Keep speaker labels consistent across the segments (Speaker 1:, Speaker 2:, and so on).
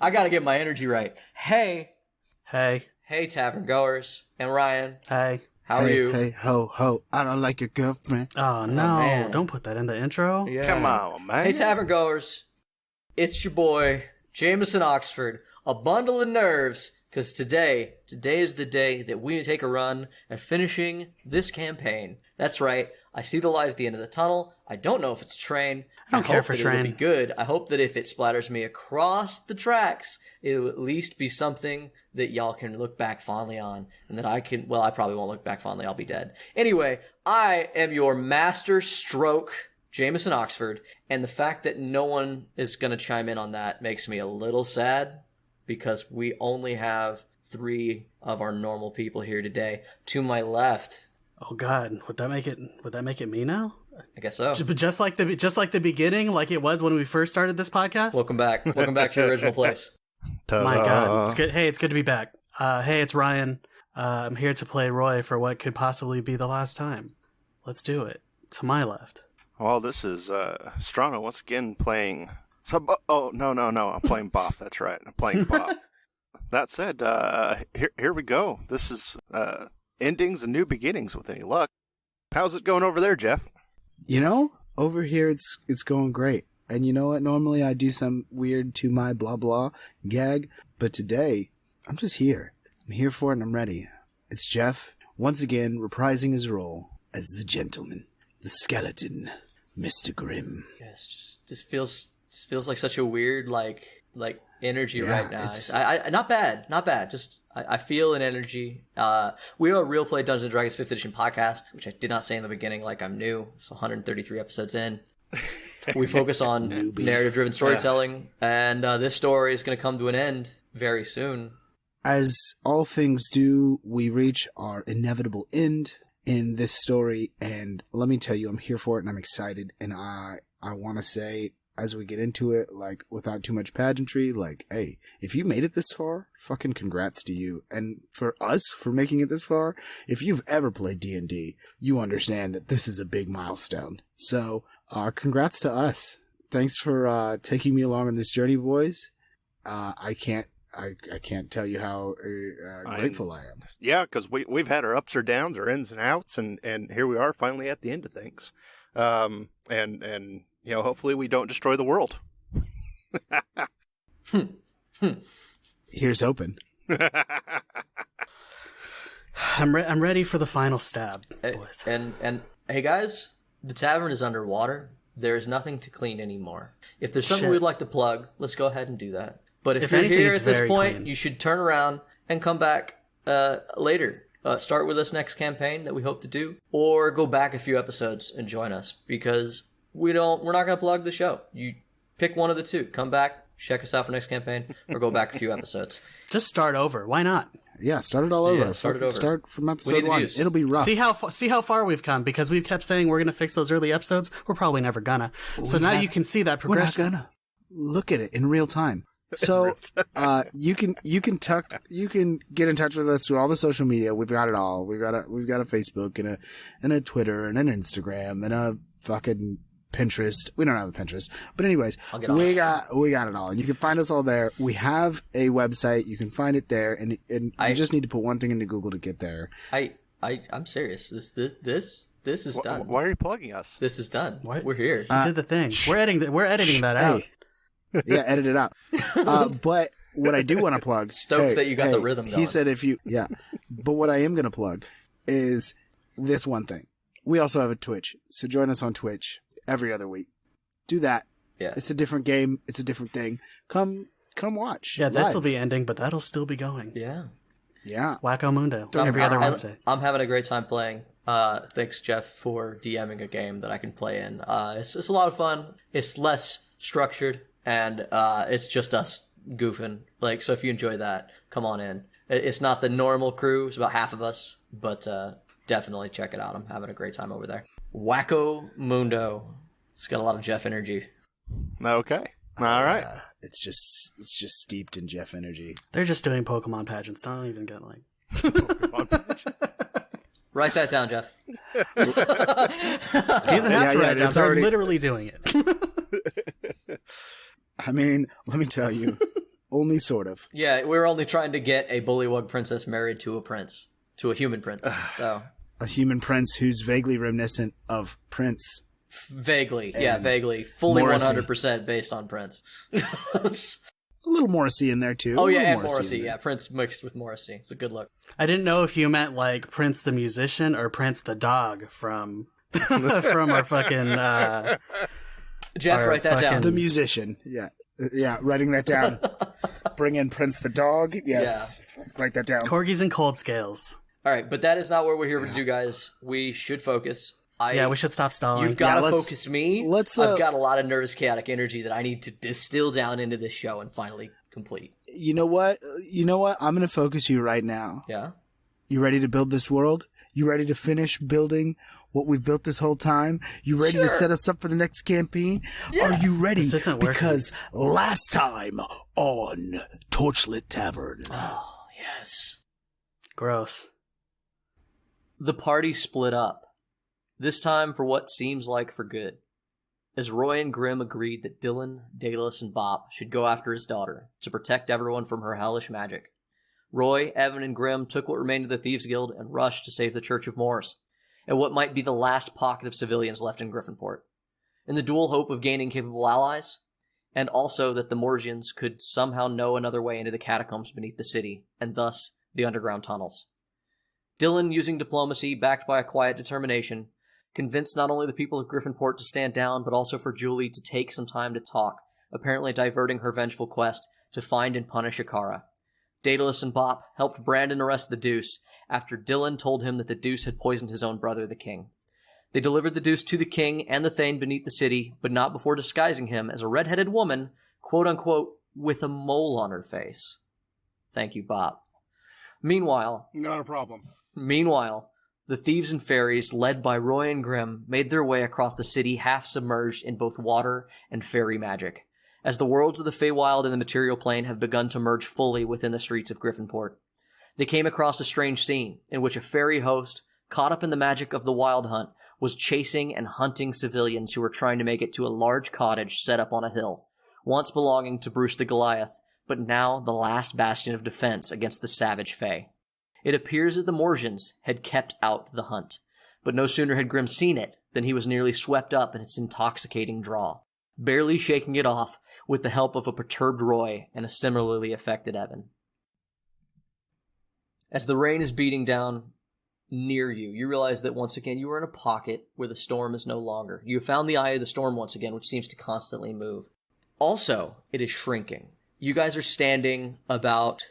Speaker 1: I gotta get my energy right. Hey,
Speaker 2: Tavern Goers and Ryan.
Speaker 3: Hey.
Speaker 2: How are you?
Speaker 4: Hey, ho, I don't like your girlfriend.
Speaker 3: Oh, no.
Speaker 2: man.
Speaker 3: Don't put that in the intro.
Speaker 2: Yeah.
Speaker 4: Come on, man.
Speaker 2: Hey, Tavern Goers. It's your boy, Jameson Oxford. A bundle of nerves, because today is the day that we take a run at finishing this campaign. That's right. I see the light at the end of the tunnel. I don't know if it's a train.
Speaker 3: I don't care for train.
Speaker 2: It'll be good. I hope that if it splatters me across the tracks, it'll at least be something that y'all can look back fondly on, and that I can. Well, I probably won't look back fondly. I'll be dead. Anyway, I am your master stroke, Jameson Oxford, and the fact that no one is going to chime in on that makes me a little sad, because we only have 3 of our normal people here today. To my left.
Speaker 3: Oh God, would that make it me now?
Speaker 2: I guess so.
Speaker 3: Just like the beginning, like it was when we first started this podcast.
Speaker 2: Welcome back to your original place.
Speaker 3: Ta-da. My God, it's good. Hey, it's good to be back. Hey, it's Ryan. I'm here to play Roy for what could possibly be the last time. Let's do it. To my left.
Speaker 4: Well, this is Strana once again playing. Oh no! I'm playing Bobp. That's right. I'm playing Bobp. That said, here we go. This is endings and new beginnings with any luck. How's it going over there, Jeff?
Speaker 5: You know, over here it's going great. And you know what? Normally I do some weird to my blah blah gag, but today I'm just here. I'm here for it and I'm ready. It's Jeff, once again reprising his role as the gentleman, the skeleton, Mr. Grimm.
Speaker 2: Yes, this feels like such a weird like energy right now.
Speaker 5: It's
Speaker 2: not bad. Just I feel an energy. We are a Real Play Dungeons & Dragons 5th edition podcast, which I did not say in the beginning, like I'm new. It's 133 episodes in. We focus on narrative-driven storytelling, and this story is going to come to an end very soon.
Speaker 5: As all things do, we reach our inevitable end in this story, and let me tell you, I'm here for it, and I'm excited, and I want to say, as we get into it, like, without too much pageantry, like, hey, if you made it this far, fucking congrats to you. And for us, for making it this far, if you've ever played D&D, you understand that this is a big milestone. So, congrats to us. Thanks for taking me along on this journey, boys. I can't tell you how grateful I am.
Speaker 4: Yeah, because we've had our ups or downs, our ins and outs, and here we are finally at the end of things. And you know, hopefully we don't destroy the world.
Speaker 5: Here's hoping.
Speaker 3: I'm ready for the final stab, boys.
Speaker 2: And hey guys, the tavern is underwater. There is nothing to clean anymore. If there's something we'd like to plug, let's go ahead and do that. But if you're
Speaker 3: anything,
Speaker 2: here
Speaker 3: it's
Speaker 2: at this
Speaker 3: very
Speaker 2: point,
Speaker 3: clean.
Speaker 2: you should turn around and come back later. Start with us next campaign that we hope to do, or go back a few episodes and join us, because we're not going to plug the show. You pick one of the two. Come back, check us out for next campaign, or go back a few episodes.
Speaker 3: Just start over. Why not?
Speaker 5: Yeah, start it all over.
Speaker 2: Yeah, start it over.
Speaker 5: Start from
Speaker 2: We
Speaker 5: episode
Speaker 2: need the
Speaker 5: 1.
Speaker 2: views.
Speaker 5: It'll be rough.
Speaker 3: See how far we've come, because we kept saying we're going to fix those early episodes. We're probably never gonna. So now you can see that progression.
Speaker 5: We're not gonna. Look at it in real time. So you can get in touch with us through all the social media. We've got it all. We've got a Facebook and a Twitter and an Instagram and a fucking Pinterest. We don't have a Pinterest, but anyways, we got it all. And you can find us all there. We have a website. You can find it there, and you just need to put one thing into Google to get there.
Speaker 2: I'm serious. This is done.
Speaker 4: Why are you plugging us?
Speaker 2: This is done.
Speaker 3: What?
Speaker 2: We're here.
Speaker 3: You did the thing. We're editing that out.
Speaker 5: Yeah, edit it out. But what I do want to plug...
Speaker 2: Stoked that you got the rhythm going.
Speaker 5: He said but what I am going to plug is this one thing. We also have a Twitch, so join us on Twitch every other week. Do that.
Speaker 2: Yeah.
Speaker 5: It's a different game. It's a different thing. Come watch.
Speaker 3: Yeah, this will
Speaker 5: live.
Speaker 3: be ending, but that'll still be going.
Speaker 2: Yeah.
Speaker 5: Yeah.
Speaker 3: Wacko Mundo. Every other Wednesday.
Speaker 2: I'm having a great time playing. Thanks, Jeff, for DMing a game that I can play in. It's a lot of fun. It's less structured, and it's just us goofing. Like, so if you enjoy that, come on in. It's not the normal crew. It's about half of us, but definitely check it out. I'm having a great time over there. Wacko Mundo. It's got a lot of Jeff energy.
Speaker 4: Okay. All right.
Speaker 5: It's just steeped in Jeff energy.
Speaker 3: They're just doing Pokemon pageants. Don't even get like...
Speaker 2: Write that down, Jeff.
Speaker 3: He doesn't have to write it down. They're literally doing it.
Speaker 5: I mean, let me tell you, Only sort of.
Speaker 2: Yeah, we're only trying to get a bullywug princess married to a prince, to a human prince. So
Speaker 5: A human prince who's vaguely reminiscent of Prince.
Speaker 2: vaguely,
Speaker 5: And
Speaker 2: vaguely, fully
Speaker 5: Morrissey.
Speaker 2: 100% based on Prince.
Speaker 5: A little Morrissey in there too.
Speaker 2: Oh
Speaker 5: A
Speaker 2: yeah,
Speaker 5: little
Speaker 2: and Morrissey.
Speaker 5: in there.
Speaker 2: Yeah, Prince mixed with Morrissey. It's a good look.
Speaker 3: I didn't know if you meant like Prince the musician or Prince the dog from from our fucking
Speaker 2: Jeff,
Speaker 3: Our
Speaker 2: write that down.
Speaker 5: The musician. Yeah. Yeah, writing that down. Bring in Prince the dog. Yes. Write that down.
Speaker 3: corgis and cold scales.
Speaker 2: All right, but that is not what we're here to do, guys. We should focus.
Speaker 3: Yeah, we should stop stalling.
Speaker 2: You've got to
Speaker 5: let's-
Speaker 2: focus me.
Speaker 5: let's,
Speaker 2: I've got a lot of nervous, chaotic energy that I need to distill down into this show and finally complete.
Speaker 5: You know what? I'm going to focus you right now.
Speaker 2: Yeah?
Speaker 5: You ready to build this world? You ready to finish building what we've built this whole time? You ready to set us up for the next campaign?
Speaker 2: Yeah.
Speaker 5: Are you ready?
Speaker 3: This isn't working.
Speaker 5: Because last time on Torchlit Tavern,
Speaker 2: Oh, yes.
Speaker 3: Gross.
Speaker 2: The party split up. This time for what seems like for good. As Roy and Grimm agreed that Dylan, Daedalus, and Bobp should go after his daughter to protect everyone from her hellish magic. Roy, Evan, and Grimm took what remained of the Thieves Guild and rushed to save the Church of Morris, and what might be the last pocket of civilians left in Griffinport, in the dual hope of gaining capable allies, and also that the Morgians could somehow know another way into the catacombs beneath the city, and thus the underground tunnels. Dylan, using diplomacy backed by a quiet determination, convinced not only the people of Griffinport to stand down, but also for Julie to take some time to talk, apparently diverting her vengeful quest to find and punish Akara. Daedalus and Bobp helped Brandon arrest the Deuce after Dylan told him that the Deuce had poisoned his own brother, the King. They delivered the Deuce to the King and the Thane beneath the city, but not before disguising him as a red-headed woman, quote-unquote, with a mole on her face. Thank you, Bobp. Meanwhile,
Speaker 6: Not a problem.
Speaker 2: the thieves and fairies, led by Roy and Grimm, made their way across the city half submerged in both water and fairy magic, as the worlds of the Feywild and the material plane have begun to merge fully within the streets of Griffinport. They came across a strange scene, in which a fairy host, caught up in the magic of the Wild Hunt, was chasing and hunting civilians who were trying to make it to a large cottage set up on a hill, once belonging to Bruce the Goliath, but now the last bastion of defense against the savage Fey. It appears that the Morgians had kept out the hunt, but no sooner had Grimm seen it than he was nearly swept up in its intoxicating draw, barely shaking it off with the help of a perturbed Roy and a similarly affected Evan. As the rain is beating down near you, you realize that once again you are in a pocket where the storm is no longer. You have found the eye of the storm once again, which seems to constantly move. Also, it is shrinking. You guys are standing about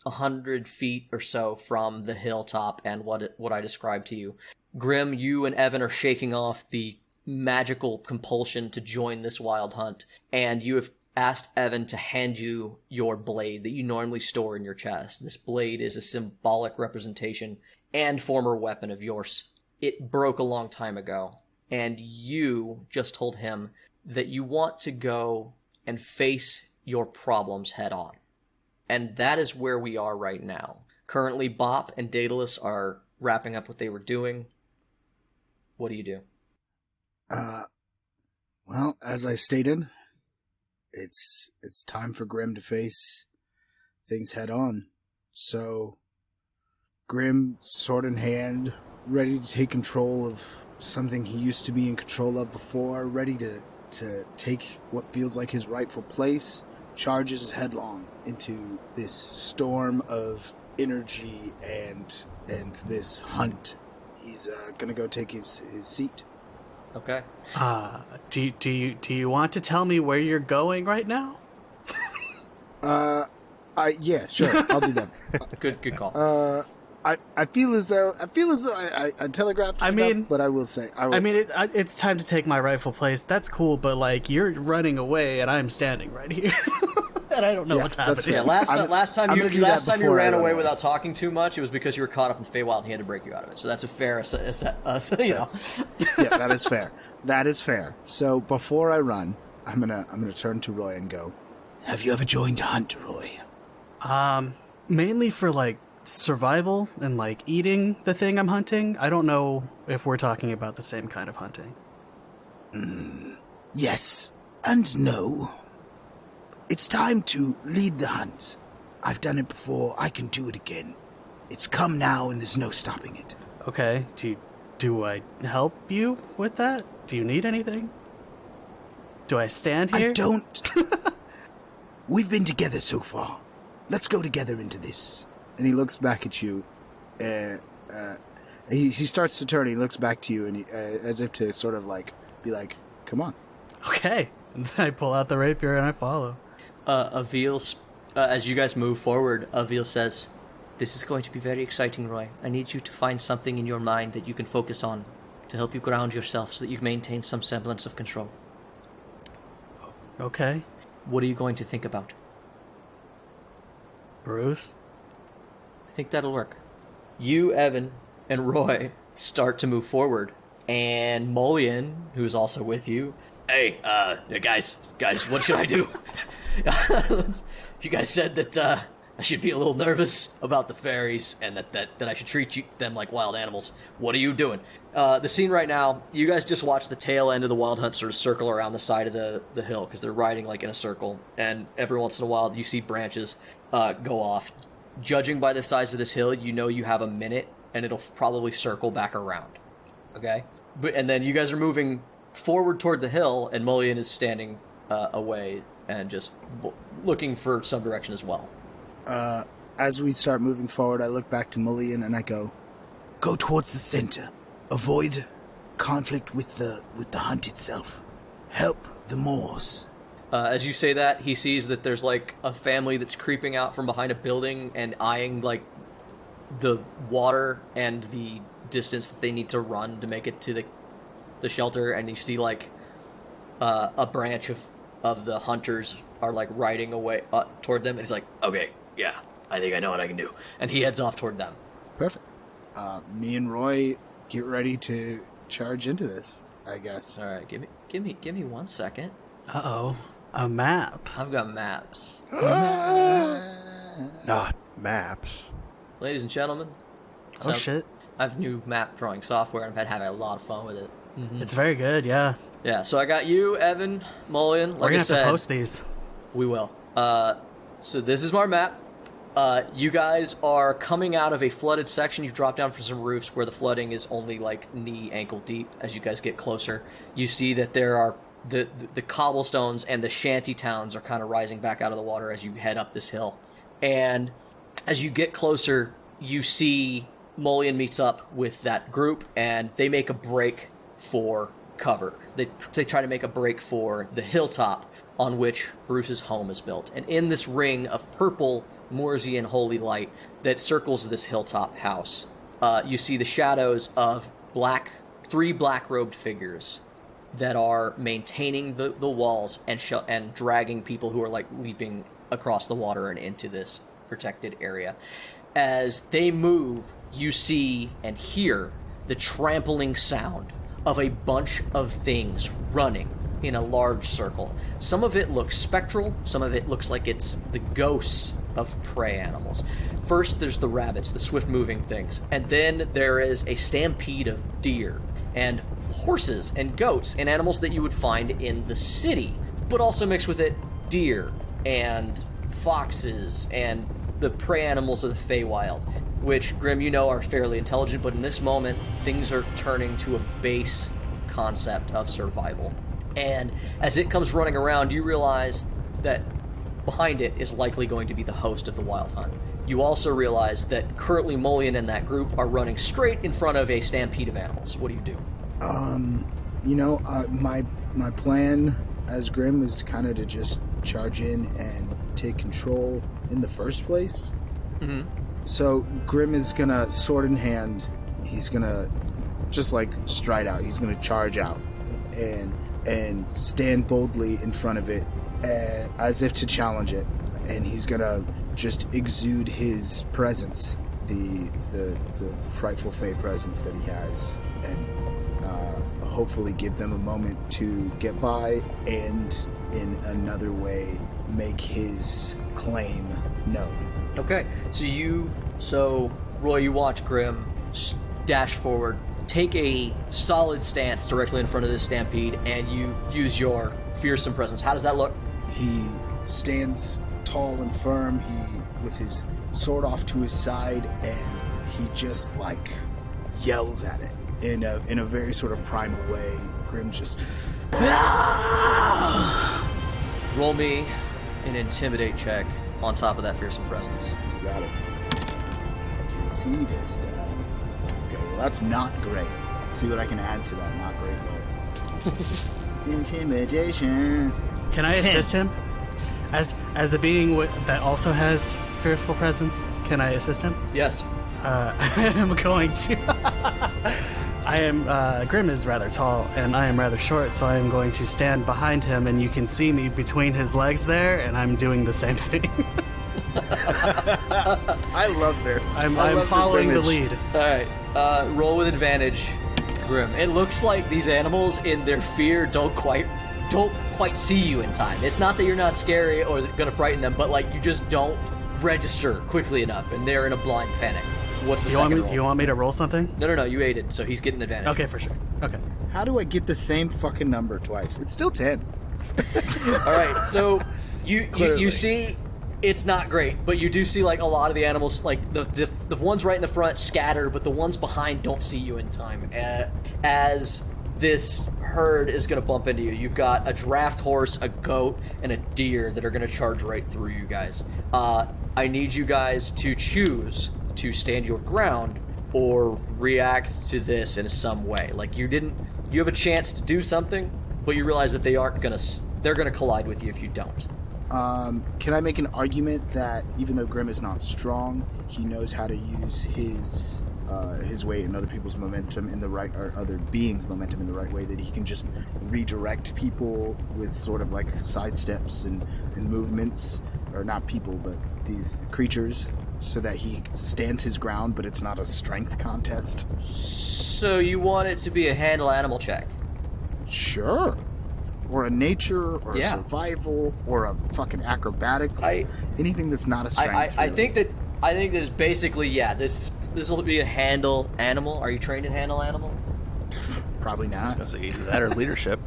Speaker 2: 100 feet or so from the hilltop and what I described to you. Grimm, you and Evan are shaking off the magical compulsion to join this wild hunt, and you have asked Evan to hand you your blade that you normally store in your chest. This blade is a symbolic representation and former weapon of yours. It broke a long time ago, and you just told him that you want to go and face your problems head on. And that is where we are right now. Currently, Bobp and Daedalus are wrapping up what they were doing. What do you do?
Speaker 5: Well, as I stated, it's time for Grimm to face things head on. So, Grimm, sword in hand, ready to take control of something he used to be in control of before, ready to take what feels like his rightful place, charges headlong into this storm of energy and this hunt. He's gonna go take his seat.
Speaker 2: Okay.
Speaker 3: Do you want to tell me where you're going right now?
Speaker 5: Yeah, sure, I'll do that.
Speaker 2: Good call.
Speaker 5: I feel as though I telegraphed. Enough, but I will say,
Speaker 3: it's time to take my rightful place. That's cool, but like you're running away and I'm standing right here, and I don't know what's happening.
Speaker 2: Yeah, last time you ran away without talking too much, it was because you were caught up in the Feywild and he had to break you out of it. So that's a fair,
Speaker 5: Yeah, that is fair. That is fair. So before I run, I'm gonna turn to Roy and go, "Have you ever joined a hunt, Roy?"
Speaker 3: Mainly for like survival and like eating the thing I'm hunting. I don't know if we're talking about the same kind of hunting.
Speaker 5: Yes and no. It's time to lead the hunt. I've done it before. I can do it again. It's come now, and there's no stopping it.
Speaker 3: Okay, do I help you with that? Do you need anything? Do I stand here?
Speaker 5: I don't. We've been together so far. Let's go together into this. And he looks back at you. He starts to turn. He looks back to you, and as if to sort of like be like, "Come on."
Speaker 3: Okay. And then I pull out the rapier and I follow.
Speaker 2: Avil, as you guys move forward, Avil says, "This is going to be very exciting, Roy. I need you to find something in your mind that you can focus on to help you ground yourself so that you maintain some semblance of control."
Speaker 3: Okay.
Speaker 2: What are you going to think about?
Speaker 3: Bruce?
Speaker 2: I think that'll work. You, Evan, and Roy start to move forward, and Mullion, who's also with you, "Hey, guys, what should I do?" You guys said that I should be a little nervous about the fairies, and that I should treat them like wild animals. What are you doing? The scene right now, you guys just watch the tail end of the wild hunt sort of circle around the side of the hill, because they're riding like in a circle, and every once in a while you see branches go off. Judging by the size of this hill, you know you have a minute, and it'll probably circle back around. Okay? And then you guys are moving forward toward the hill, and Mullion is standing away and just looking for some direction as well.
Speaker 5: As we start moving forward, I look back to Mullion and I go towards the center. Avoid conflict with the hunt itself. Help the Moors.
Speaker 2: As you say that, he sees that there's like a family that's creeping out from behind a building and eyeing like the water and the distance that they need to run to make it to the shelter, and you see like a branch of the hunters are like riding away toward them, and he's like, "Okay, yeah, I think I know what I can do," and he heads off toward them.
Speaker 5: Perfect. Me and Roy get ready to charge into this, I guess.
Speaker 2: All right, give me 1 second.
Speaker 3: Uh-oh. A map.
Speaker 2: I've got maps,
Speaker 4: Not maps.
Speaker 2: ladies and gentlemen.
Speaker 3: Oh, shit.
Speaker 2: I have new map drawing software, and I've been having a lot of fun with it.
Speaker 3: It's very good, yeah.
Speaker 2: Yeah, so I got you, Evan, Mullion. Like
Speaker 3: We're gonna
Speaker 2: I
Speaker 3: have
Speaker 2: said,
Speaker 3: to post these.
Speaker 2: we will. So this is our map. You guys are coming out of a flooded section. You've dropped down from some roofs where the flooding is only like knee, ankle deep. As you guys get closer, you see that there are the cobblestones and the shanty towns are kind of rising back out of the water as you head up this hill. And as you get closer, you see Mullion meets up with that group, and they make a break for cover. They try to make a break for the hilltop on which Bruce's home is built. And in this ring of purple Moorsian holy light that circles this hilltop house, you see the shadows of three black-robed figures that are maintaining the walls and dragging people who are like leaping across the water and into this protected area. As they move, you see and hear the trampling sound of a bunch of things running in a large circle. Some of it looks spectral, some of it looks like it's the ghosts of prey animals. First, there's the rabbits, the swift-moving things, and then there is a stampede of deer and horses and goats and animals that you would find in the city, but also mixed with it deer and foxes and the prey animals of the Feywild, which, Grimm, you know are fairly intelligent, but in this moment, things are turning to a base concept of survival. And as it comes running around, you realize that behind it is likely going to be the host of the Wild Hunt. You also realize that currently Mullion and that group are running straight in front of a stampede of animals. What do you do?
Speaker 5: My plan as Grimm is kind of to just charge in and take control in the first place.
Speaker 2: Mm-hmm.
Speaker 5: So Grimm is gonna, sword in hand, he's gonna just like stride out. He's gonna charge out and stand boldly in front of it, as if to challenge it. And he's gonna just exude his presence, the frightful fey presence that he has, and hopefully give them a moment to get by, and in another way make his claim known.
Speaker 2: Okay, so Roy, you watch Grimm dash forward, take a solid stance directly in front of this stampede, and you use your fearsome presence. How does that look?
Speaker 5: He stands tall and firm, with his sword off to his side, and he just like yells at it in a very sort of primal way. Grimm just
Speaker 2: Roll me an intimidate check on top of that fearsome presence.
Speaker 5: You got it. Can't see this, Dad. Okay, well that's not great. Let's see what I can add to that not great roll. Intimidation.
Speaker 3: Can I
Speaker 5: 10.
Speaker 3: assist him? As a being that also has fearful presence, can I assist him?
Speaker 2: Yes.
Speaker 3: I am going to. Grimm is rather tall, and I am rather short, so I am going to stand behind him, and you can see me between his legs there, and I'm doing the same thing.
Speaker 5: I love this.
Speaker 3: I'm
Speaker 5: love this
Speaker 3: following the
Speaker 5: image.
Speaker 3: lead.
Speaker 2: All right. Roll with advantage, Grimm. It looks like these animals, in their fear, don't quite see you in time. It's not that you're not scary or gonna frighten them, but like you just don't register quickly enough, and they're in a blind panic. What's the second roll?
Speaker 3: You want me to roll something?
Speaker 2: No. You aided, so he's getting advantage.
Speaker 3: Okay, for sure. Okay.
Speaker 5: How do I get the same fucking number twice? It's still 10.
Speaker 2: All right. So you see, it's not great, but you do see like a lot of the animals, like the ones right in the front scatter, but the ones behind don't see you in time. As this herd is going to bump into you, you've got a draft horse, a goat, and a deer that are going to charge right through you guys. I need you guys to choose to stand your ground or react to this in some way. Like you have a chance to do something, but you realize that they're gonna collide with you if you don't.
Speaker 5: Can I make an argument that even though Grimm is not strong, he knows how to use his weight and other people's momentum in the right, or other beings' momentum in the right way, that he can just redirect people with sort of like sidesteps and movements, or not people, but these creatures, so that he stands his ground, but it's not a strength contest?
Speaker 2: So you want it to be a handle animal check?
Speaker 5: Sure. Or a nature, or a survival, or a fucking acrobatics. Anything that's not a strength.
Speaker 2: I think that is basically, this will be a handle animal. Are you trained in handle animal?
Speaker 5: Probably not.
Speaker 4: I was going to say either that or leadership.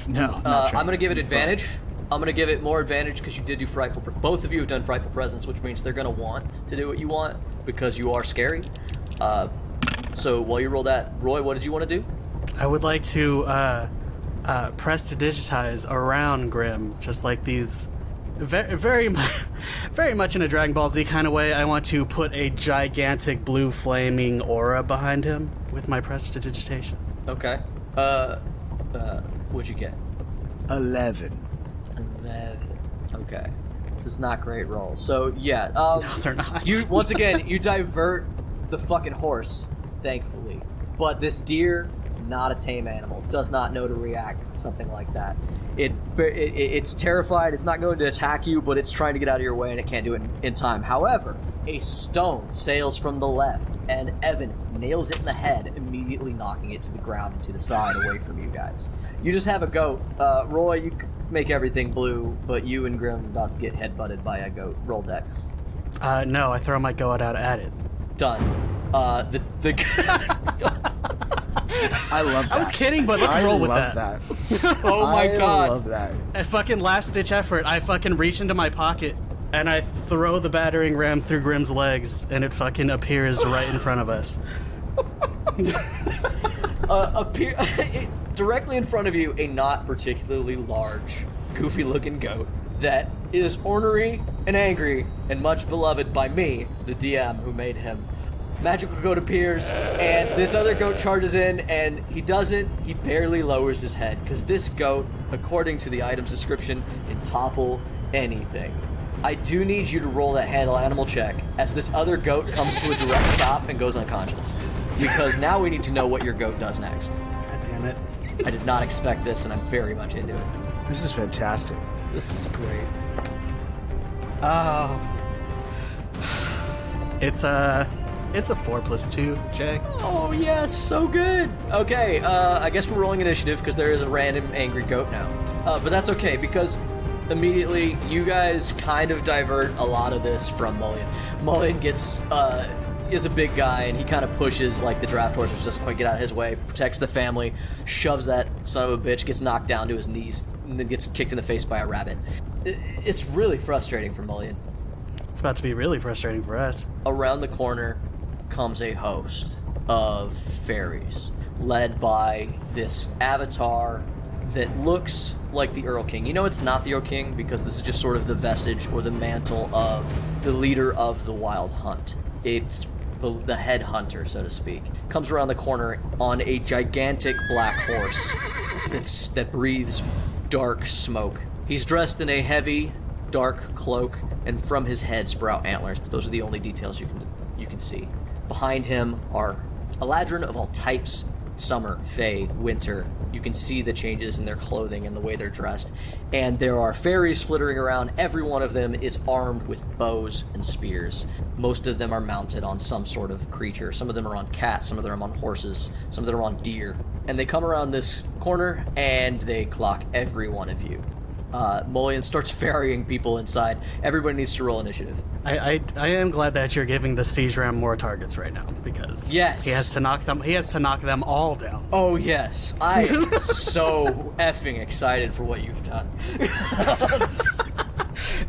Speaker 5: No.
Speaker 2: I'm going to give it advantage. I'm going to give it more advantage because you did do frightful. Both of you have done frightful presence, which means they're going to want to do what you want because you are scary. So while you roll that, Roy, what did you want to do?
Speaker 3: I would like to press to digitize around Grimm, just like these, very much in a Dragon Ball Z kind of way. I want to put a gigantic blue flaming aura behind him with my press to digitation.
Speaker 2: Okay. What'd you get?
Speaker 5: 11.
Speaker 2: 11. Okay. This is not great rolls. So yeah,
Speaker 3: No, they're not.
Speaker 2: You once again you divert the fucking horse, thankfully. But this deer, not a tame animal, does not know to react to something like that. It's terrified. It's not going to attack you, but it's trying to get out of your way, and it can't do it in time. However, a stone sails from the left, and Evan nails it in the head, immediately knocking it to the ground and to the side, away from you guys. You just have a goat. Roy, you make everything blue, but you and Grimm are about to get headbutted by a goat. Roll dex.
Speaker 3: No, I throw my goat out at it.
Speaker 2: Done. The
Speaker 5: I love that.
Speaker 3: I was kidding, but let's roll with that.
Speaker 5: I love that.
Speaker 2: Oh my god.
Speaker 5: I love that.
Speaker 3: A fucking last-ditch effort. I fucking reach into my pocket, and I throw the battering ram through Grimm's legs, and it fucking appears right in front of us.
Speaker 2: Directly in front of you, a not particularly large, goofy-looking goat that is ornery and angry and much beloved by me, the DM who made him. Magical goat appears, and this other goat charges in, and he barely lowers his head, because this goat, according to the item's description, can topple anything. I do need you to roll that handle animal check, as this other goat comes to a direct stop and goes unconscious. Because now we need to know what your goat does next.
Speaker 3: God damn it.
Speaker 2: I did not expect this, and I'm very much into it.
Speaker 5: This is fantastic.
Speaker 2: This is great.
Speaker 3: Oh. It's a 4+2, Jay.
Speaker 2: Oh, yes, so good. Okay, I guess we're rolling initiative because there is a random angry goat now. But that's okay, because immediately you guys kind of divert a lot of this from Mullion. Mullion gets is a big guy, and he kind of pushes like the draft horse, which doesn't quite get out of his way, protects the family, shoves that son of a bitch, gets knocked down to his knees, and then gets kicked in the face by a rabbit. It's really frustrating for Mullion.
Speaker 3: It's about to be really frustrating for us.
Speaker 2: Around the corner comes a host of fairies, led by this avatar that looks like the Earl King. You know it's not the Earl King because this is just sort of the vestige or the mantle of the leader of the Wild Hunt. It's the head hunter, so to speak. Comes around the corner on a gigantic black horse that breathes dark smoke. He's dressed in a heavy, dark cloak, and from his head sprout antlers, but those are the only details you can see. Behind him are Eladrin of all types, summer, fey, winter. You can see the changes in their clothing and the way they're dressed. And there are fairies flittering around. Every one of them is armed with bows and spears. Most of them are mounted on some sort of creature. Some of them are on cats, some of them are on horses, some of them are on deer. And they come around this corner and they clock every one of you. Mullion starts ferrying people inside. Everybody needs to roll initiative.
Speaker 3: I am glad that you're giving the siege ram more targets right now because
Speaker 2: yes,
Speaker 3: he has to knock them all down.
Speaker 2: Oh yes, I am so effing excited for what you've done.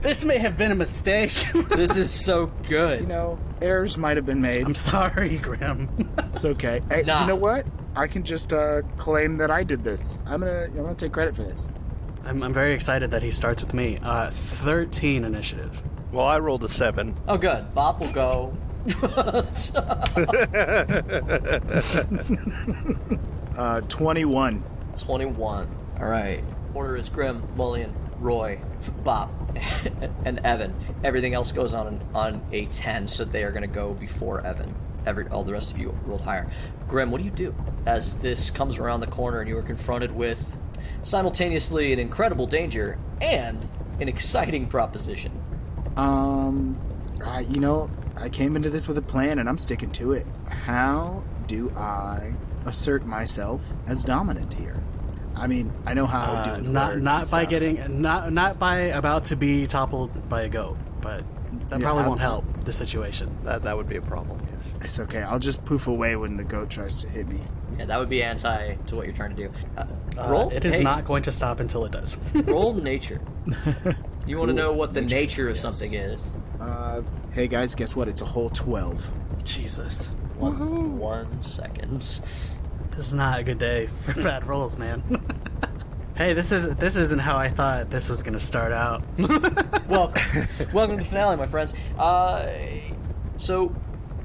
Speaker 3: This may have been a mistake.
Speaker 2: This is so good.
Speaker 5: You know, errors might have been made.
Speaker 3: I'm sorry, Grimm.
Speaker 5: It's okay. Hey,
Speaker 2: Nah.
Speaker 5: You know what? I can just claim that I did this. I'm gonna take credit for this.
Speaker 3: I'm very excited that he starts with me. 13 initiative.
Speaker 4: Well, I rolled a 7.
Speaker 2: Oh good, Bobp will go.
Speaker 5: 21.
Speaker 2: 21. All right. Order is Grimm, Mullion, Roy, Bobp, and Evan. Everything else goes on a 10, so they are going to go before Evan. All the rest of you rolled higher. Grimm, what do you do as this comes around the corner and you are confronted with simultaneously an incredible danger and an exciting proposition?
Speaker 5: I came into this with a plan and I'm sticking to it. How do I assert myself as dominant here? I mean, I know how I do it.
Speaker 3: Not by about to be toppled by a goat, but that probably won't help the situation.
Speaker 4: That would be a problem, yes.
Speaker 5: It's okay. I'll just poof away when the goat tries to hit me.
Speaker 2: Yeah, that would be anti to what you're trying to do. Roll?
Speaker 3: It is
Speaker 2: Hey,
Speaker 3: not going to stop until it does.
Speaker 2: Roll nature. You want to know what the nature of something is.
Speaker 5: Hey guys, guess what? It's a whole 12.
Speaker 3: Jesus.
Speaker 2: 1 second.
Speaker 3: This is not a good day for bad rolls, man. Hey, this isn't how I thought this was gonna start out.
Speaker 2: Welcome to the finale, my friends. So,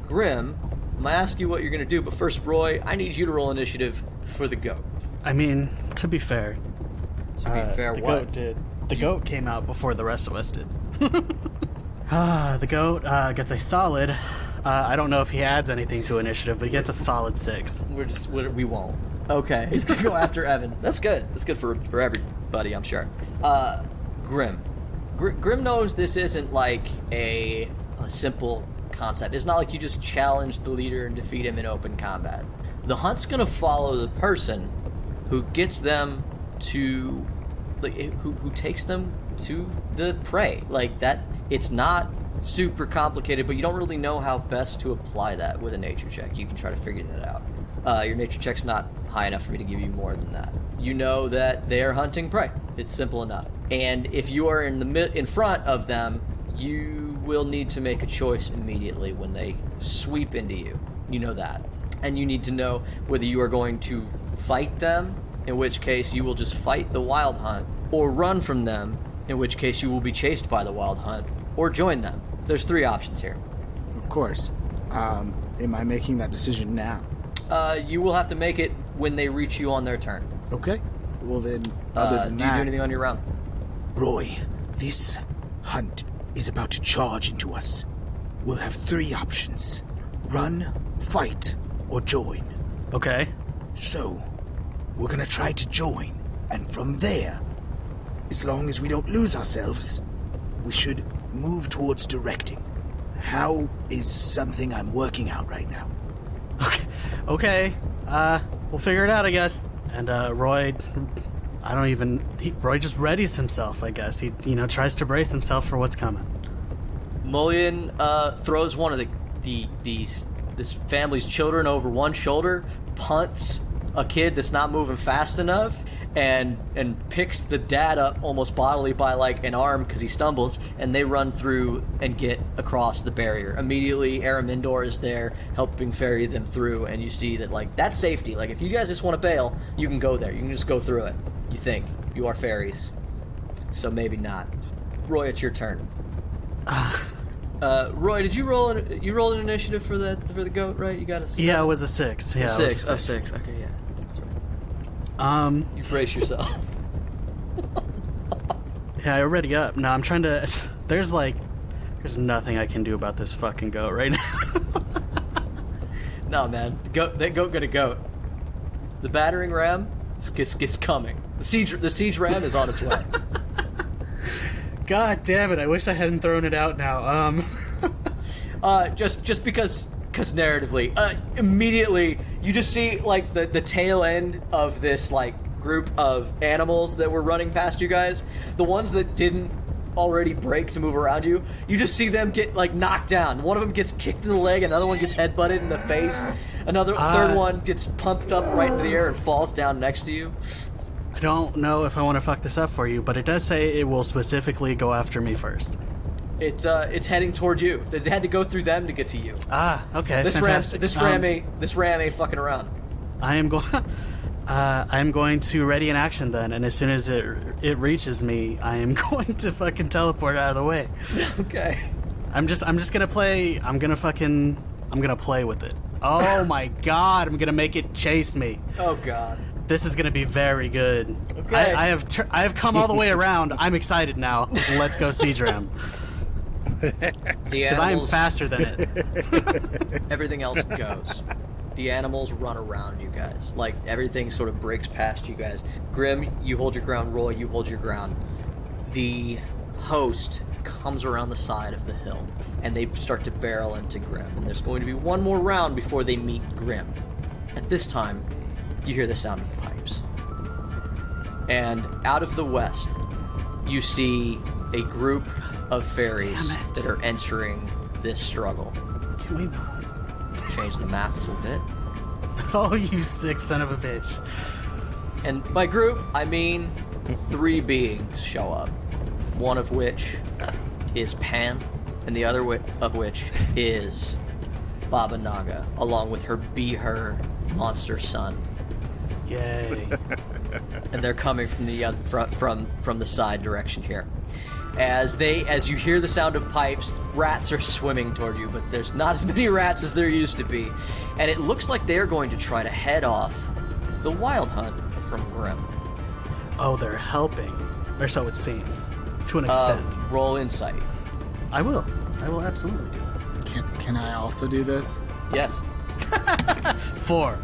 Speaker 2: Grimm, I'm gonna ask you what you're gonna do, but first, Roy, I need you to roll initiative for the goat.
Speaker 3: I mean, to be fair,
Speaker 2: To be fair,
Speaker 3: the
Speaker 2: what?
Speaker 3: goat did. The goat came out before the rest of us did. The goat gets a solid. I don't know if he adds anything to initiative, but he gets a solid 6.
Speaker 2: We won't. Okay, he's gonna go after Evan. That's good. That's good for everybody, I'm sure. Grimm. Grimm knows this isn't like a simple concept. It's not like you just challenge the leader and defeat him in open combat. The hunt's gonna follow the person who gets them to, like, who takes them to the prey. Like that. It's not super complicated, but you don't really know how best to apply that with a nature check. You can try to figure that out. Your nature check's not high enough for me to give you more than that. You know that they are hunting prey. It's simple enough. And if you are in front of them, you will need to make a choice immediately when they sweep into you. You know that. And you need to know whether you are going to fight them, in which case you will just fight the wild hunt, or run from them, in which case you will be chased by the wild hunt, or join them. There's 3 options here.
Speaker 5: Of course. Am I making that decision now?
Speaker 2: You will have to make it when they reach you on their turn.
Speaker 5: Okay. Well then, other than
Speaker 2: do you
Speaker 5: that...
Speaker 2: do anything on your round?
Speaker 5: Roy, this hunt is about to charge into us. We'll have 3 options. Run, fight, or join.
Speaker 3: Okay.
Speaker 5: So, we're gonna try to join, and from there, as long as we don't lose ourselves, we should move towards directing. How is something I'm working out right now?
Speaker 3: Okay. We'll figure it out, I guess. And Roy, Roy just readies himself, I guess. He tries to brace himself for what's coming.
Speaker 2: Mullion throws one of the this family's children over one shoulder, punts a kid that's not moving fast enough, and picks the dad up almost bodily by like an arm because he stumbles, and they run through and get across the barrier. Immediately, Aramindor is there helping ferry them through, and you see that like that's safety. Like if you guys just want to bail, you can go there. You can just go through it. You think you are fairies, so maybe not. Roy, it's your turn. Roy, did you roll an initiative for the goat, right? You got a 7?
Speaker 3: Yeah, it was a 6. Yeah,
Speaker 2: six.
Speaker 3: It was a 6.
Speaker 2: 6. Okay, yeah. That's right. You brace yourself.
Speaker 3: Yeah, I already up. No, I'm trying to. There's nothing I can do about this fucking goat right now.
Speaker 2: No, man. That goat got a goat. The battering ram is coming. The siege ram is on its way.
Speaker 3: God damn it! I wish I hadn't thrown it out now.
Speaker 2: Just because narratively, immediately you just see like the tail end of this like group of animals that were running past you guys. The ones that didn't already break to move around you, you just see them get like knocked down. One of them gets kicked in the leg, another one gets headbutted in the face, third one gets pumped up right into the air and falls down next to you.
Speaker 3: I don't know if I want to fuck this up for you, but it does say it will specifically go after me first.
Speaker 2: It's heading toward you. It had to go through them to get to you.
Speaker 3: Okay.
Speaker 2: This
Speaker 3: fantastic.
Speaker 2: ram ain't fucking around.
Speaker 3: I am going to ready an action then, and as soon as it reaches me, I am going to fucking teleport out of the way.
Speaker 2: Okay.
Speaker 3: I'm just gonna play. I'm gonna play with it. Oh my god! I'm gonna make it chase me.
Speaker 2: Oh god.
Speaker 3: This is gonna be very good.
Speaker 2: Okay.
Speaker 3: I have come all the way around. I'm excited now. Let's go Siege Ram. Because I am faster than it.
Speaker 2: Everything else goes. The animals run around you guys. Like, everything sort of breaks past you guys. Grimm, you hold your ground. Roy, you hold your ground. The host comes around the side of the hill, and they start to barrel into Grimm. And there's going to be one more round before they meet Grimm. At this time, you hear the sound of pipes. And out of the west, you see a group of fairies that are entering this struggle.
Speaker 3: Can we not?
Speaker 2: Change the map a little bit.
Speaker 3: Oh, you sick son of a bitch.
Speaker 2: And by group, I mean 3 beings show up. One of which is Pan, and the other of which is Baba Naga, along with her Be-Her monster son.
Speaker 3: Yay.
Speaker 2: And they're coming from the from the side direction here. As you hear the sound of pipes, rats are swimming toward you, but there's not as many rats as there used to be. And it looks like they're going to try to head off the wild hunt from Grimm.
Speaker 3: Oh, they're helping. Or so it seems. To an extent.
Speaker 2: Roll insight.
Speaker 3: I will absolutely do that.
Speaker 5: Can I also do this?
Speaker 2: Yes.
Speaker 3: 4.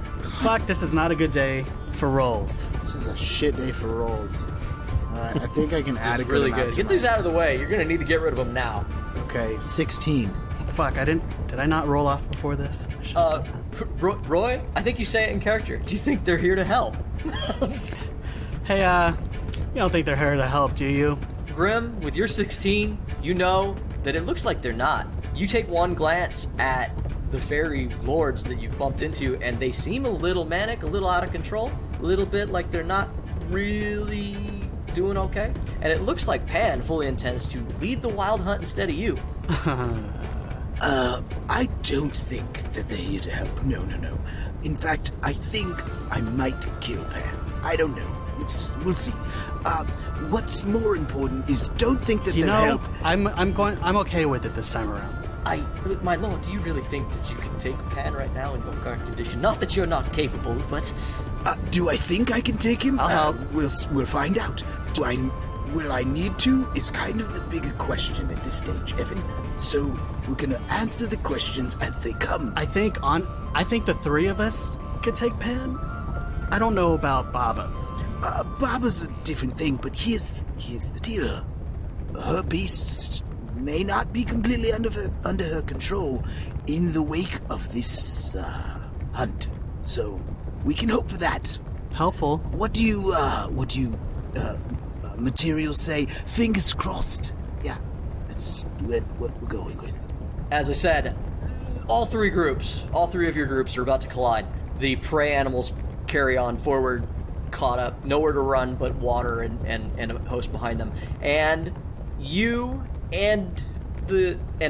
Speaker 3: Fuck, this is not a good day for rolls.
Speaker 5: This is a shit day for rolls. Alright, I think I can add a good
Speaker 2: really
Speaker 5: amount
Speaker 2: good.
Speaker 5: to
Speaker 2: Get these out of the way. You're going to need to get rid of them now.
Speaker 5: Okay, 16.
Speaker 3: Fuck, did I not roll off before this?
Speaker 2: Roy, I think you say it in character. Do you think they're here to help?
Speaker 3: Hey, you don't think they're here to help, do you?
Speaker 2: Grimm, with your 16, you know that it looks like they're not. You take one glance at the fairy lords that you've bumped into, and they seem a little manic, a little out of control, a little bit like they're not really doing okay. And it looks like Pan fully intends to lead the wild hunt instead of you.
Speaker 5: I don't think that they're here to help. No. In fact, I think I might kill Pan. I don't know. We'll see. What's more important is don't think that they'll help.
Speaker 3: I'm okay with it this time around.
Speaker 2: My lord, do you really think that you can take Pan right now in your current condition? Not that you're not capable, but...
Speaker 5: do I think I can take him?
Speaker 3: I'll help.
Speaker 5: We'll find out. Will I need to is kind of the bigger question at this stage, Evan. So we're gonna answer the questions as they come.
Speaker 3: I think the 3 of us could take Pan. I don't know about Baba.
Speaker 5: Baba's a different thing, but here's the deal. Her beasts may not be completely under her control in the wake of this hunt. So we can hope for that.
Speaker 3: Helpful.
Speaker 5: What do you materials say? Fingers crossed. Yeah, that's what we're going with.
Speaker 2: As I said, all three of your groups are about to collide. The prey animals carry on forward, caught up, nowhere to run but water and a host behind them. And you and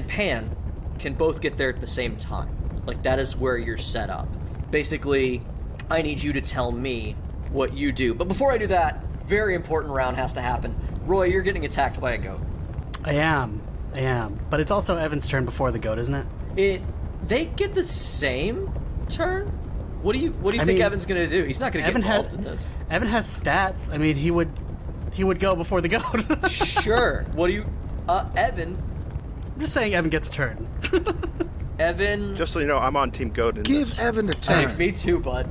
Speaker 2: Pan can both get there at the same time. Like, that is where you're set up. Basically, I need you to tell me what you do. But before I do that, very important round has to happen. Roy, you're getting attacked by a goat.
Speaker 3: I am. But it's also Evan's turn before the goat, isn't it?
Speaker 2: They get the same turn? What do you think Evan's gonna do? He's not gonna get involved in this.
Speaker 3: Evan has stats. I mean, he would go before the goat.
Speaker 2: Sure. What do you... Evan...
Speaker 3: I'm just saying Evan gets a turn.
Speaker 2: Evan...
Speaker 4: Just so you know, I'm on Team Goat in
Speaker 5: Give
Speaker 4: this.
Speaker 5: Evan a turn.
Speaker 2: Me too, bud.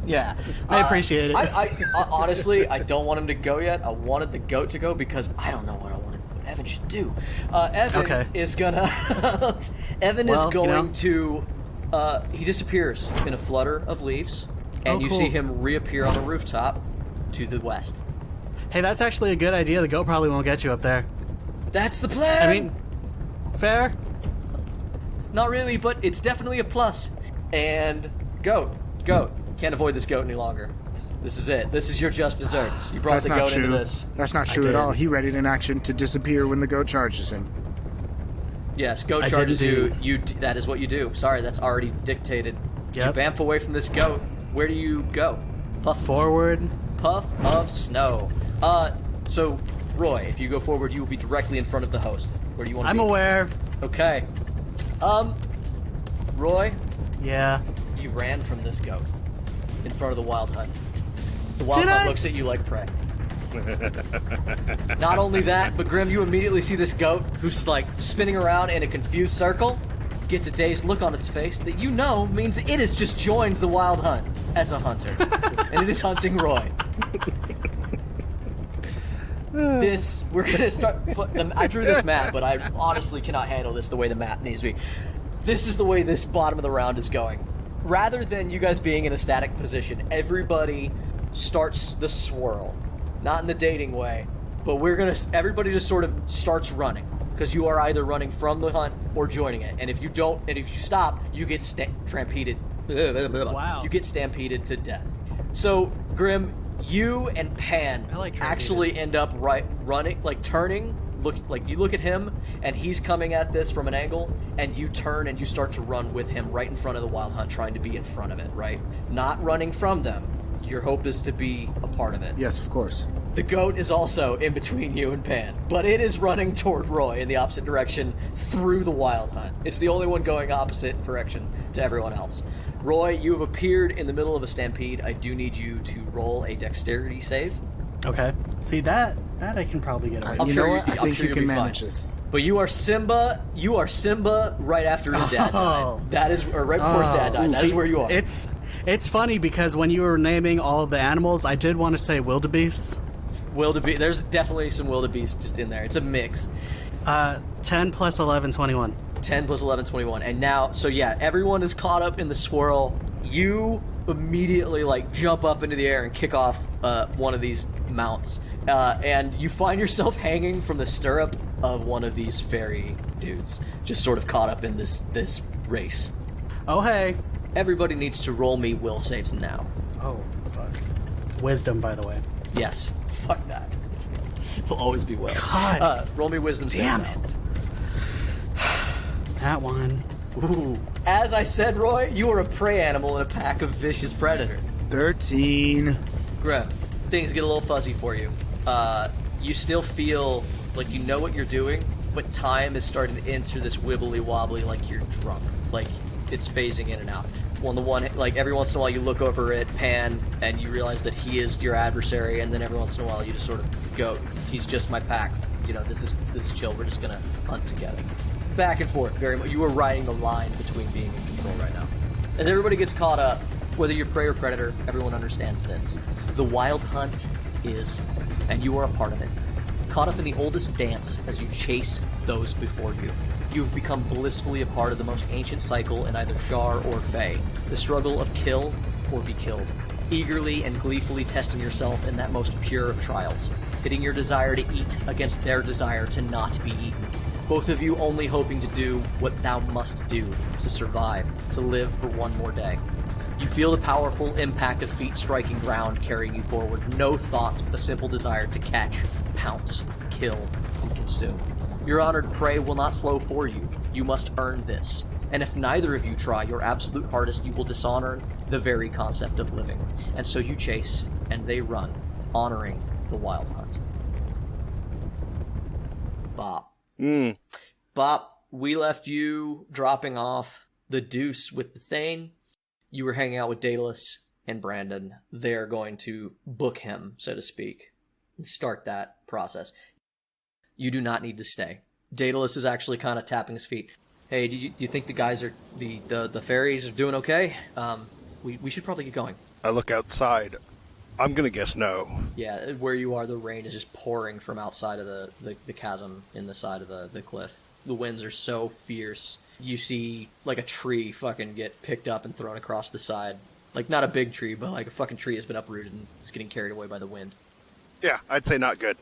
Speaker 3: Yeah, I appreciate it.
Speaker 2: I honestly, I don't want him to go yet. I wanted the goat to go because I don't know what Evan should do. Evan is gonna... Evan is going to... he disappears in a flutter of leaves, and you see him reappear on a rooftop to the west.
Speaker 3: Hey, that's actually a good idea. The goat probably won't get you up there.
Speaker 2: That's the plan!
Speaker 3: I mean, fair?
Speaker 2: Not really, but it's definitely a plus. And goat. Can't avoid this goat any longer. This is it. This is your just desserts. You brought
Speaker 5: That's
Speaker 2: the
Speaker 5: not
Speaker 2: goat
Speaker 5: true.
Speaker 2: into this.
Speaker 5: That's not true at all. He readied an action to disappear when the goat charges him.
Speaker 2: Yes, goat
Speaker 3: I
Speaker 2: charges
Speaker 3: didn't
Speaker 2: you. That is what you do. Sorry, that's already dictated.
Speaker 3: Yep.
Speaker 2: You bamf away from this goat. Where do you go?
Speaker 3: Forward.
Speaker 2: Puff of snow. So, Roy, if you go forward, you will be directly in front of the host. Where do you want to be?
Speaker 3: I'm aware.
Speaker 2: Okay. Roy,
Speaker 3: Yeah.
Speaker 2: you ran from this goat in front of the wild hunt. The wild hunt looks at you like prey. Not only that, but Grimm, you immediately see this goat who's like spinning around in a confused circle, gets a dazed look on its face that you know means it has just joined the wild hunt as a hunter, and it is hunting Roy. We're gonna start. I drew this map, but I honestly cannot handle this the way the map needs to be. This is the way this bottom of the round is going. Rather than you guys being in a static position, everybody starts the swirl. Not in the dating way, but everybody just sort of starts running. Because you are either running from the hunt or joining it. And if you stop, you get stampeded.
Speaker 3: Wow.
Speaker 2: You get stampeded to death. So, Grimm, you and Pan actually end up running, like turning. You look at him, and he's coming at this from an angle, and you turn and you start to run with him right in front of the wild hunt, trying to be in front of it, right? Not running from them. Your hope is to be a part of it.
Speaker 5: Yes, of course.
Speaker 2: The goat is also in between you and Pan, but it is running toward Roy in the opposite direction through the wild hunt. It's the only one going opposite direction to everyone else. Roy, you have appeared in the middle of a stampede. I do need you to roll a dexterity save.
Speaker 3: Okay. See, that I can probably get away
Speaker 2: I'm
Speaker 5: You
Speaker 2: sure
Speaker 5: know
Speaker 2: you-
Speaker 5: what? I
Speaker 2: I'm
Speaker 5: think
Speaker 2: sure
Speaker 5: you
Speaker 2: you'll
Speaker 5: can
Speaker 2: be
Speaker 5: manage
Speaker 2: fine.
Speaker 5: this.
Speaker 2: But you are Simba right after his dad
Speaker 3: Oh.
Speaker 2: died. Or right before his dad died. That is
Speaker 3: See,
Speaker 2: where you are.
Speaker 3: It's funny because when you were naming all of the animals, I did want to say wildebeest.
Speaker 2: Wildebeest. There's definitely some wildebeest just in there. It's a mix.
Speaker 3: 10 plus 11, 21.
Speaker 2: 10 plus 11, 21. And now, so yeah, everyone is caught up in the swirl. You immediately, jump up into the air and kick off one of these mounts. And you find yourself hanging from the stirrup of one of these fairy dudes. Just sort of caught up in this race.
Speaker 3: Oh, hey.
Speaker 2: Everybody needs to roll me will saves now.
Speaker 3: Oh, fuck. Wisdom, by the way.
Speaker 2: Yes. Fuck that. It'll always be will.
Speaker 3: God.
Speaker 2: Roll me wisdom saves
Speaker 3: Damn
Speaker 2: now.
Speaker 3: it. That one.
Speaker 2: Ooh. As I said, Roy, you are a prey animal in a pack of vicious predator.
Speaker 5: 13.
Speaker 2: Grimm, things get a little fuzzy for you. You still feel like you know what you're doing, but time is starting to enter this wibbly wobbly like you're drunk. Like it's phasing in and out. Every once in a while you look over at Pan and you realize that he is your adversary, and then every once in a while you just sort of go, he's just my pack. You know, this is chill. We're just gonna hunt together. Back and forth, very much. You are riding the line between being in control right now. As everybody gets caught up, whether you're prey or predator, everyone understands this. The wild hunt is, and you are a part of it. Caught up in the oldest dance as you chase those before you. You've become blissfully a part of the most ancient cycle in either Shar or Fey. The struggle of kill or be killed. Eagerly and gleefully testing yourself in that most pure of trials. Pitting your desire to eat against their desire to not be eaten. both of you only hoping to do what thou must do to survive, to live for one more day. You feel the powerful impact of feet striking ground carrying you forward. No thoughts, but the simple desire to catch, pounce, kill, and consume. Your honored prey will not slow for you. You must earn this. And if neither of you try your absolute hardest, you will dishonor the very concept of living. And so you chase, and they run, honoring the wild hunt. Bobp. Bobp, we left you dropping off the Deuce with the Thane. You were hanging out with Daedalus and Brandon. They're going to book him, so to speak, and start that process. You do not need to stay. Daedalus is actually kind of tapping his feet. Hey, do you think the guys are the fairies are doing okay? We should probably get going.
Speaker 4: I look outside. I'm gonna guess no.
Speaker 2: Yeah, where you are, the rain is just pouring from outside of the chasm in the side of the cliff. The winds are so fierce. You see, like, a tree fucking get picked up and thrown across the side. Like, not a big tree, but, like, a fucking tree has been uprooted and is getting carried away by the wind.
Speaker 4: Yeah, I'd say not good.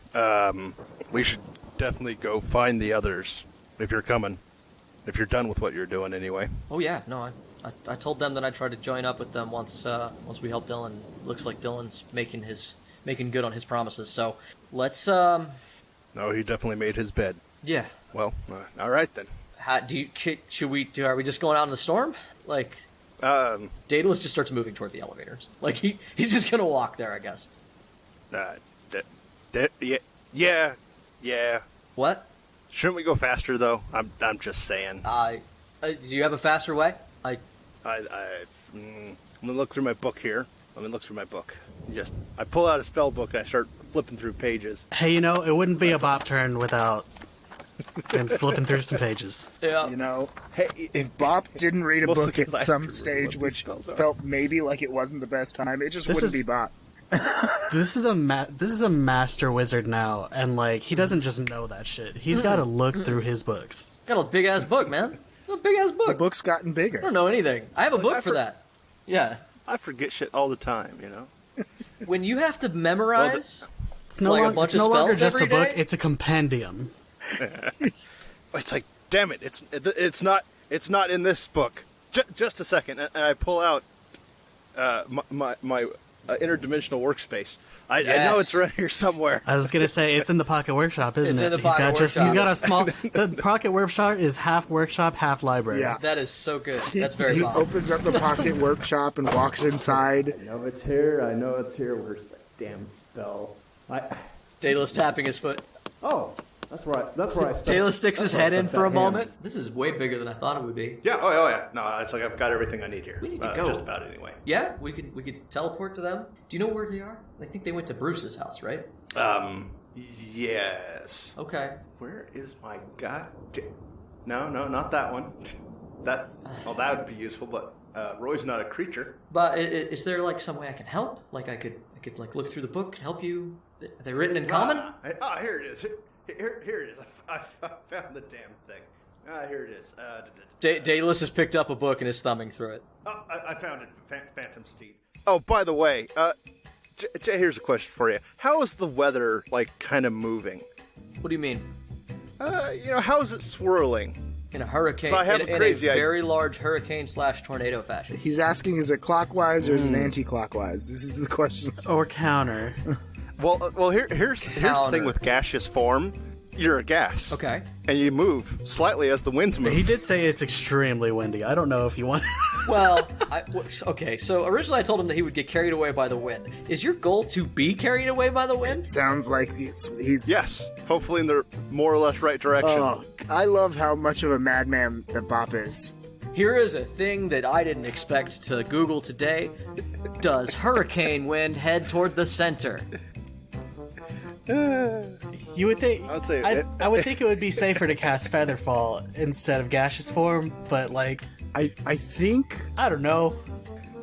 Speaker 4: We should definitely go find the others if you're coming. If you're done with what you're doing, anyway.
Speaker 2: Oh, yeah, no, I told them that I'd try to join up with them once we help Dylan. Looks like Dylan's making good on his promises, so let's,
Speaker 4: No, he definitely made his bed.
Speaker 2: Yeah.
Speaker 4: Well, all right then.
Speaker 2: Are we just going out in the storm? Like, Daedalus just starts moving toward the elevators. Like, he's just gonna walk there, I guess.
Speaker 4: Yeah.
Speaker 2: What?
Speaker 4: Shouldn't we go faster though? I'm just saying.
Speaker 2: Do you have a faster way?
Speaker 4: I'm gonna look through my book here. I pull out a spell book and I start flipping through pages.
Speaker 3: Hey, it wouldn't be a Bobp turn without him flipping through some pages.
Speaker 2: Yeah.
Speaker 5: Hey, if Bobp didn't read a
Speaker 4: Mostly
Speaker 5: book at
Speaker 4: 'cause I
Speaker 5: some
Speaker 4: have to
Speaker 5: stage
Speaker 4: remember what
Speaker 5: which
Speaker 4: these spells are.
Speaker 5: felt maybe like it wasn't the best time, it just
Speaker 3: This
Speaker 5: wouldn't
Speaker 3: is-
Speaker 5: be Bobp.
Speaker 3: This is a master wizard now, and like he doesn't just know that shit. He's got to look through his books.
Speaker 2: Got a big ass book, man. A big ass book.
Speaker 5: The book's gotten bigger.
Speaker 2: I don't know anything. I have a book
Speaker 4: I
Speaker 2: for that. Yeah.
Speaker 4: I forget shit all the time,
Speaker 2: When you have to memorize,
Speaker 3: It's no,
Speaker 2: Like a
Speaker 3: long,
Speaker 2: bunch
Speaker 3: it's
Speaker 2: of
Speaker 3: no longer
Speaker 2: spells
Speaker 3: just a
Speaker 2: every
Speaker 3: book;
Speaker 2: day?
Speaker 3: it's a compendium.
Speaker 4: It's like, damn it! It's not in this book. Just a second, and I pull out my interdimensional workspace. I know it's right here somewhere.
Speaker 3: I was gonna say it's in the Pocket Workshop, isn't
Speaker 2: It's
Speaker 3: it?
Speaker 2: in the
Speaker 3: He's got
Speaker 2: Pocket
Speaker 3: he's
Speaker 2: Workshop.
Speaker 3: got a small. The Pocket Workshop is half workshop, half library.
Speaker 5: Yeah.
Speaker 2: that is so good. That's very
Speaker 5: He
Speaker 2: Bob.
Speaker 5: opens up the pocket workshop and walks inside.
Speaker 6: I know it's here. Where's that damn spell?
Speaker 2: Daedalus tapping his foot.
Speaker 6: Oh, that's where I stuck.
Speaker 2: Daedalus sticks his
Speaker 6: that's where I
Speaker 2: head in
Speaker 6: stuck
Speaker 2: for a
Speaker 6: that hammer.
Speaker 2: moment. This is way bigger than I thought it would be.
Speaker 4: Yeah. Oh yeah. No, it's like I've got everything I need here.
Speaker 2: We need to go.
Speaker 4: Just about anyway.
Speaker 2: Yeah, we could teleport to them. Do you know where they are? I think they went to Bruce's house, right?
Speaker 4: Yes.
Speaker 2: Okay.
Speaker 4: Where is my god? No, not that one. That would be useful, but Roy's not a creature.
Speaker 2: But is there like some way I can help? Like I could like look through the book and help you? Are they written in common?
Speaker 4: Here it is. Here it is. I found the damn thing. Here it is.
Speaker 2: Daedalus has picked up a book and is thumbing through it.
Speaker 4: I found it. Phantom Steed. Oh, by the way, Jay, here's a question for you. How is the weather, like, kind of moving?
Speaker 2: What do you mean?
Speaker 4: How is it swirling?
Speaker 2: In a hurricane?
Speaker 4: So I have
Speaker 2: in
Speaker 4: a crazy
Speaker 2: a
Speaker 4: idea.
Speaker 2: very large hurricane/tornado fashion.
Speaker 5: He's asking, is it clockwise or is it anti-clockwise? This is the question.
Speaker 3: Or counter.
Speaker 4: Well, here's the
Speaker 2: Counter.
Speaker 4: thing with gaseous form. You're a gas.
Speaker 2: Okay.
Speaker 4: And you move slightly as the winds move.
Speaker 3: He did say it's extremely windy. I don't know if you want.
Speaker 2: Well, okay. So originally I told him that he would get carried away by the wind. Is your goal to be carried away by the wind?
Speaker 5: Sounds like he's...
Speaker 4: Yes. Hopefully in the more or less right direction.
Speaker 5: Oh, I love how much of a madman that Bobp is.
Speaker 2: Here is a thing that I didn't expect to Google today. Does hurricane wind head toward the center?
Speaker 3: You would think.
Speaker 4: I would say-
Speaker 3: I would think it would be safer to cast Featherfall instead of gaseous form, but like
Speaker 5: I think...
Speaker 3: I don't know.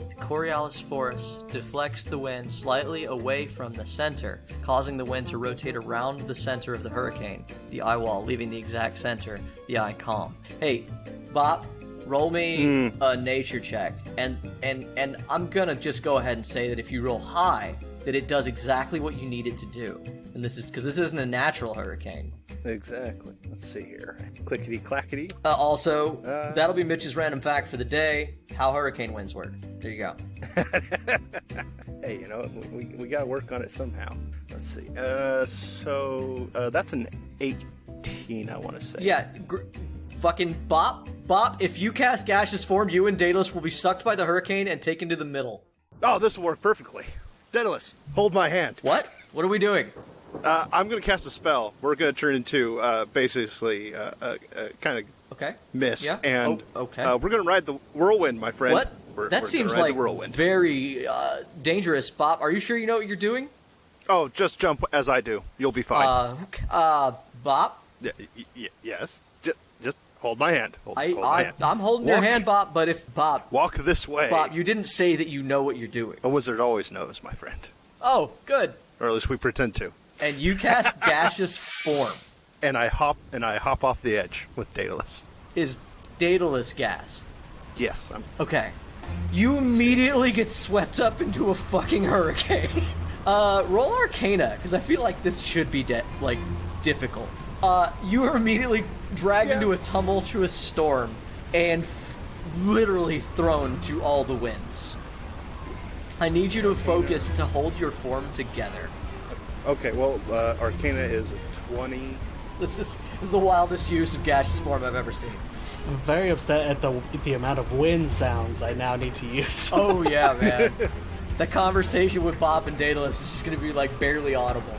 Speaker 2: The Coriolis force deflects the wind slightly away from the center, causing the wind to rotate around the center of the hurricane, the eye wall, leaving the exact center, the eye calm. Hey, Bobp, roll me a nature check, and I'm gonna just go ahead and say that if you roll high, that it does exactly what you need it to do. And this is because this isn't a natural hurricane.
Speaker 4: Exactly. Let's see here. Clickety clackety.
Speaker 2: Also, that'll be Mitch's random fact for the day: how hurricane winds work. There you go.
Speaker 4: Hey, we got to work on it somehow. Let's see. So that's an 18, I want to say.
Speaker 2: Yeah, fucking Bobp. Bobp, if you cast Gaseous Form, you and Daedalus will be sucked by the hurricane and taken to the middle.
Speaker 4: Oh, this will work perfectly. Daedalus, hold my hand.
Speaker 2: What? What are we doing?
Speaker 4: I'm going to cast a spell. We're going to turn into basically kind of
Speaker 2: Okay.
Speaker 4: mist.
Speaker 2: Yeah.
Speaker 4: And
Speaker 2: okay.
Speaker 4: We're going to ride the whirlwind, my friend.
Speaker 2: What?
Speaker 4: We're
Speaker 2: That
Speaker 4: gonna
Speaker 2: seems
Speaker 4: ride
Speaker 2: like
Speaker 4: the whirlwind.
Speaker 2: very dangerous, Bobp. Are you sure you know what you're doing?
Speaker 4: Oh, just jump as I do. You'll be fine.
Speaker 2: Bobp?
Speaker 4: Yes. Just hold my hand. Hold my hand.
Speaker 2: I'm holding your hand, Bobp, but if Bobp,
Speaker 4: Walk this way.
Speaker 2: Bobp, you didn't say that you know what you're doing.
Speaker 4: A wizard always knows, my friend.
Speaker 2: Oh, good.
Speaker 4: Or at least we pretend to.
Speaker 2: And you cast Gaseous Form.
Speaker 4: And I hop off the edge with Daedalus.
Speaker 2: Is Daedalus gas?
Speaker 4: Yes.
Speaker 2: Okay. You immediately get swept up into a fucking hurricane. Roll Arcana, because I feel like this should be difficult. You are immediately dragged into a tumultuous storm and literally thrown to all the winds. I need you to focus to hold your form together.
Speaker 4: Okay, well, Arcana is 20.
Speaker 2: This is the wildest use of gaseous form I've ever seen.
Speaker 3: I'm very upset at the amount of wind sounds I now need to use.
Speaker 2: Oh yeah, man. The conversation with Bobp and Daedalus is just going to be like barely audible.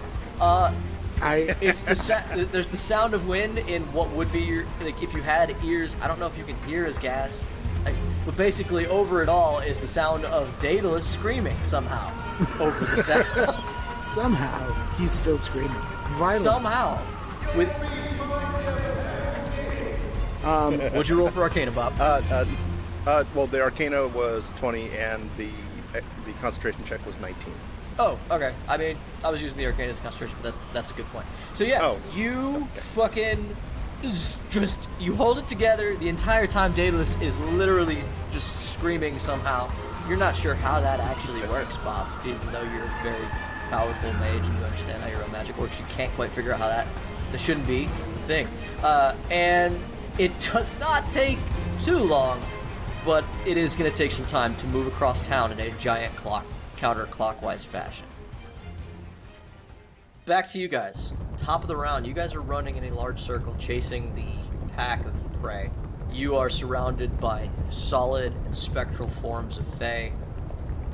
Speaker 2: It's there's the sound of wind in what would be your, like, if you had ears. I don't know if you can hear as gas, but basically over it all is the sound of Daedalus screaming somehow over the sound.
Speaker 5: Somehow he's still screaming. Violent.
Speaker 2: Somehow, with. What'd you roll for Arcana, Bobp?
Speaker 4: Well, the Arcana was 20, and the concentration check was 19.
Speaker 2: Oh, okay. I mean, I was using the Arcana's concentration, but that's a good point. So yeah, fucking just you hold it together the entire time. Daedalus is literally just screaming somehow. You're not sure how that actually works, Bobp, even though you're a very powerful mage and you understand how your own magic works. You can't quite figure out how that shouldn't be a thing. And it does not take too long, but it is going to take some time to move across town in a giant counterclockwise fashion. Back to you guys. Top of the round, you guys are running in a large circle chasing the pack of prey. You are surrounded by solid and spectral forms of Fae.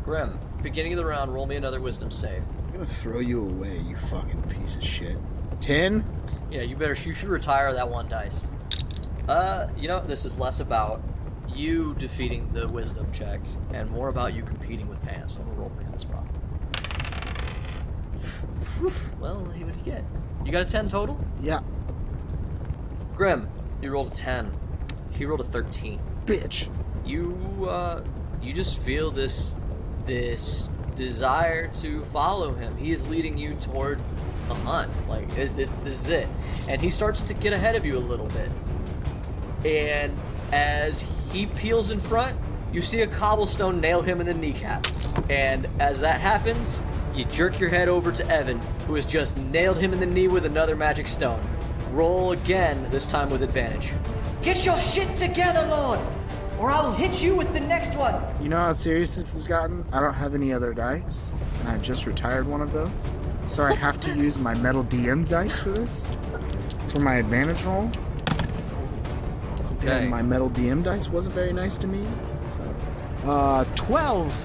Speaker 2: Grimm, beginning of the round, roll me another wisdom save.
Speaker 5: I'm gonna throw you away, you fucking piece of shit. 10?
Speaker 2: Yeah, you should retire that one dice. This is less about you defeating the wisdom check and more about you competing with Pants. I'm gonna roll for him as well. Well, what did you get? You got a 10 total?
Speaker 5: Yeah.
Speaker 2: Grimm, you rolled a 10. He rolled a 13.
Speaker 5: Bitch.
Speaker 2: You just feel this desire to follow him. He is leading you toward a hunt. Like, this is it. And he starts to get ahead of you a little bit. And as he peels in front, you see a cobblestone nail him in the kneecap. And as that happens, you jerk your head over to Evan, who has just nailed him in the knee with another magic stone. Roll again, this time with advantage. Get your shit together, Lord, or I will hit you with the next one.
Speaker 5: You know how serious this has gotten? I don't have any other dice, and I just retired one of those. So I have to use my metal DM dice for this? For my advantage roll?
Speaker 2: Okay.
Speaker 5: And my metal DM dice wasn't very nice to me. So, 12!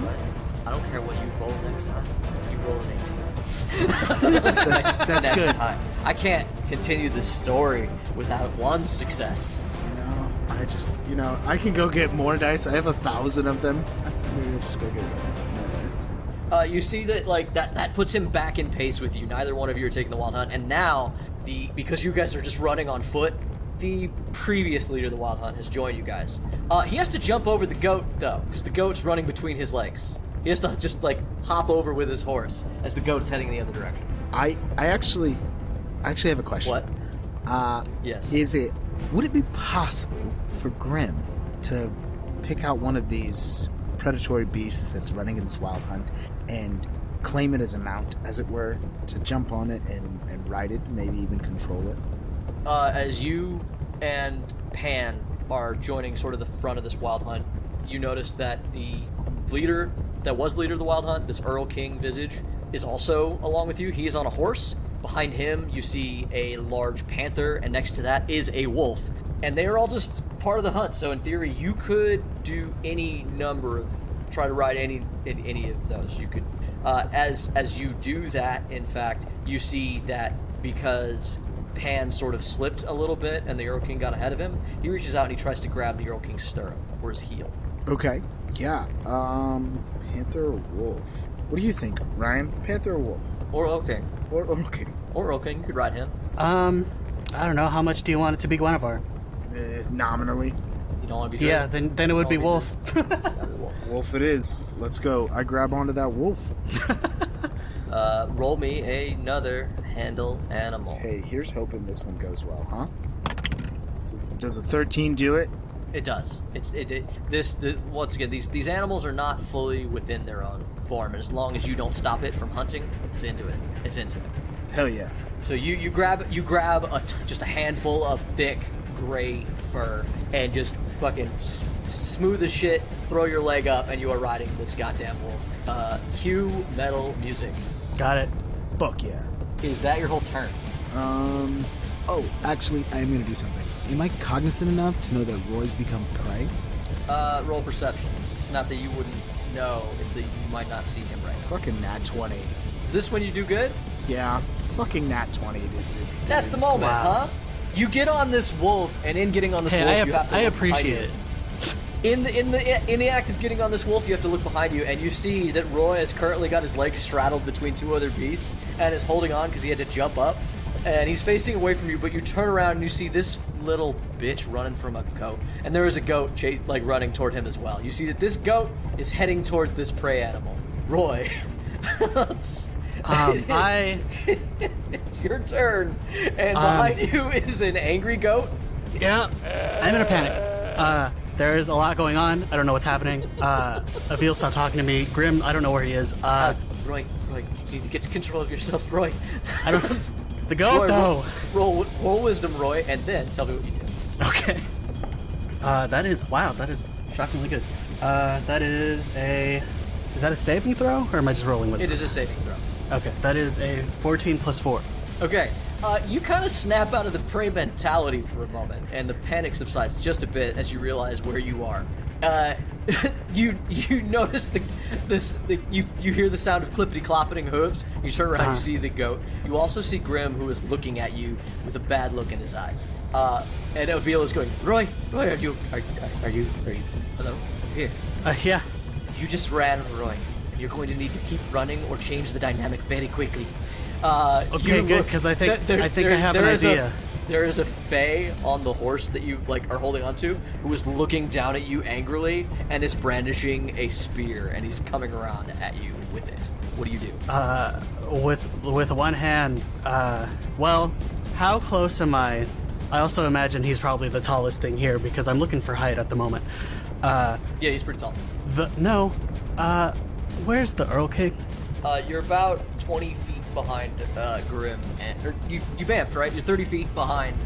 Speaker 2: What? I don't care what you roll next time. You roll an 18.
Speaker 5: That's
Speaker 2: Next
Speaker 5: good.
Speaker 2: time. I can't continue this story without one success.
Speaker 5: No, I just, I can go get more dice. I have 1,000 of them. Maybe I'll just go get more dice.
Speaker 2: You see that, like, that puts him back in pace with you. Neither one of you are taking the wild hunt, and now because you guys are just running on foot, the previous leader of the wild hunt has joined you guys. He has to jump over the goat though, because the goat's running between his legs. He has to just hop over with his horse as the goat's heading in the other direction.
Speaker 5: I actually have a question.
Speaker 2: What? Yes.
Speaker 5: Would it be possible for Grimm to pick out one of these predatory beast that's running in this wild hunt and claim it as a mount, as it were, to jump on it and ride it, maybe even control it?
Speaker 2: As you and Pan are joining sort of the front of this wild hunt, you notice that the leader that was leader of the wild hunt, this Earl King visage, is also along with you. He is on a horse. Behind him, you see a large panther, and next to that is a wolf. And they are all just part of the hunt. So in theory, you could do any number of, try to ride any of those. You could, as you do that, in fact, you see that because Pan sort of slipped a little bit and the Earl King got ahead of him, he reaches out and he tries to grab the Earl King's stirrup or his heel.
Speaker 5: Okay, yeah. Panther or wolf? What do you think, Ryan? Panther or wolf?
Speaker 2: Or Earl King.
Speaker 5: Or Earl King?
Speaker 2: Or Earl King, you could ride him.
Speaker 3: I don't know. How much do you want it to be Guinevere?
Speaker 5: Nominally.
Speaker 2: You don't want to be
Speaker 3: Yeah,
Speaker 2: Drake?
Speaker 3: then it would be Wolf.
Speaker 5: Wolf it is. Let's go. I grab onto that wolf.
Speaker 2: Roll me another handle animal.
Speaker 5: Hey, here's hoping this one goes well, huh? Does a 13 do it?
Speaker 2: It does. Once again, these animals are not fully within their own form, and as long as you don't stop it from hunting, it's into it. It's into it.
Speaker 5: Hell yeah.
Speaker 2: So you grab just a handful of thick gray fur and just fucking smooth as shit. Throw your leg up, and you are riding this goddamn wolf. Cue metal music.
Speaker 3: Got it.
Speaker 5: Fuck yeah.
Speaker 2: Is that your whole turn?
Speaker 5: Oh, actually, I am gonna do something. Am I cognizant enough to know that Roy's become prey?
Speaker 2: Roll perception. It's not that you wouldn't know, it's that you might not see him right now.
Speaker 5: Fucking nat 20.
Speaker 2: Is this when you do good?
Speaker 5: Yeah, fucking nat 20, dude.
Speaker 2: That's the moment,
Speaker 3: Wow.
Speaker 2: huh? You get on this wolf, and in getting on this
Speaker 3: Hey,
Speaker 2: wolf, you have to
Speaker 3: I
Speaker 2: look behind
Speaker 3: appreciate
Speaker 2: you.
Speaker 3: it.
Speaker 2: In the act of getting on this wolf, you have to look behind you, and you see that Roy has currently got his legs straddled between two other beasts, and is holding on because he had to jump up, and he's facing away from you. But you turn around and you see this little bitch running from a goat, and there is a goat running toward him as well. You see that this goat is heading toward this prey animal. Roy, it's your turn, and behind you is an angry goat.
Speaker 3: Yeah, I'm in a panic. There is a lot going on. I don't know what's happening. Avil stopped talking to me. Grimm, I don't know where he is.
Speaker 2: Roy, you need to get control of yourself, Roy.
Speaker 3: I don't. The goat,
Speaker 2: Roy,
Speaker 3: though.
Speaker 2: Roll wisdom, Roy, and then tell me what you do.
Speaker 3: Okay. That is shockingly good. That is that a saving throw, or am I just rolling with
Speaker 2: It is a saving throw.
Speaker 3: Okay, that is a 14 plus 4.
Speaker 2: Okay, you kind of snap out of the prey mentality for a moment, and the panic subsides just a bit as you realize where you are. You notice you hear the sound of clippity-clopping hooves. You turn around, you see the goat. You also see Grimm, who is looking at you with a bad look in his eyes. And Avil is going, Roy, are you? Hello, here.
Speaker 3: Yeah.
Speaker 2: You just ran, Roy. You're going to need to keep running or change the dynamic very quickly. Okay,
Speaker 3: good, because I think I have an idea.
Speaker 2: There is a fae on the horse that you are holding onto, who is looking down at you angrily and is brandishing a spear, and he's coming around at you with it. What do you do?
Speaker 3: With one hand. Well, how close am I? I also imagine he's probably the tallest thing here because I'm looking for height at the moment.
Speaker 2: Yeah, he's pretty tall.
Speaker 3: Where's the Earl King?
Speaker 2: You're about 20 feet behind Grimm, you bamfed, right? You're 30 feet behind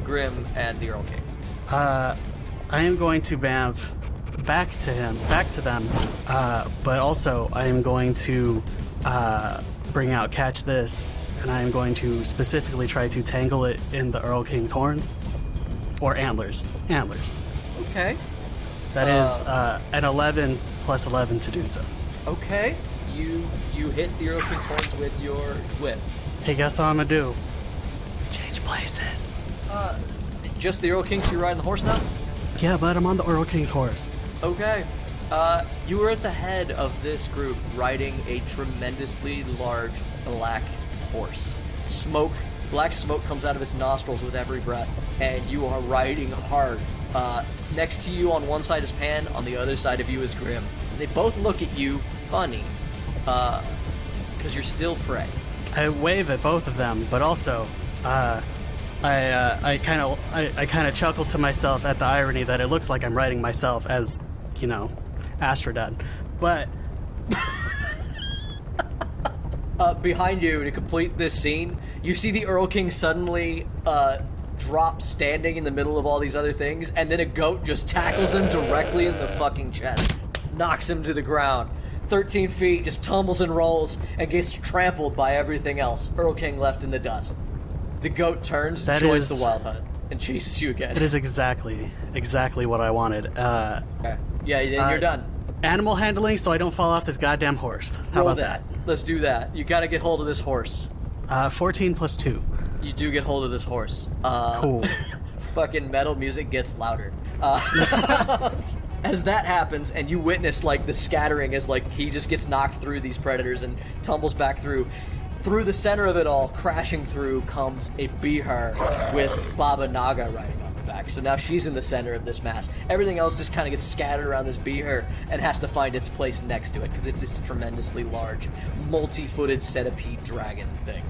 Speaker 2: Grimm and the Earl King.
Speaker 3: I am going to bamf back to them, but also I am going to bring out Catch This, and I am going to specifically try to tangle it in the Earl King's horns. Or antlers.
Speaker 2: Okay.
Speaker 3: That is an 11 plus 11 to do so.
Speaker 2: Okay. You hit the Earl King's horns with your whip.
Speaker 3: Hey, guess what I'm gonna do? Change places.
Speaker 2: Just the Earl King, so you're riding the horse now?
Speaker 3: Yeah, but I'm on the Earl King's horse.
Speaker 2: Okay. You were at the head of this group riding a tremendously large black horse. Black smoke comes out of its nostrils with every breath, and you are riding hard. Next to you on one side is Pan, on the other side of you is Grimm. They both look at you funny, because you're still prey.
Speaker 3: I wave at both of them, but also, I kind of chuckle to myself at the irony that it looks like I'm riding myself as, Astrodon. But
Speaker 2: Behind you, to complete this scene, you see the Earl King suddenly drop standing in the middle of all these other things, and then a goat just tackles him directly in the fucking chest, knocks him to the ground. 13 feet, just tumbles and rolls, and gets trampled by everything else. Earl King left in the dust. The goat turns, joins the wild hunt, and chases you again.
Speaker 3: it is exactly what I wanted.
Speaker 2: Okay. Yeah, then you're done.
Speaker 3: Animal handling, so I don't fall off this goddamn horse. How
Speaker 2: Roll
Speaker 3: about
Speaker 2: that. Let's do that. You gotta get hold of this horse.
Speaker 3: that? 14 plus 2.
Speaker 2: You do get hold of this horse.
Speaker 3: Cool.
Speaker 2: Fucking metal music gets louder. As that happens, and you witness like the scattering as like he just gets knocked through these predators and tumbles back through the center of it all, crashing through, comes a Bihar with Baba Naga riding on the back. So now she's in the center of this mass. Everything else just kind of gets scattered around this Bihar and has to find its place next to it because it's this tremendously large, multi-footed centipede dragon thing.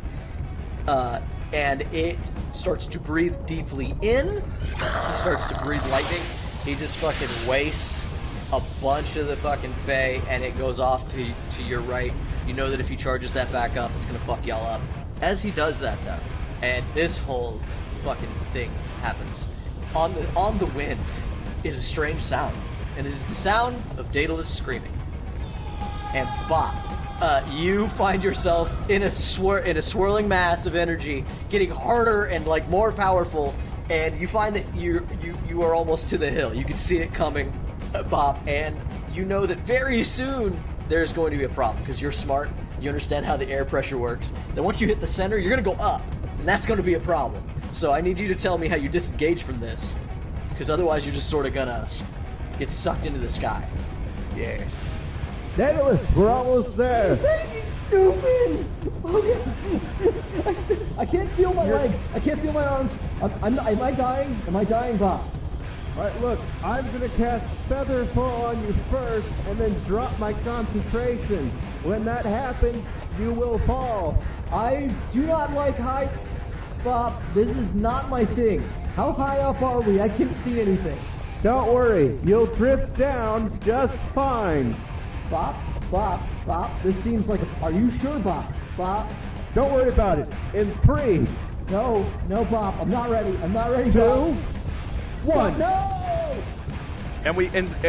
Speaker 2: And it starts to breathe deeply in. He starts to breathe lightning. He just fucking wastes a bunch of the fucking Fae, and it goes off to your right. You know that if he charges that back up, it's gonna fuck y'all up. As he does that, though, and this whole fucking thing happens, on the wind is a strange sound, and it is the sound of Daedalus screaming. And Bobp, you find yourself in a swirling mass of energy, getting harder and like more powerful, and you find that you are almost to the hill. You can see it coming, Bobp, and you know that very soon there's going to be a problem because you're smart. You understand how the air pressure works. Then once you hit the center, you're gonna go up, and that's going to be a problem. So I need you to tell me how you disengage from this, because otherwise you're just sort of gonna get sucked into the sky.
Speaker 6: Yes. Daedalus, we're almost there. Stupid! Okay. I can't feel my legs. I can't feel my arms. Am I dying? Am I dying, Bobp? Alright, look, I'm gonna cast Feather Fall on you first, and then drop my concentration. When that happens, you will fall. I do not like heights, Bobp. This is not my thing. How high up are we? I can't see anything. Don't worry, you'll drift down just fine. Bobp, this seems like are you sure, Bobp? Don't worry about it. In 3. No, Bobp, I'm not ready. 2, 1. No!
Speaker 4: And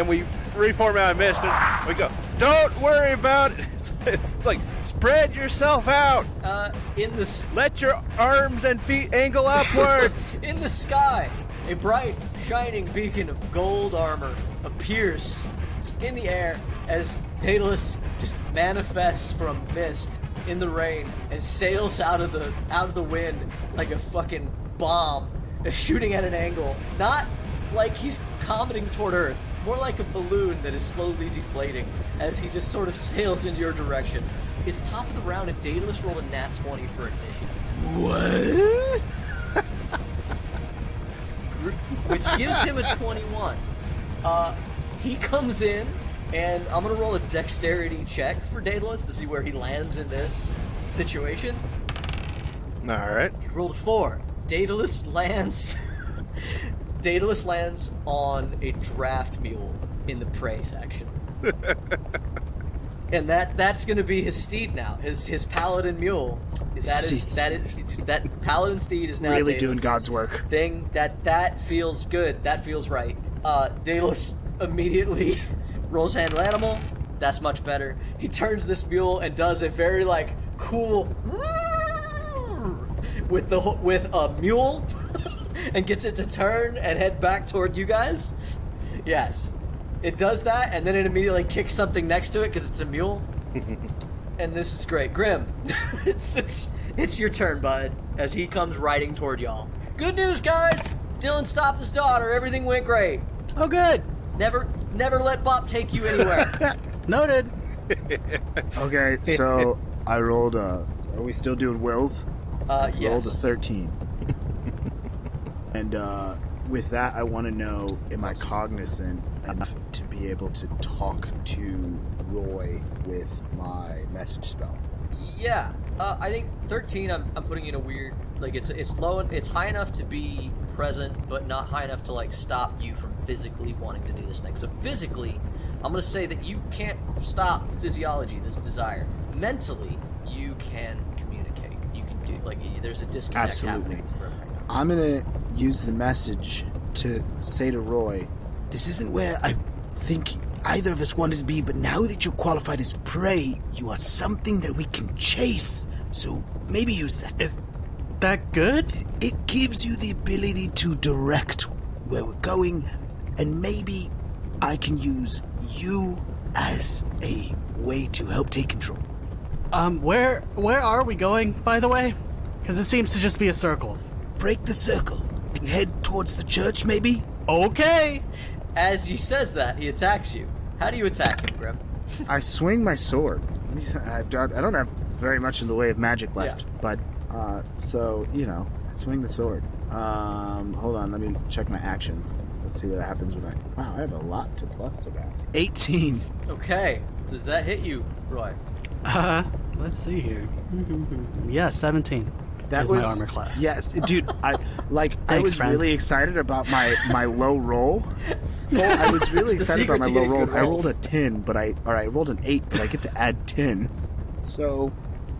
Speaker 4: we reform out of mist and we go, don't worry about it. It's like, spread yourself out. Let your arms and feet angle upwards.
Speaker 2: In the sky, a bright, shining beacon of gold armor appears just in the air as Daedalus just manifests from mist in the rain and sails out of the wind like a fucking bomb, shooting at an angle. Not like he's cometing toward Earth, more like a balloon that is slowly deflating as he just sort of sails into your direction. It's top of the round and Daedalus rolled a nat 20 for initiative.
Speaker 3: What?
Speaker 2: Which gives him a 21. He comes in, and I'm going to roll a dexterity check for Daedalus to see where he lands in this situation.
Speaker 4: Alright.
Speaker 2: He rolled a 4. Daedalus lands on a draft mule in the prey section. And that's going to be his steed now. His paladin mule. That paladin steed is now
Speaker 5: Really
Speaker 2: Daedalus'
Speaker 5: doing God's work.
Speaker 2: thing. That feels good. That feels right. Daedalus immediately rolls handle animal. That's much better. He turns this mule and does a very like cool with a mule and gets it to turn and head back toward you guys. Yes. It does that, and then it immediately kicks something next to it because it's a mule. And this is great. Grimm, it's your turn, bud, as he comes riding toward y'all. Good news, guys! Dylan stopped his daughter. Everything went great.
Speaker 3: Oh, good.
Speaker 2: Never let Bobp take you anywhere.
Speaker 3: Noted.
Speaker 5: Okay, so I rolled are we still doing wills?
Speaker 2: Yes.
Speaker 5: Rolled a 13. And with that, I want to know, am I cognizant enough to be able to talk to Roy with my message spell?
Speaker 2: Yeah. I think 13, I'm putting you in a weird Like it's low. It's high enough to be present, but not high enough to like stop you from physically wanting to do this thing. So physically, I'm gonna say that you can't stop physiology, this desire. Mentally, you can communicate. You can do like there's a disconnect
Speaker 5: Absolutely.
Speaker 2: happening. Right now.
Speaker 5: I'm gonna use the message to say to Roy, this isn't where I think either of us wanted to be, but now that you're qualified as prey, you are something that we can chase. So maybe use that.
Speaker 3: Is that good?
Speaker 5: It gives you the ability to direct where we're going, and maybe I can use you as a way to help take control.
Speaker 3: Where are we going, by the way? Because it seems to just be a circle.
Speaker 5: Break the circle. Head towards the church, maybe?
Speaker 3: Okay.
Speaker 2: As he says that, he attacks you. How do you attack him, Grimm?
Speaker 5: I swing my sword. I don't have very much in the way of magic left, but, so, I swing the sword. Hold on, let me check my actions. Let's see what happens when wow, I have a lot to plus to that. 18.
Speaker 2: Okay. Does that hit you, Roy?
Speaker 3: Let's see here. Yeah, 17.
Speaker 5: That
Speaker 3: is
Speaker 5: was
Speaker 3: my armor class.
Speaker 5: Yes, dude. I
Speaker 3: Thanks,
Speaker 5: was
Speaker 3: friend.
Speaker 5: really excited about my low roll. I was really
Speaker 2: It's the
Speaker 5: excited about
Speaker 2: secret
Speaker 5: my
Speaker 2: to
Speaker 5: low
Speaker 2: getting
Speaker 5: roll.
Speaker 2: good
Speaker 5: I
Speaker 2: rolls.
Speaker 5: rolled a 10, but I rolled an 8, but I get to add 10. So,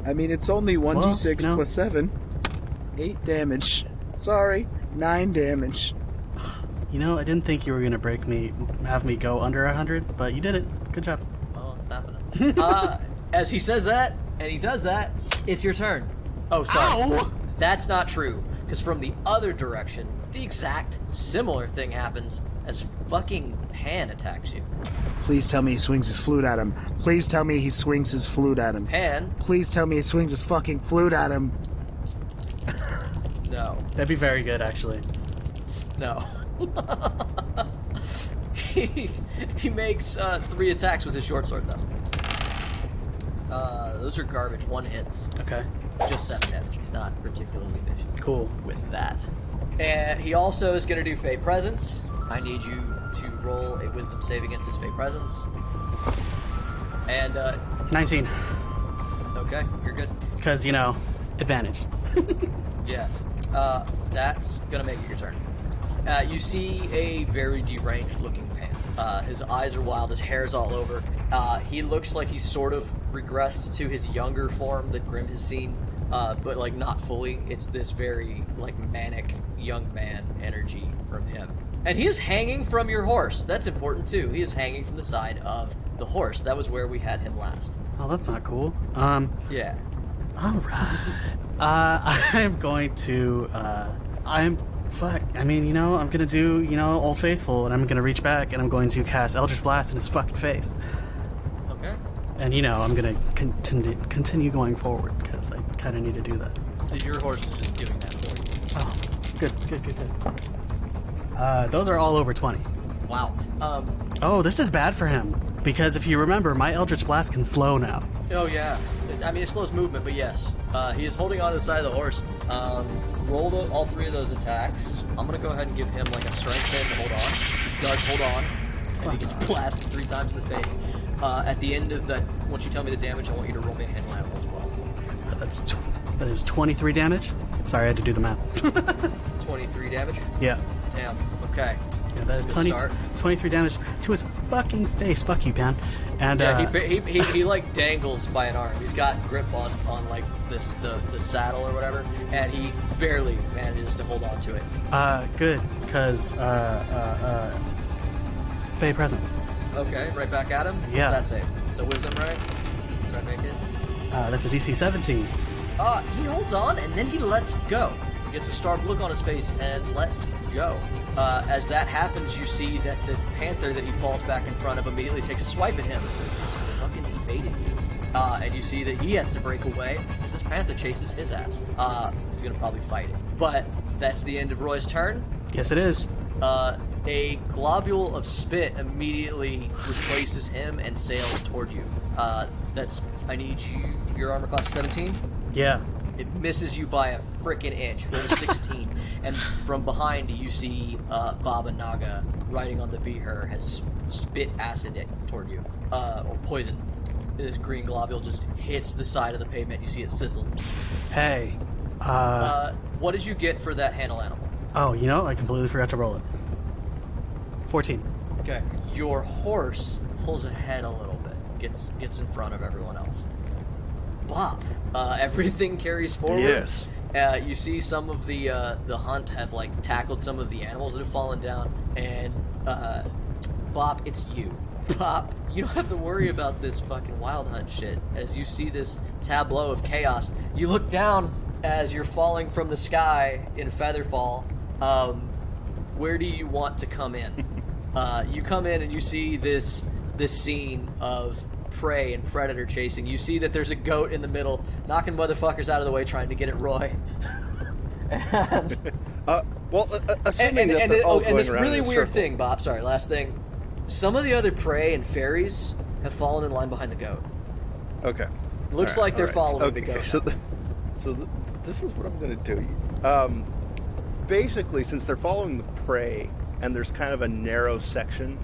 Speaker 5: I mean, it's only 1d6
Speaker 3: Well,
Speaker 5: plus 7. 8 damage. Sorry, 9 damage.
Speaker 3: I didn't think you were gonna have me go under 100, but you did it. Good job.
Speaker 2: Oh, it's happening. As he says that, and he does that, it's your turn. Oh, sorry.
Speaker 3: Ow!
Speaker 2: That's not true. Because from the other direction, the exact similar thing happens as fucking Pan attacks you.
Speaker 5: Please tell me he swings his flute at him. Please tell me he swings his flute at him.
Speaker 2: Pan?
Speaker 5: Please tell me he swings his fucking flute at him.
Speaker 2: No.
Speaker 3: That'd be very good, actually.
Speaker 2: No. he makes 3 attacks with his short sword, though. Those are garbage. 1 hits.
Speaker 3: Okay.
Speaker 2: Just 7 damage. He's not particularly vicious.
Speaker 3: Cool.
Speaker 2: With that. And he also is going to do Fey Presence. I need you to roll a Wisdom save against his Fey Presence. And,
Speaker 3: 19.
Speaker 2: okay, you're good.
Speaker 3: Because, advantage.
Speaker 2: Yes. That's going to make it your turn. You see a very deranged looking Pan. His eyes are wild, his hair's all over. He looks like he's sort of regressed to his younger form that Grimm has seen, but like not fully. It's this very like manic young man energy from him. And he is hanging from your horse. That's important too. He is hanging from the side of the horse. That was where we had him last.
Speaker 3: Oh, that's not cool.
Speaker 2: Yeah.
Speaker 3: All right. I'm going to, I'm gonna do, Old Faithful, and I'm gonna reach back, and I'm going to cast Eldritch Blast in his fucking face.
Speaker 2: Okay.
Speaker 3: And, I'm gonna continue going forward, because I kind of need to do that.
Speaker 2: Your horse is just doing that for you.
Speaker 3: Oh, good. Those are all over 20.
Speaker 2: Wow.
Speaker 3: Oh, this is bad for him, because if you remember, my Eldritch Blast can slow now.
Speaker 2: Oh yeah. It slows movement, but yes. He is holding on to the side of the horse. Roll all 3 of those attacks. I'm gonna go ahead and give him like a strength save to hold on. He does hold on as he gets blasted 3 times in the face. At the end of that, once you tell me the damage, I want you to roll me a hit roll as well.
Speaker 3: That is 23 damage. Sorry, I had to do the math.
Speaker 2: 23 damage.
Speaker 3: Yeah.
Speaker 2: Damn. Okay.
Speaker 3: Yeah, that is
Speaker 2: That's a good
Speaker 3: 23 damage to his fucking face. Fuck you, Pan. And
Speaker 2: Yeah, he like dangles by an arm. He's got grip on like the saddle or whatever, and he barely manages to hold on to it.
Speaker 3: Good, because Fey Presence.
Speaker 2: Okay, right back at him.
Speaker 3: Yeah.
Speaker 2: What's that save? It's a wisdom, right? Did I make it?
Speaker 3: That's a DC 17.
Speaker 2: He holds on and then he lets go. He gets a startled look on his face and lets go. As that happens, you see that the panther that he falls back in front of immediately takes a swipe at him. He's fucking evaded you. And you see that he has to break away as this panther chases his ass. He's gonna probably fight it. But that's the end of Roy's turn.
Speaker 3: Yes, it is.
Speaker 2: A globule of spit immediately replaces him and sails toward you. I need your armor class 17.
Speaker 3: Yeah.
Speaker 2: It misses you by a frickin' inch. Roll a 16. And from behind you see Bobp and Naga riding on the beaher has spit acid toward you. Or poison. This green globule just hits the side of the pavement. You see it sizzle.
Speaker 3: Hey,
Speaker 2: What did you get for that handle animal?
Speaker 3: Oh, you know, I completely forgot to roll it. 14.
Speaker 2: Okay. Your horse pulls ahead a little bit, gets in front of everyone else. Bobp. Everything carries forward.
Speaker 4: Yes.
Speaker 2: You see some of the hunt have like tackled some of the animals that have fallen down, and Bobp, it's you. Bobp, you don't have to worry about this fucking wild hunt shit. As you see this tableau of chaos, you look down as you're falling from the sky in Featherfall. Where do you want to come in? You come in and you see this scene of prey and predator chasing. You see that there's a goat in the middle, knocking motherfuckers out of the way, trying to get at Roy. And
Speaker 4: assuming that they're all going
Speaker 2: and this
Speaker 4: around
Speaker 2: really
Speaker 4: in a
Speaker 2: weird
Speaker 4: circle.
Speaker 2: thing, Bobp. Sorry, last thing. Some of the other prey and fairies have fallen in line behind the goat.
Speaker 4: Okay.
Speaker 2: Looks
Speaker 4: All right,
Speaker 2: like they're
Speaker 4: all right.
Speaker 2: following the goat.
Speaker 4: This is what I'm going to do. Basically, since they're following the prey, and there's kind of a narrow section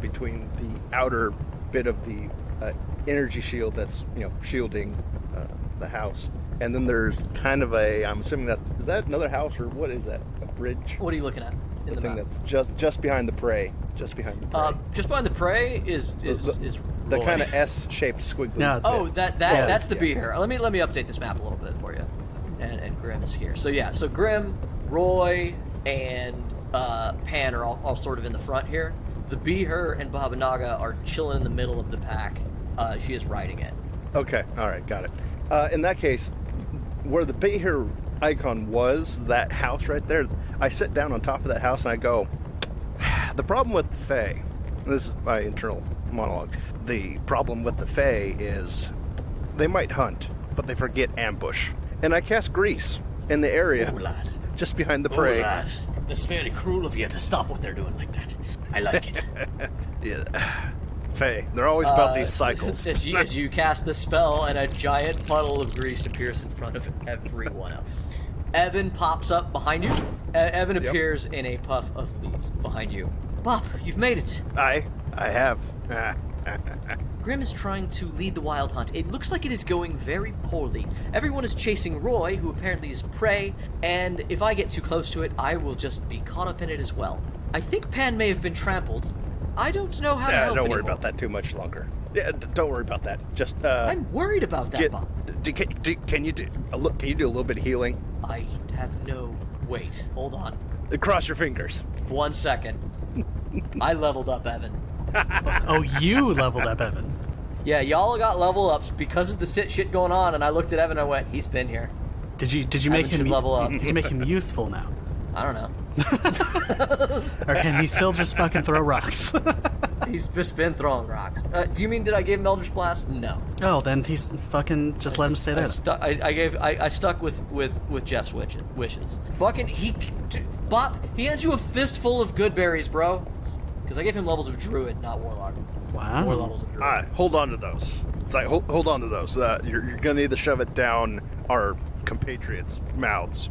Speaker 4: between the outer bit of the energy shield that's shielding the house, and then there's kind of I'm assuming is that another house, or what is that? A bridge?
Speaker 2: What are you looking at in the
Speaker 4: thing
Speaker 2: map?
Speaker 4: that's just behind the prey. Just behind the prey.
Speaker 2: Just behind the prey is
Speaker 4: the
Speaker 2: Roy.
Speaker 4: kind of S-shaped squiggly.
Speaker 3: No.
Speaker 2: Oh,
Speaker 4: bit.
Speaker 2: that's the
Speaker 4: yeah.
Speaker 2: bee here. Let me update this map a little bit for you. And Grimm is here. So yeah, so Grimm, Roy, and Pan are all sort of in the front here. The bee her and Babanaga are chilling in the middle of the pack. She is riding it.
Speaker 4: Okay, all right, got it. In that case, where the Beher icon was, that house right there, I sit down on top of that house and I go, the problem with the Fae, and this is my internal monologue, the problem with the Fae is they might hunt, but they forget ambush. And I cast grease in the area
Speaker 1: lad.
Speaker 4: just behind the prey.
Speaker 1: lad. It's very cruel of you to stop what they're doing like that. I like it.
Speaker 4: Yeah. Fae, they're always about these cycles.
Speaker 2: As you cast the spell, and a giant puddle of grease appears in front of everyone else. Evan pops up behind you. Evan appears in a puff of leaves behind you. Bobp, you've made it.
Speaker 4: I have.
Speaker 2: Grimm is trying to lead the wild hunt. It looks like it is going very poorly. Everyone is chasing Roy, who apparently is prey, and if I get too close to it, I will just be caught up in it as well. I think Pan may have been trampled. I don't know how to help
Speaker 4: Don't worry
Speaker 2: anymore.
Speaker 4: about that too much longer. Yeah, don't worry about that. Just
Speaker 2: I'm worried about that, Bobp.
Speaker 4: Can you do a little bit of healing?
Speaker 2: I have no... Wait, hold on.
Speaker 4: Cross your fingers.
Speaker 2: 1 second. I leveled up Evan.
Speaker 3: Oh, you leveled up Evan.
Speaker 2: Yeah, y'all got level ups because of the shit going on, and I looked at Evan and I went, he's been here.
Speaker 3: Did you make
Speaker 2: Evan
Speaker 3: him
Speaker 2: should level up.
Speaker 3: Did you make him useful now?
Speaker 2: I don't know.
Speaker 3: Or can he still just fucking throw rocks?
Speaker 2: He's just been throwing rocks. Do you mean did I give him Eldritch Blast? No.
Speaker 3: Oh, then he's fucking just let him stay there.
Speaker 2: I stuck with Jeff's wishes. Fucking Bobp, he hands you a fistful of good berries, bro. Because I gave him levels of Druid, not Warlock.
Speaker 3: Wow.
Speaker 2: More levels of Druid.
Speaker 4: Hold on to those. It's like hold on to those. You're gonna need to shove it down our compatriots' mouths.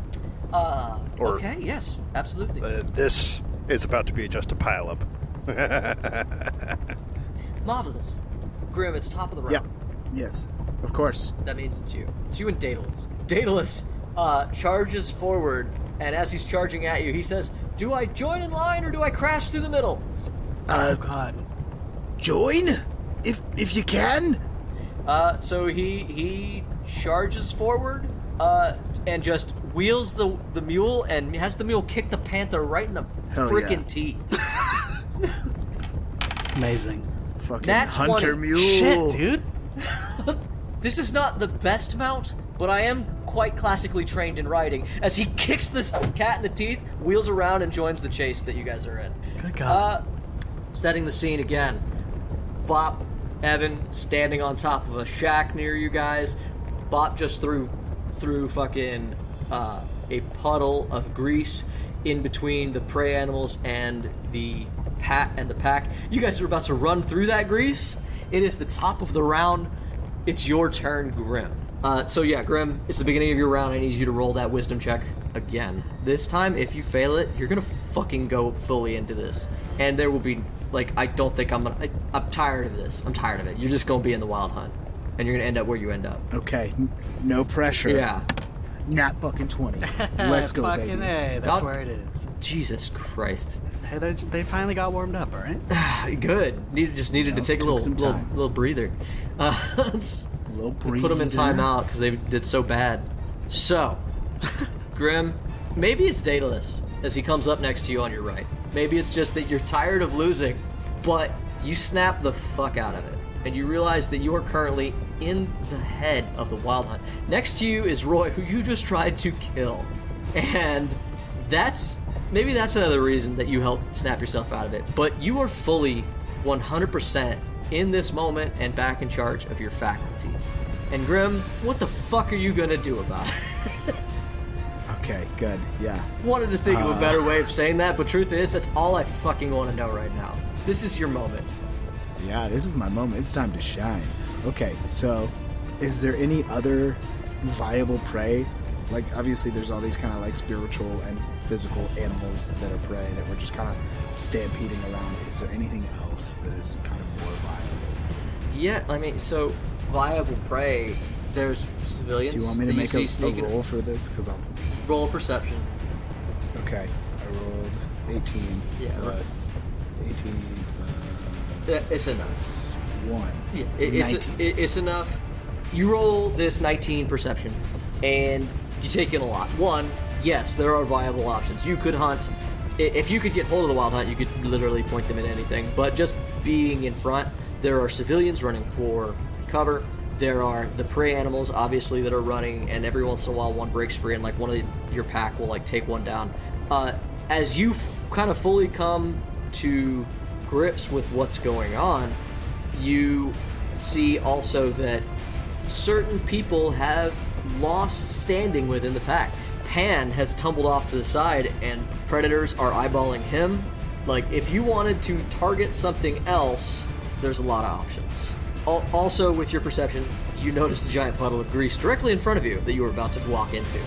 Speaker 2: Okay, yes, absolutely.
Speaker 4: This is about to be just a pileup.
Speaker 2: Marvelous. Grimm, it's top of the round.
Speaker 5: Yeah. Yes. Of course.
Speaker 2: That means it's you. It's you and Daedalus. Daedalus charges forward, and as he's charging at you, he says, "Do I join in line or do I crash through the middle?"
Speaker 3: Oh God.
Speaker 5: Join, if you can.
Speaker 2: So he charges forward, and just wheels the mule and has the mule kick the panther right in the
Speaker 5: Hell
Speaker 2: freaking
Speaker 5: yeah.
Speaker 2: teeth.
Speaker 3: Amazing.
Speaker 5: Fucking
Speaker 2: Nat
Speaker 5: hunter
Speaker 2: 20.
Speaker 5: mule.
Speaker 3: Shit, dude.
Speaker 2: This is not the best mount, but I am quite classically trained in riding. As he kicks this cat in the teeth, wheels around and joins the chase that you guys are in.
Speaker 3: Good God.
Speaker 2: Setting the scene again. Bobp, Evan standing on top of a shack near you guys. Bobp just threw fucking a puddle of grease in between the prey animals and the pack. You guys are about to run through that grease. It is the top of the round. It's your turn, Grimm. So yeah, Grimm, it's the beginning of your round. I need you to roll that wisdom check again. This time, if you fail it, you're gonna fucking go fully into this. And there will be, I don't think I'm tired of this. I'm tired of it. You're just gonna be in the wild hunt. And you're gonna end up where you end up.
Speaker 5: Okay. No pressure.
Speaker 2: Yeah.
Speaker 5: Nat fucking 20. Let's go,
Speaker 3: Fucking
Speaker 5: baby.
Speaker 3: A, that's
Speaker 2: God-
Speaker 3: where it is.
Speaker 2: Jesus Christ.
Speaker 3: Hey, they finally got warmed up, all right?
Speaker 2: Good. Needed to take a
Speaker 5: took some
Speaker 2: little
Speaker 5: time.
Speaker 2: breather. Let's
Speaker 5: A little breather.
Speaker 2: put them in timeout because they did so bad. So, Grimm, maybe it's Daedalus as he comes up next to you on your right. Maybe it's just that you're tired of losing, but you snap the fuck out of it, and you realize that you are currently in the head of the Wild Hunt. Next to you is Roy, who you just tried to kill, and maybe that's another reason that you helped snap yourself out of it. But you are fully 100% in this moment and back in charge of your faculties. And Grimm, what the fuck are you gonna do about it?
Speaker 5: Okay, good. Yeah.
Speaker 2: Wanted to think of a better way of saying that, but truth is, that's all I fucking want to know right now. This is your moment.
Speaker 5: Yeah, this is my moment. It's time to shine. Okay, so is there any other viable prey? Like, obviously, there's all these kind of like spiritual and physical animals that are prey that we're just kind of stampeding around. Is there anything else that is kind of more viable?
Speaker 2: Yeah, I mean, so viable prey. There's civilians.
Speaker 5: Do you want me to
Speaker 2: that
Speaker 5: make
Speaker 2: you
Speaker 5: a
Speaker 2: see sneaking.
Speaker 5: roll for this? Because I'll.
Speaker 2: Roll perception.
Speaker 5: Okay, I rolled 18
Speaker 2: Yeah,
Speaker 5: plus 18
Speaker 2: Yeah, it's enough.
Speaker 5: plus 1.
Speaker 2: Yeah,
Speaker 5: 19.
Speaker 2: it's enough. You roll this 19 perception, and you take in a lot. One, yes, there are viable options. You could hunt. If you could get hold of the Wild Hunt, you could literally point them at anything. But just being in front, there are civilians running for cover. There are the prey animals, obviously, that are running, and every once in a while one breaks free, and like one of your pack will like take one down. As you kind of fully come to grips with what's going on, you see also that certain people have lost standing within the pack. Pan has tumbled off to the side, and predators are eyeballing him. Like, if you wanted to target something else, there's a lot of options. Also, with your perception, you notice the giant puddle of grease directly in front of you that you were about to walk into.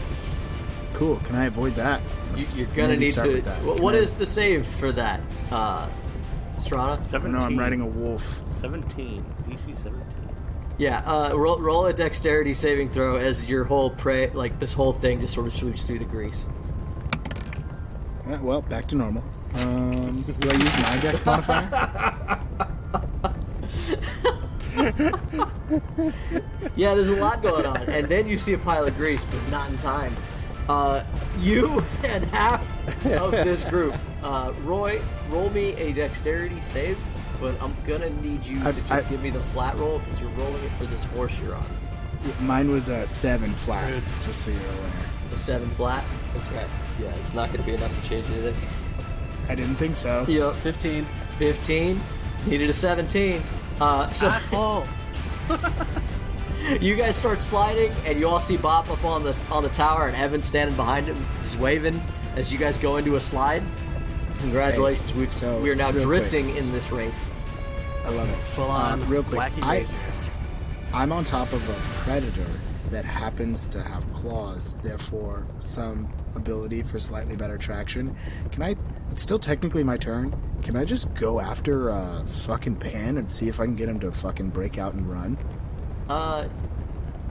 Speaker 5: Cool. Can I avoid that? Let's
Speaker 2: You're gonna
Speaker 5: maybe
Speaker 2: need
Speaker 5: start
Speaker 2: to.
Speaker 5: with that.
Speaker 2: What is the save for that, Strana?
Speaker 5: I
Speaker 7: 17.
Speaker 5: know I'm riding a wolf.
Speaker 7: 17. DC 17.
Speaker 2: Yeah, roll a dexterity saving throw as your whole prey, like this whole thing, just sort of sweeps through the grease.
Speaker 5: Well, back to normal. Do I use my dex modifier?
Speaker 2: Yeah, there's a lot going on, and then you see a pile of grease, but not in time. You and half of this group. Roy, roll me a dexterity save, but I'm gonna need you to just give me the flat roll because you're rolling it for this horse you're on.
Speaker 5: Mine was 7 flat, just so you're aware.
Speaker 2: A 7 flat. Okay. Yeah, it's not gonna be enough to change anything.
Speaker 5: I didn't think so.
Speaker 2: Yep.
Speaker 3: 15.
Speaker 2: 15. Needed a 17. So
Speaker 3: Asshole.
Speaker 2: you guys start sliding, and you all see Bobp up on the tower, and Evan standing behind him. He's waving as you guys go into a slide. Congratulations,
Speaker 5: Hey,
Speaker 2: we are now
Speaker 5: real
Speaker 2: drifting in this race.
Speaker 5: I love it.
Speaker 3: Full on
Speaker 5: real quick.
Speaker 3: wacky razors.
Speaker 5: I'm on top of a predator that happens to have claws, therefore some ability for slightly better traction. It's still technically my turn. Can I just go after fucking Pan and see if I can get him to fucking break out and run?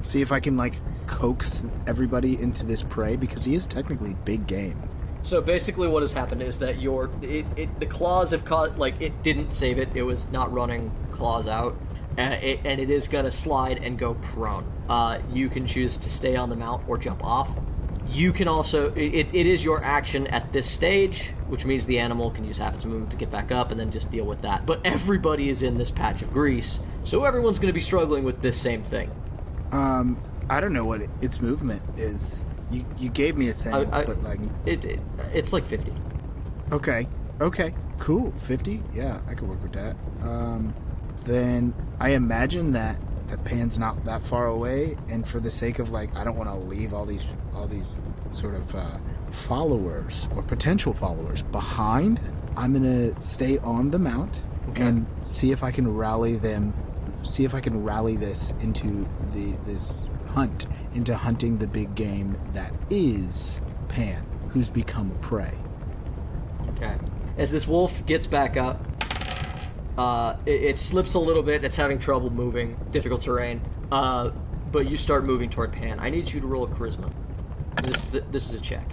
Speaker 5: See if I can like coax everybody into this prey, because he is technically big game.
Speaker 2: So basically, what has happened is that the claws have caught, like, it didn't save it. It was not running claws out, and it is gonna slide and go prone. You can choose to stay on the mount or jump off. You can also, it is your action at this stage, which means the animal can use half its movement to get back up and then just deal with that. But everybody is in this patch of grease, so everyone's gonna be struggling with this same thing.
Speaker 5: I don't know what its movement is. You gave me a thing, but like
Speaker 2: it's like 50.
Speaker 5: Okay, cool. 50? Yeah, I could work with that. Then I imagine that Pan's not that far away, and for the sake of like, I don't want to leave all these sort of followers or potential followers behind. I'm gonna stay on the mount and see if I can rally them. See if I can rally this into this hunt, into hunting the big game that is Pan, who's become a prey.
Speaker 2: Okay. As this wolf gets back up, it slips a little bit. It's having trouble moving, difficult terrain. But you start moving toward Pan. I need you to roll a charisma. This is a check.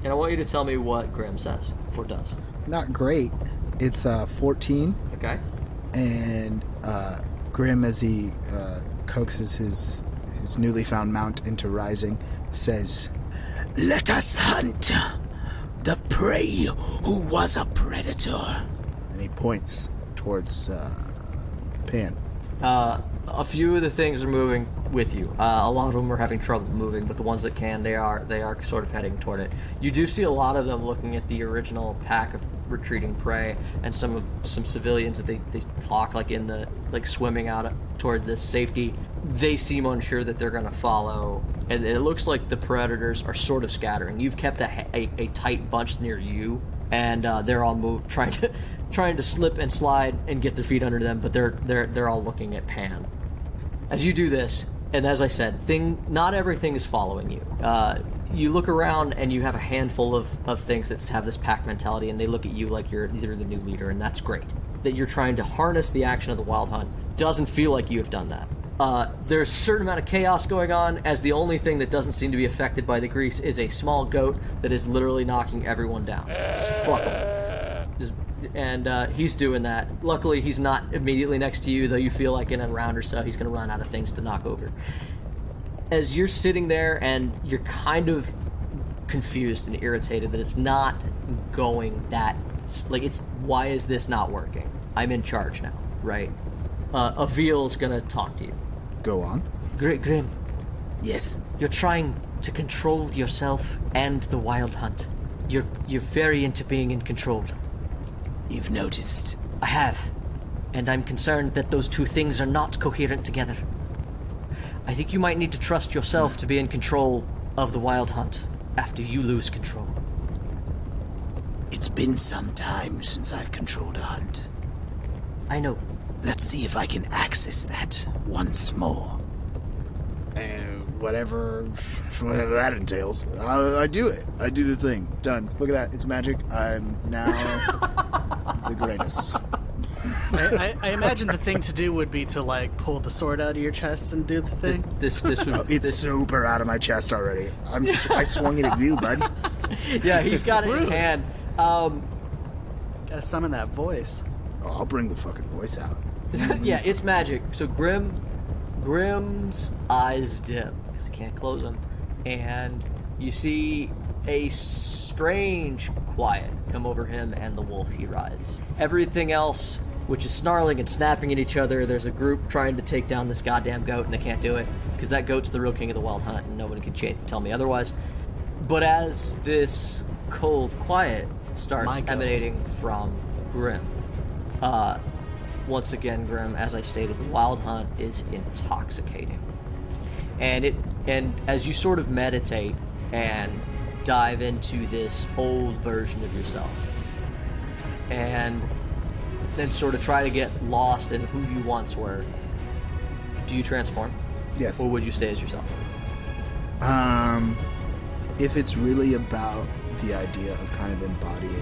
Speaker 2: And I want you to tell me what Grimm says or does.
Speaker 5: Not great. It's 14.
Speaker 2: Okay.
Speaker 5: And Grimm, as he coaxes his newly found mount into rising, says, "Let us hunt the prey who was a predator." And he points towards Pan.
Speaker 2: A few of the things are moving with you. A lot of them are having trouble moving, but the ones that can, they are sort of heading toward it. You do see a lot of them looking at the original pack of retreating prey, and some civilians that they talk like swimming out toward this safety. They seem unsure that they're going to follow, and it looks like the predators are sort of scattering. You've kept a tight bunch near you, and they're all trying to slip and slide and get their feet under them, but they're all looking at Pan. As you do this, and as I said, not everything is following you. You look around and you have a handful of things that have this pack mentality, and they look at you like you're the new leader, and that's great. That you're trying to harness the action of the Wild Hunt doesn't feel like you have done that. There's a certain amount of chaos going on, as the only thing that doesn't seem to be affected by the grease is a small goat that is literally knocking everyone down. Just fuck him. And he's doing that. Luckily, he's not immediately next to you, though you feel like in a round or so he's going to run out of things to knock over. As you're sitting there and you're kind of confused and irritated that it's not going that... why is this not working? I'm in charge now, right? Avil's going to talk to you.
Speaker 5: Go on.
Speaker 2: Grimm.
Speaker 5: Yes.
Speaker 2: You're trying to control yourself and the Wild Hunt. You're very into being in control.
Speaker 5: You've noticed.
Speaker 2: I have. And I'm concerned that those two things are not coherent together. I think you might need to trust yourself to be in control of the Wild Hunt after you lose control.
Speaker 5: It's been some time since I've controlled a hunt.
Speaker 2: I know.
Speaker 5: Let's see if I can access that once more. And whatever that entails, I do it. I do the thing. Done. Look at that. It's magic. I'm now the greatest.
Speaker 3: I imagine the thing to do would be to pull the sword out of your chest and do the thing.
Speaker 2: This would.
Speaker 5: It's super out of my chest already. I swung it at you, bud.
Speaker 2: Yeah, he's got it in hand.
Speaker 3: Gotta summon that voice.
Speaker 5: Oh, I'll bring the fucking voice out.
Speaker 2: Yeah, it's magic. So Grimm's eyes dim because he can't close them, and you see a strange quiet come over him and the wolf he rides. Everything else, which is snarling and snapping at each other, there's a group trying to take down this goddamn goat, and they can't do it because that goat's the real king of the Wild Hunt, and nobody can tell me otherwise. But as this cold quiet starts emanating from Grimm, once again, Grimm, as I stated, the Wild Hunt is intoxicating. And as you sort of meditate and dive into this old version of yourself, and then sort of try to get lost in who you once were, do you transform?
Speaker 5: Yes.
Speaker 2: Or would you stay as yourself?
Speaker 5: If it's really about the idea of kind of embodying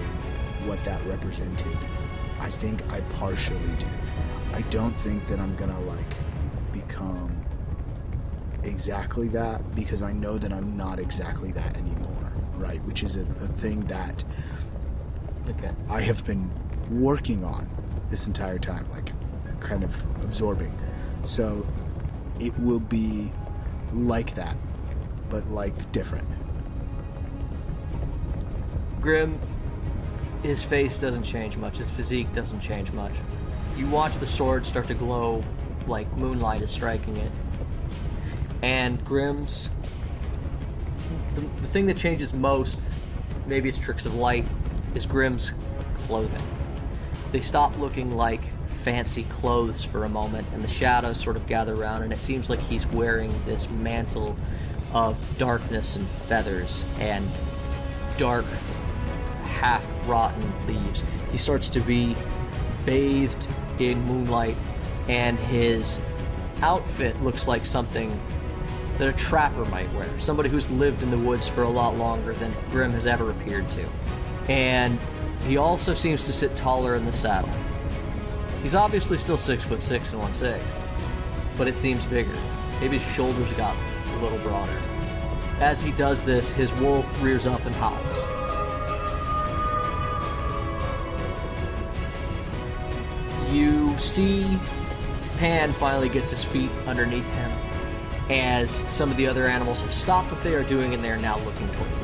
Speaker 5: what that represented, I think I partially do. I don't think that I'm gonna become exactly that, because I know that I'm not exactly that anymore, right? Which is a thing that I have been working on this entire time, kind of absorbing. So it will be like that, but different.
Speaker 2: Grimm, his face doesn't change much. His physique doesn't change much. You watch the sword start to glow like moonlight is striking it. And Grimm's... The thing that changes most, maybe it's tricks of light, is Grimm's clothing. They stop looking like fancy clothes for a moment, and the shadows sort of gather around, and it seems like he's wearing this mantle of darkness and feathers and dark, half-rotten leaves. He starts to be bathed in moonlight, and his outfit looks like something that a trapper might wear. Somebody who's lived in the woods for a lot longer than Grimm has ever appeared to. And he also seems to sit taller in the saddle. He's obviously still 6'6" and 1/6, but it seems bigger. Maybe his shoulders got a little broader. as he does this, his wolf rears up and howls. You see Pan finally gets his feet underneath him as some of the other animals have stopped what they are doing and they are now looking toward you.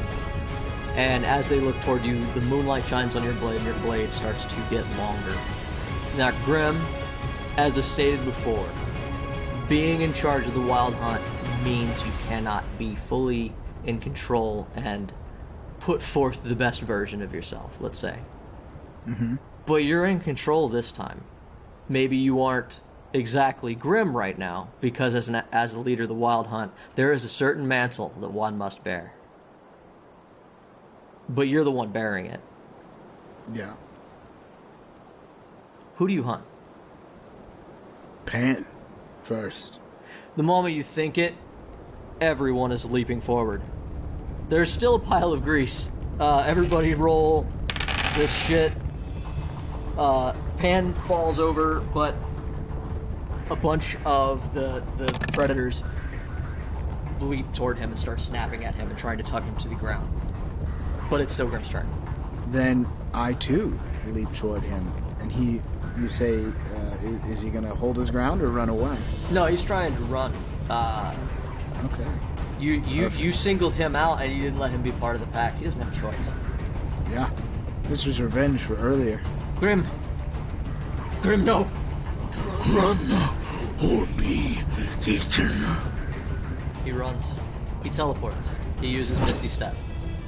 Speaker 2: And as they look toward you, the moonlight shines on your blade and your blade starts to get longer. Now, Grimm, as I've stated before, being in charge of the wild hunt means you cannot be fully in control and put forth the best version of yourself, let's say.
Speaker 5: Mm-hmm.
Speaker 2: But you're in control this time. Maybe you aren't exactly Grimm right now, because as a leader of the wild hunt, there is a certain mantle that one must bear. But you're the one bearing it.
Speaker 5: Yeah.
Speaker 2: Who do you hunt?
Speaker 5: Pan. First.
Speaker 2: The moment you think it, everyone is leaping forward. There's still a pile of grease. Everybody roll this shit. Pan falls over, but a bunch of the predators leap toward him and start snapping at him and trying to tug him to the ground. But it's still Grimm's turn.
Speaker 5: Then I too leap toward him, and you say, is he gonna hold his ground or run away?
Speaker 2: No, he's trying to run.
Speaker 5: Okay.
Speaker 2: You singled him out and you didn't let him be part of the pack. He doesn't have a choice.
Speaker 5: Yeah. This was revenge for earlier.
Speaker 2: Grimm, no.
Speaker 8: Run or be eaten.
Speaker 2: He runs. He teleports. He uses Misty Step.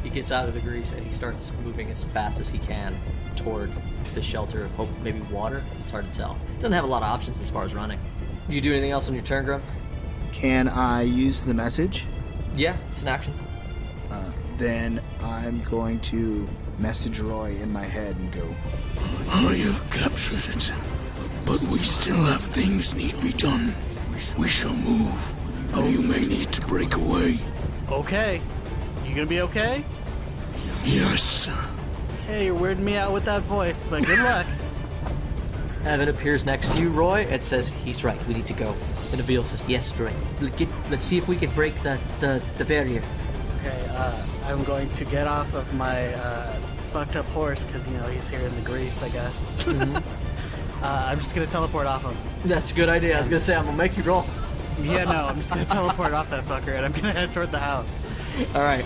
Speaker 2: He gets out of the grease and he starts moving as fast as he can toward the shelter of hope, maybe water. It's hard to tell. Doesn't have a lot of options as far as running. Do you do anything else on your turn, Grimm?
Speaker 5: Can I use the message?
Speaker 2: Yeah, it's an action.
Speaker 5: Then I'm going to message Roy in my head and go,
Speaker 8: I have captured it, but we still have things need to be done. We shall move, and you may need to break away.
Speaker 3: Okay. You gonna be okay?
Speaker 8: Yes.
Speaker 3: Hey, you're weirding me out with that voice, but good luck.
Speaker 2: Evan appears next to you, Roy, and says, he's right, we need to go. And Avil says, yes, Roy. Let's see if we can break the barrier.
Speaker 3: Okay, I'm going to get off of my fucked up horse, because, he's here in the grease, I guess.
Speaker 2: Mm-hmm.
Speaker 3: I'm just going to teleport off him.
Speaker 2: That's a good idea. I was going to say, I'm going to make you roll.
Speaker 3: Yeah, no, I'm just going to teleport off that fucker, and I'm going to head toward the house.
Speaker 2: All right.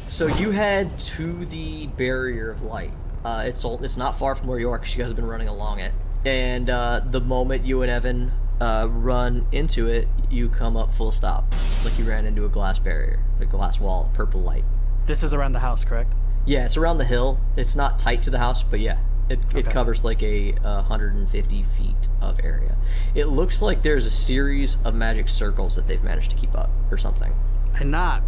Speaker 2: So you head to the barrier of light. It's not far from where you are because you guys have been running along it. And the moment you and Evan run into it, you come up full stop, like you ran into a glass barrier, a glass wall, purple light.
Speaker 3: This is around the house, correct?
Speaker 2: Yeah, it's around the hill. It's not tight to the house, but yeah, it covers like a 150 feet of area. It looks like there's a series of magic circles that they've managed to keep up or something.
Speaker 3: I knock.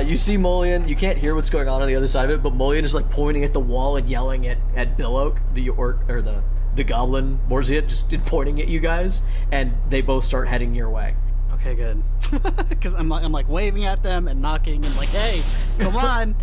Speaker 2: You see Mullion. You can't hear what's going on the other side of it, but Mullion is like pointing at the wall and yelling at Billoak, the goblin Morziet, just pointing at you guys, and they both start heading your way.
Speaker 3: Okay, good. Because I'm like waving at them and knocking and like, hey, come on.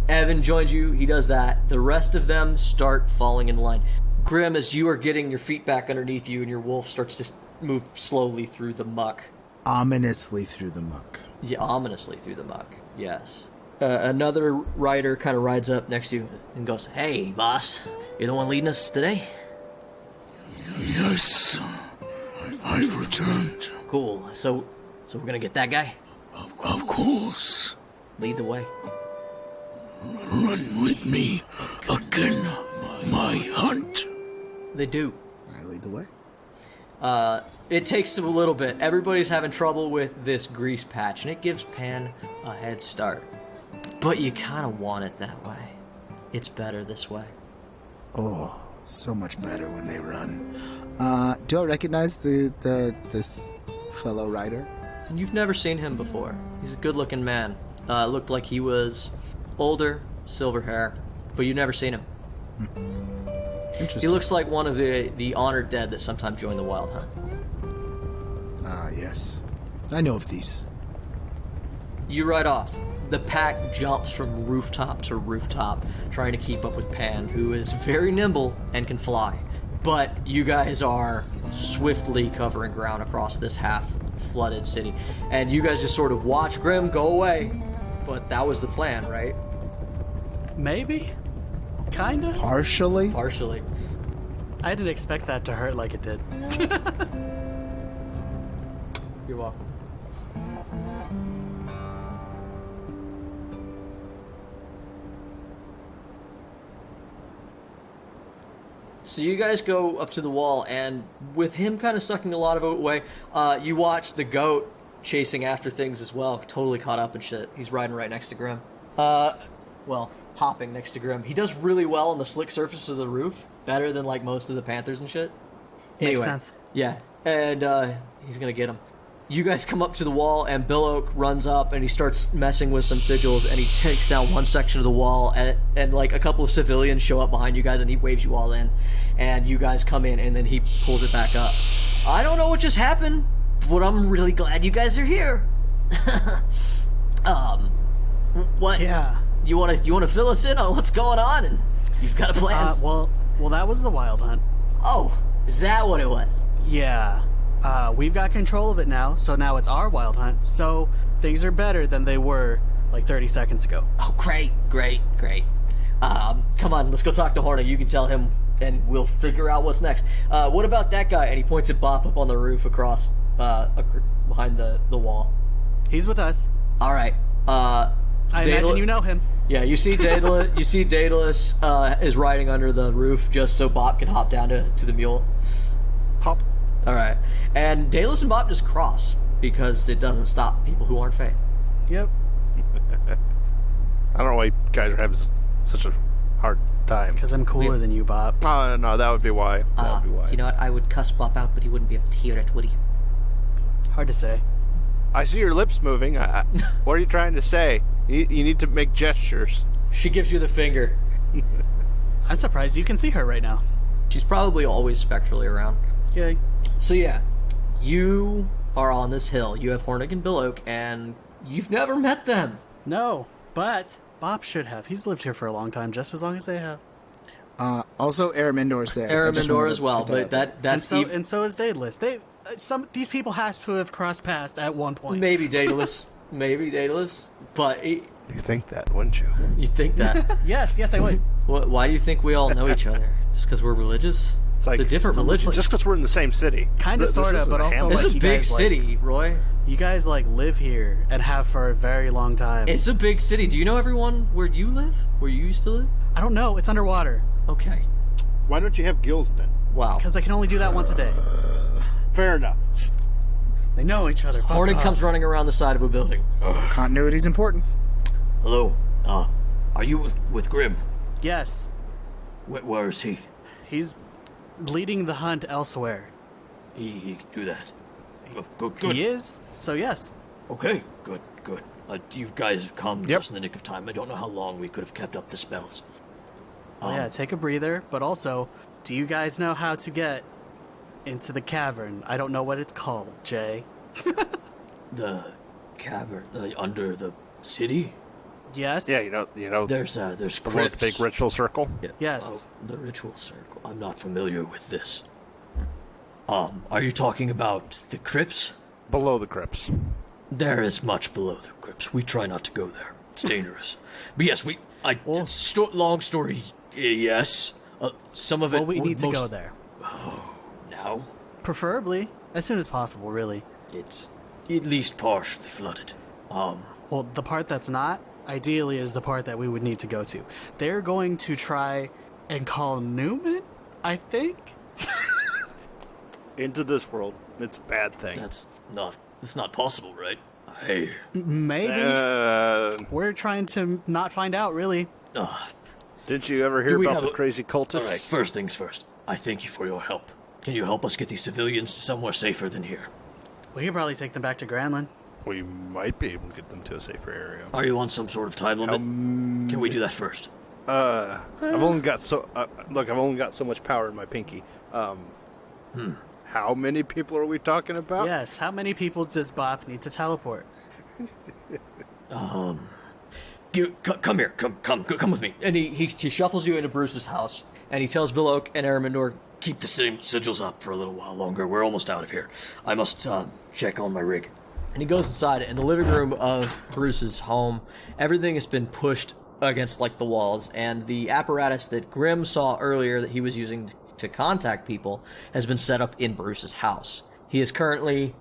Speaker 2: Evan joins you. He does that. The rest of them start falling in line. Grimm, as you are getting your feet back underneath you, and your wolf starts to move slowly through the muck.
Speaker 5: Ominously through the muck.
Speaker 2: Yeah, ominously through the muck. Yes. Another rider kind of rides up next to you and goes, "Hey, boss, you're the one leading us today?"
Speaker 8: Yes, I've returned.
Speaker 2: Cool. So we're gonna get that guy?
Speaker 8: Of course.
Speaker 2: Lead the way.
Speaker 8: Run with me again, my hunt.
Speaker 2: They do.
Speaker 5: I lead the way.
Speaker 2: It takes them a little bit. Everybody's having trouble with this grease patch, and it gives Pan a head start. But you kind of want it that way. It's better this way.
Speaker 5: Oh, so much better when they run. Do I recognize this fellow rider?
Speaker 2: You've never seen him before. He's a good-looking man. Looked like he was older, silver hair, but you've never seen him.
Speaker 5: Interesting.
Speaker 2: He looks like one of the honored dead that sometimes join the wild hunt.
Speaker 5: Ah, yes. I know of these.
Speaker 2: You ride off. The pack jumps from rooftop to rooftop, trying to keep up with Pan, who is very nimble and can fly. But you guys are swiftly covering ground across this half flooded city. And you guys just sort of watch Grimm go away. But that was the plan, right?
Speaker 3: Maybe? Kinda?
Speaker 5: Partially?
Speaker 2: Partially.
Speaker 3: I didn't expect that to hurt like it did.
Speaker 2: You're welcome. So you guys go up to the wall, and with him kind of sucking a lot of it away, you watch the goat chasing after things as well, totally caught up and shit. He's riding right next to Grimm. Well, hopping next to Grimm. He does really well on the slick surface of the roof, better than like most of the panthers and shit.
Speaker 3: Makes
Speaker 2: Anyway,
Speaker 3: sense.
Speaker 2: yeah, and he's gonna get him. You guys come up to the wall, and Bill Oak runs up, and he starts messing with some sigils, and he takes down one section of the wall, and like a couple of civilians show up behind you guys, and he waves you all in, and you guys come in, and then he pulls it back up. I don't know what just happened, but I'm really glad you guys are here. What?
Speaker 3: Yeah.
Speaker 2: You wanna fill us in on what's going on, and you've got a plan?
Speaker 3: Well, that was the wild hunt.
Speaker 2: Oh, is that what it was?
Speaker 3: Yeah. We've got control of it now, so now it's our wild hunt. So things are better than they were like 30 seconds ago.
Speaker 2: Oh, great. Come on, let's go talk to Hornet. You can tell him, and we'll figure out what's next. What about that guy? And he points at Bobp up on the roof across, behind the wall.
Speaker 3: He's with us.
Speaker 2: All right.
Speaker 3: I imagine you know him.
Speaker 2: Yeah, you see Daedalus. You see Daedalus is riding under the roof just so Bobp can hop down to the mule.
Speaker 4: Hop.
Speaker 2: All right, and Daedalus and Bobp just cross because it doesn't stop people who aren't Fae.
Speaker 3: Yep.
Speaker 4: I don't know why you guys are having such a hard time.
Speaker 3: Because I'm cooler than you, Bobp.
Speaker 4: No, that would be why. That would be why.
Speaker 2: You know what? I would cuss Bobp out, but he wouldn't be able to hear it, would he?
Speaker 3: Hard to say.
Speaker 4: I see your lips moving. What are you trying to say? You need to make gestures.
Speaker 2: She gives you the finger.
Speaker 3: I'm surprised you can see her right now.
Speaker 2: She's probably always spectrally around.
Speaker 3: Yay.
Speaker 2: So yeah, you are on this hill. You have Hornig and Bill Oak, and you've never met them.
Speaker 3: No, but Bobp should have. He's lived here for a long time, just as long as they have.
Speaker 5: Also, Aramindor's there. I just
Speaker 2: Aramindor
Speaker 5: wanted
Speaker 2: as
Speaker 5: to
Speaker 2: well,
Speaker 5: put that
Speaker 2: but
Speaker 5: out there.
Speaker 2: that's
Speaker 3: And so is Daedalus. These people has to have crossed paths at one point.
Speaker 2: maybe Daedalus, but
Speaker 4: You think that, wouldn't you?
Speaker 2: you'd think that.
Speaker 3: Yes, I would.
Speaker 2: Why do you think we all know each other? Just because we're religious?
Speaker 4: It's like
Speaker 2: a different religion.
Speaker 4: Just because we're in the same city.
Speaker 3: Kind of,
Speaker 4: This
Speaker 3: sort of,
Speaker 4: isn't
Speaker 3: but
Speaker 4: a
Speaker 3: also
Speaker 4: hamlet.
Speaker 2: It's
Speaker 3: like
Speaker 2: a
Speaker 3: you
Speaker 2: big
Speaker 3: guys,
Speaker 2: city, Roy.
Speaker 3: You guys live here and have for a very long time.
Speaker 2: It's a big city. Do you know everyone where you live? Where you used to live?
Speaker 3: I don't know. It's underwater
Speaker 2: Okay.
Speaker 9: Why don't you have gills then?
Speaker 2: Wow.
Speaker 3: because I can only do that once a day.
Speaker 9: Fair enough.
Speaker 3: They know each other. Fuck
Speaker 2: Hornig
Speaker 3: off.
Speaker 2: comes running around the side of a building.
Speaker 5: Continuity's important.
Speaker 1: Hello. Are you with Grimm?
Speaker 3: Yes,
Speaker 1: Where is he?
Speaker 3: he's leading the hunt elsewhere.
Speaker 1: He can do that. Good.
Speaker 3: He is. So yes.
Speaker 1: Okay, good. You guys have come just in the nick of time. I don't know how long we could have kept up the spells.
Speaker 3: Yeah. Take a breather. But also, do you guys know how to get into the cavern? I don't know what it's called, Jay.
Speaker 1: The cavern under the city.
Speaker 3: Yes.
Speaker 4: Yeah, you know.
Speaker 1: There's
Speaker 4: the one with
Speaker 1: crypts.
Speaker 4: the big ritual circle.
Speaker 1: Yeah.
Speaker 3: Yes.
Speaker 1: Oh, the ritual circle. I'm not familiar with this. Are you talking about the crypts?
Speaker 4: Below the crypts.
Speaker 1: There is much below the crypts. We try not to go there. It's dangerous. But yes, long story. Yes. Some of it.
Speaker 3: Well, we need to
Speaker 1: most-
Speaker 3: go there.
Speaker 1: Now.
Speaker 3: Preferably as soon as possible. Really.
Speaker 1: It's at least partially flooded.
Speaker 3: Well, the part that's not, ideally, is the part that we would need to go to. They're going to try and call Newman, I think?
Speaker 4: Into this world. It's a bad thing.
Speaker 1: That's not possible, right? Hey.
Speaker 3: Maybe. We're trying to not find out, really.
Speaker 4: Didn't you ever
Speaker 1: Do
Speaker 4: hear
Speaker 1: we
Speaker 4: about
Speaker 1: have
Speaker 4: the
Speaker 1: a-
Speaker 4: crazy cultists?
Speaker 1: All right, first things first. I thank you for your help. Can you help us get these civilians to somewhere safer than here?
Speaker 3: We could probably take them back to Granlund.
Speaker 4: We might be able to get them to a safer area.
Speaker 1: Are you on some sort of time limit? Can we do that first?
Speaker 4: I've only got so much power in my pinky. How many people are we talking about?
Speaker 3: Yes, how many people does Bobp need to teleport?
Speaker 1: Come here. Come with me.
Speaker 2: And he shuffles you into Bruce's house, and he tells Bilok and Aramandor,
Speaker 1: Keep the same sigils up for a little while longer. We're almost out of here. I must check on my rig.
Speaker 2: and he goes inside. In the living room of Bruce's home, everything has been pushed against like the walls, and the apparatus that Grimm saw earlier that he was using to contact people has been set up in Bruce's house. He is currently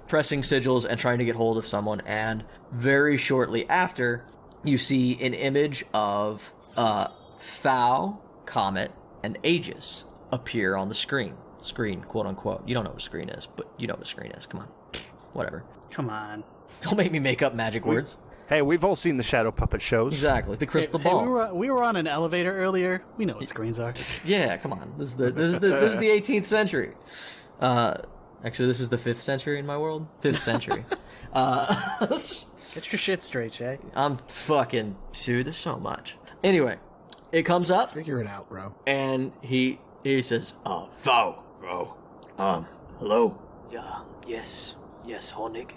Speaker 2: pressing sigils and trying to get hold of someone, and very shortly after, you see an image of Fow, Comet, and Aegis appear on the screen. Screen, quote unquote. You don't know what a screen is, but you know what a screen is. Come on. Whatever.
Speaker 3: Come on.
Speaker 2: Don't make me make up magic words.
Speaker 4: Hey, we've all seen the shadow puppet shows.
Speaker 2: Exactly. The crystal
Speaker 3: Hey,
Speaker 2: ball.
Speaker 3: we were on an elevator earlier. We know what screens are.
Speaker 2: Yeah, come on. This is the 18th century. Actually, this is the 5th century in my world. 5th century.
Speaker 3: Get your shit straight, Jay.
Speaker 2: I'm fucking... Dude, there's so much. Anyway, it comes up.
Speaker 5: Figure it out, bro.
Speaker 2: And he says,
Speaker 1: Fow, bro. Hello?
Speaker 10: Yes, Honig.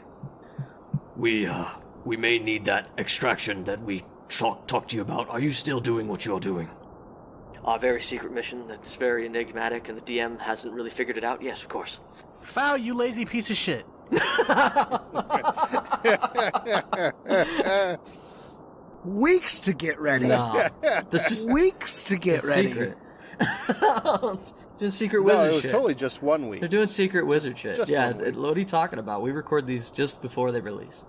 Speaker 1: We may need that extraction that we talked to you about. Are you still doing what you're doing?
Speaker 10: A very secret mission that's very enigmatic, and the DM hasn't really figured it out. Yes, of course.
Speaker 3: Foul, you lazy piece of shit.
Speaker 5: Weeks to get ready.
Speaker 2: nah, this is
Speaker 5: Weeks to get ready.
Speaker 2: secret. Doing secret
Speaker 4: No,
Speaker 2: wizard
Speaker 4: it was
Speaker 2: shit.
Speaker 4: totally just 1 week.
Speaker 2: They're doing secret wizard shit.
Speaker 4: Just
Speaker 2: Yeah,
Speaker 4: 1 week.
Speaker 2: what are you talking about? We record these just before they release.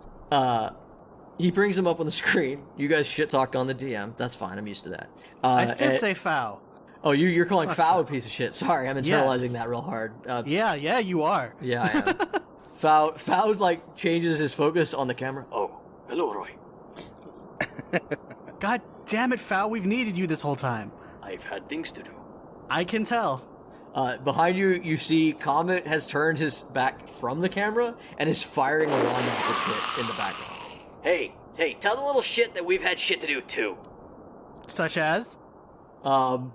Speaker 2: He brings them up on the screen. You guys shit talked on the DM. That's fine. I'm used to that.
Speaker 3: I did
Speaker 2: and-
Speaker 3: say foul.
Speaker 2: Oh, you're calling Fow a piece of shit. Sorry, I'm internalizing
Speaker 3: Yes.
Speaker 2: that real hard.
Speaker 3: Yeah, you are.
Speaker 2: Yeah, I am. Fow like changes his focus on the camera.
Speaker 10: Oh, hello, Roy.
Speaker 3: God damn it, Foul, we've needed you this whole time.
Speaker 10: I've had things to do.
Speaker 3: I can tell.
Speaker 2: Behind you, you see Comet has turned his back from the camera and is firing a wand off his shit in the background.
Speaker 10: Hey, tell the little shit that we've had shit to do too.
Speaker 3: Such as?
Speaker 2: Foul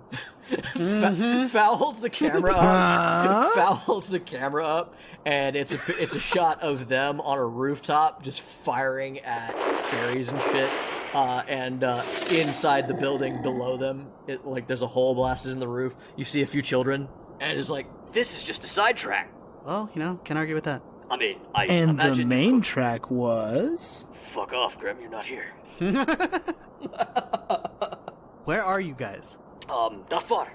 Speaker 2: holds the camera up. Foul holds the camera up, and it's a shot of them on a rooftop just firing at fairies and shit. And inside the building below them, there's a hole blasted in the roof. You see a few children, and it's like,
Speaker 10: This is just a sidetrack.
Speaker 3: Well, can't argue with that.
Speaker 10: I mean, I
Speaker 11: And the
Speaker 10: imagine...
Speaker 11: main track was...
Speaker 10: Fuck off, Grimm, you're not here.
Speaker 3: Where are you guys?
Speaker 10: Not far.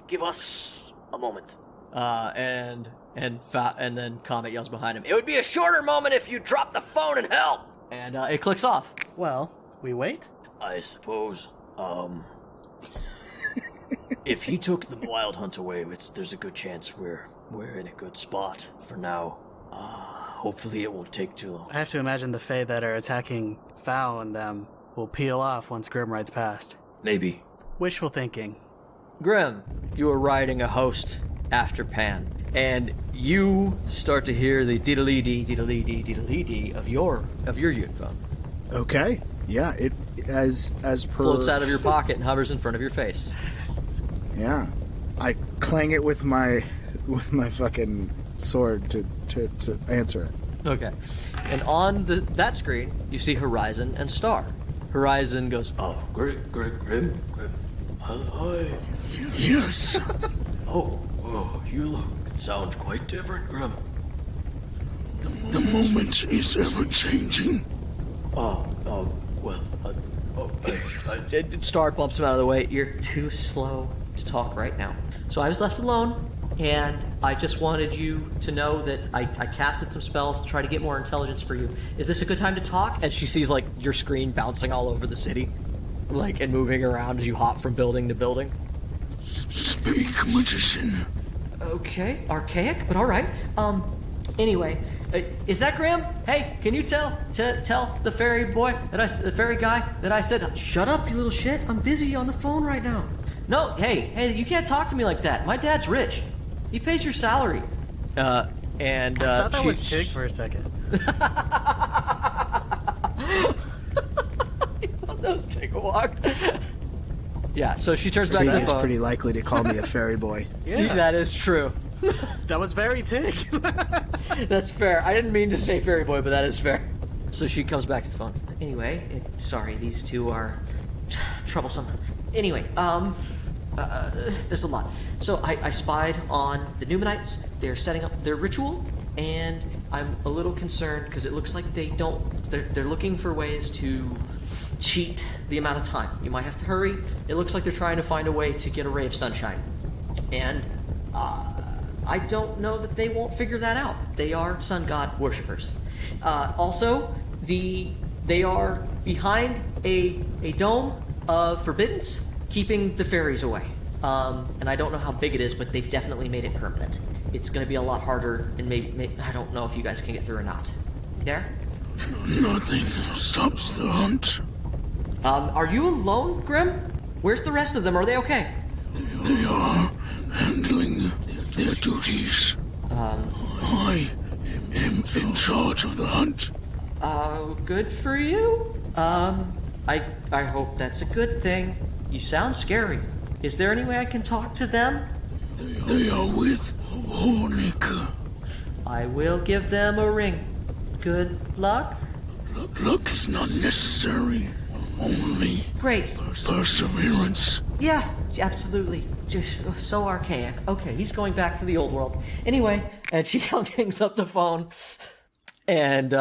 Speaker 10: Give us a moment.
Speaker 2: and then Comet yells behind him,
Speaker 10: It would be a shorter moment if you dropped the phone and help.
Speaker 2: and it clicks off.
Speaker 3: Well, we wait.
Speaker 1: I suppose, if he took the wild hunt away, there's a good chance we're in a good spot for now. Hopefully it won't take too long.
Speaker 3: I have to imagine the Fae that are attacking Foul and them will peel off once Grimm rides past.
Speaker 1: Maybe.
Speaker 3: Wishful thinking.
Speaker 2: Grimm, you are riding a host after Pan, and you start to hear the diddly-dee of your earphone.
Speaker 5: Okay. Yeah. It as per
Speaker 2: Floats out of your pocket and hovers in front of your face.
Speaker 5: Yeah. I clang it with my fucking sword to answer it.
Speaker 2: Okay. And on that screen, you see Horizon and Star. Horizon goes,
Speaker 1: Grim. Hi.
Speaker 8: Yes.
Speaker 1: Oh, you look and sound quite different, Grim.
Speaker 8: The moment is ever changing.
Speaker 2: Star bumps him out of the way. You're too slow to talk right now. So I was left alone, and I just wanted you to know that I casted some spells to try to get more intelligence for you. Is this a good time to talk? And she sees, your screen bouncing all over the city, and moving around as you hop from building to building.
Speaker 8: Speak, magician.
Speaker 2: Okay, archaic, but all right. Anyway, is that Grimm? Hey, can you tell the fairy boy the fairy guy that I said, shut up, you little shit. I'm busy on the phone right now. No, hey, you can't talk to me like that. My dad's rich. He pays your salary.
Speaker 3: I thought that was Tig for a second.
Speaker 2: That was Tig a walk. Yeah, so she turns back to the
Speaker 5: It's
Speaker 2: phone.
Speaker 5: pretty likely to call me a fairy boy.
Speaker 3: Yeah.
Speaker 2: That is true.
Speaker 3: That was very Tig.
Speaker 2: That's fair. I didn't mean to say fairy boy, but that is fair. So she comes back to the phone. Anyway, sorry, these two are troublesome. Anyway, there's a lot. So I spied on the Numenites. They're setting up their ritual, and I'm a little concerned because it looks like they're looking for ways to cheat the amount of time. You might have to hurry. It looks like they're trying to find a way to get a ray of sunshine. And I don't know that they won't figure that out. They are sun god worshippers. Also, they are behind a dome of forbiddance, keeping the fairies away. And I don't know how big it is, but they've definitely made it permanent. It's going to be a lot harder, and maybe I don't know if you guys can get through or not. There?
Speaker 8: Nothing stops the hunt.
Speaker 2: Are you alone, Grimm? Where's the rest of them? Are they okay?
Speaker 8: They are handling their duties. I am in charge of the hunt.
Speaker 2: Good for you. I hope that's a good thing. You sound scary. Is there any way I can talk to them?
Speaker 8: They are with Hornick.
Speaker 2: I will give them a ring. Good luck?
Speaker 8: Luck is not necessary. Only
Speaker 2: Great.
Speaker 8: perseverance.
Speaker 2: Yeah, absolutely. Just so archaic. Okay, he's going back to the old world. Anyway, and she hangs up the phone. And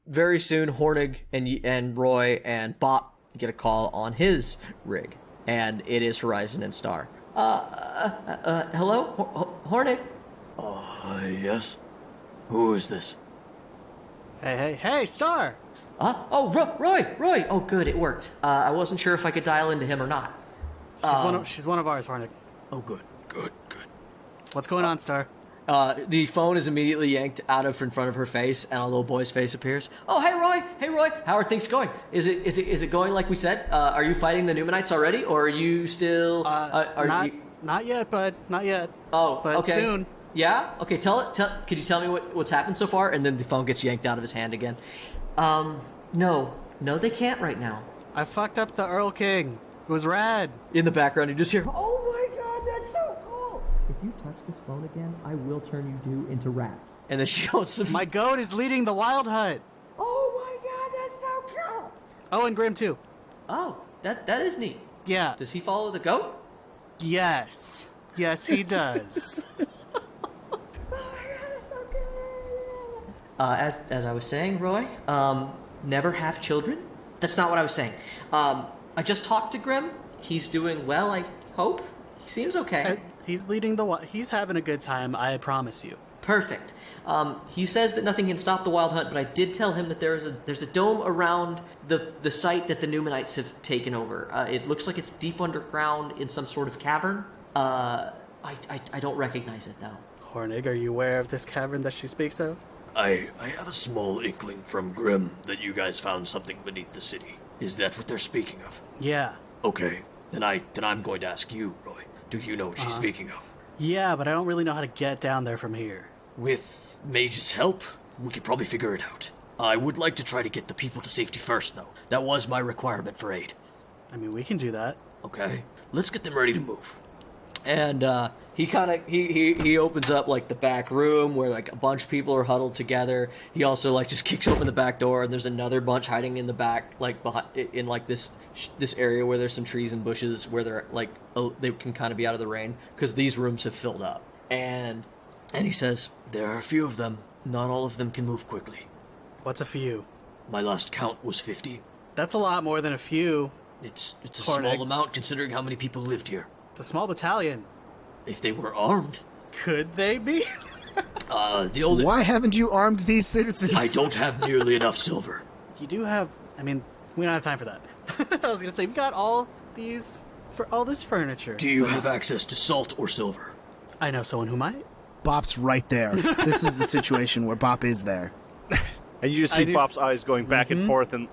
Speaker 2: very soon, Hornig and Roy and Bobp get a call on his rig. And it is Horizon and Star. Hello? Hornig?
Speaker 1: Yes? Who is this?
Speaker 3: Hey, Star!
Speaker 2: Roy! Oh, good, it worked. I wasn't sure if I could dial into him or not.
Speaker 3: She's one of ours, Hornick.
Speaker 1: Oh, good.
Speaker 3: What's going on, Star?
Speaker 2: The phone is immediately yanked out of in front of her face, and a little boy's face appears. Oh, hey Roy, how are things going? Is it going like we said? Are you fighting the Numenites already, or are you still?
Speaker 3: Not yet, bud. Not yet.
Speaker 2: Oh,
Speaker 3: but
Speaker 2: okay.
Speaker 3: Soon.
Speaker 2: Yeah. Okay. Could you tell me what's happened so far? And then the phone gets yanked out of his hand again. No, they can't right now.
Speaker 3: I fucked up the Earl King. It was rad.
Speaker 2: In the background, you just hear, "Oh my God, that's so cool!" If you touch this phone again, I will turn you two into rats. And then she goes,
Speaker 3: "My goat is leading the wild hut."
Speaker 2: Oh my God, that's so cool!
Speaker 3: Oh, and Grimm too.
Speaker 2: Oh, that is neat.
Speaker 3: Yeah.
Speaker 2: Does he follow the goat?
Speaker 3: Yes, he does.
Speaker 2: As I was saying, Roy, never have children. That's not what I was saying. I just talked to Grimm. He's doing well, I hope. He seems okay.
Speaker 3: He's leading he's having a good time, I promise you.
Speaker 2: Perfect. He says that nothing can stop the wild hunt, but I did tell him that there's a dome around the site that the Numenites have taken over. It looks like it's deep underground in some sort of cavern. I don't recognize it, though.
Speaker 3: Hornig, are you aware of this cavern that she speaks of?
Speaker 1: I have a small inkling from Grimm that you guys found something beneath the city. Is that what they're speaking of?
Speaker 3: Yeah.
Speaker 1: Okay, then I'm going to ask you, Roy. Do you know what she's speaking of?
Speaker 3: Yeah, but I don't really know how to get down there from here.
Speaker 1: With Mage's help, we could probably figure it out. I would like to try to get the people to safety first, though. That was my requirement for aid.
Speaker 3: I mean, we can do that.
Speaker 1: Okay, let's get them ready to move.
Speaker 2: And he opens up like the back room where like a bunch of people are huddled together. He also like just kicks open the back door, and there's another bunch hiding in the back, like behind in like this area where there's some trees and bushes where they're like they can kind of be out of the rain because these rooms have filled up. And he says there are a few of them. Not all of them can move quickly.
Speaker 3: What's a few?
Speaker 1: My last count was 50.
Speaker 3: That's a lot more than a few.
Speaker 1: It's a small amount considering how many people lived here.
Speaker 3: It's a small battalion.
Speaker 1: If they were armed.
Speaker 3: Could they be?
Speaker 5: Why haven't you armed these citizens?
Speaker 1: I don't have nearly enough silver.
Speaker 3: You do have... I mean, we don't have time for that. I was going to say, we've got all this furniture.
Speaker 1: Do you have access to salt or silver?
Speaker 3: I know someone who might.
Speaker 5: Bop's right there. This is the situation where Bop is there.
Speaker 4: And you just see Bop's eyes going back and forth and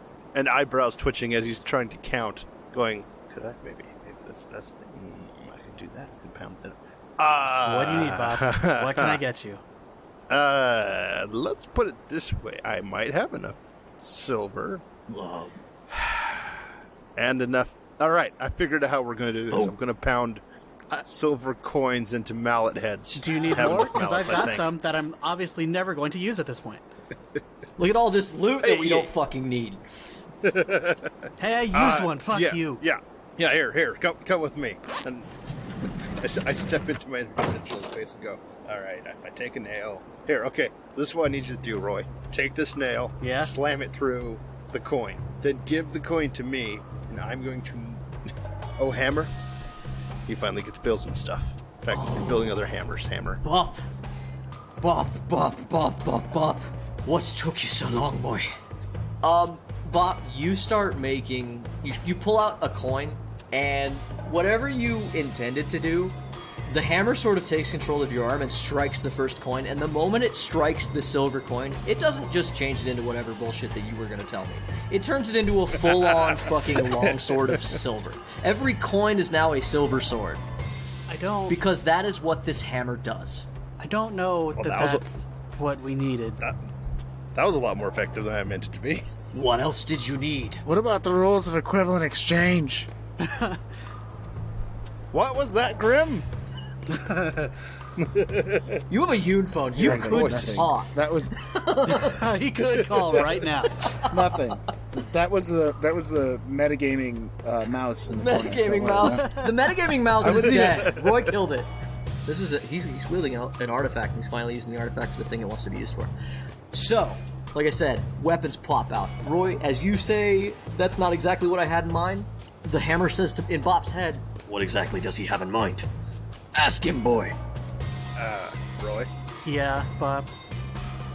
Speaker 4: eyebrows twitching as he's trying to count, going, could I? Maybe that's the thing. I could do that. I could pound that.
Speaker 3: What do you need, Bop? What can I get you?
Speaker 4: Let's put it this way. I might have enough silver. And enough. All right, I figured out how we're going to do this. I'm going to pound silver coins into mallet heads.
Speaker 3: Do you need more? Because I've got some that I'm obviously never going to use at this point.
Speaker 2: Look at all this loot that we don't fucking need.
Speaker 3: Hey, I used one. Fuck you.
Speaker 9: Yeah, here, come with me. And I step into my dimensional space and go, all right, I take a nail. Here, okay, this is what I need you to do, Roy. Take this nail, slam it through the coin, then give the coin to me, and I'm going to... Oh, hammer? You finally get to build some stuff. In fact, you're building other hammers, hammer.
Speaker 10: Bobp. What took you so long, boy?
Speaker 2: Bobp, you start making... You pull out a coin, and whatever you intended to do, the hammer sort of takes control of your arm and strikes the first coin, and the moment it strikes the silver coin, it doesn't just change it into whatever bullshit that you were going to tell me. It turns it into a full-on fucking longsword of silver. Every coin is now a silver sword.
Speaker 3: I don't...
Speaker 2: Because that is what this hammer does.
Speaker 3: I don't know that's what we needed.
Speaker 9: That was a lot more effective than I meant it to be.
Speaker 10: What else did you need?
Speaker 11: What about the rules of equivalent exchange?
Speaker 9: What was that, Grimm?
Speaker 2: You have a Yoon phone. You could talk.
Speaker 11: That was
Speaker 3: He could call right now.
Speaker 11: nothing. That was the metagaming mouse in the corner.
Speaker 2: Metagaming mouse. The metagaming mouse is dead. Roy killed it. This is he's wielding an artifact, and he's finally using the artifact for the thing it wants to be used for. So, like I said, weapons pop out. Roy, as you say, that's not exactly what I had in mind. The hammer says in Bob's head.
Speaker 1: What exactly does he have in mind? Ask him, boy.
Speaker 9: Roy?
Speaker 3: Yeah, Bob.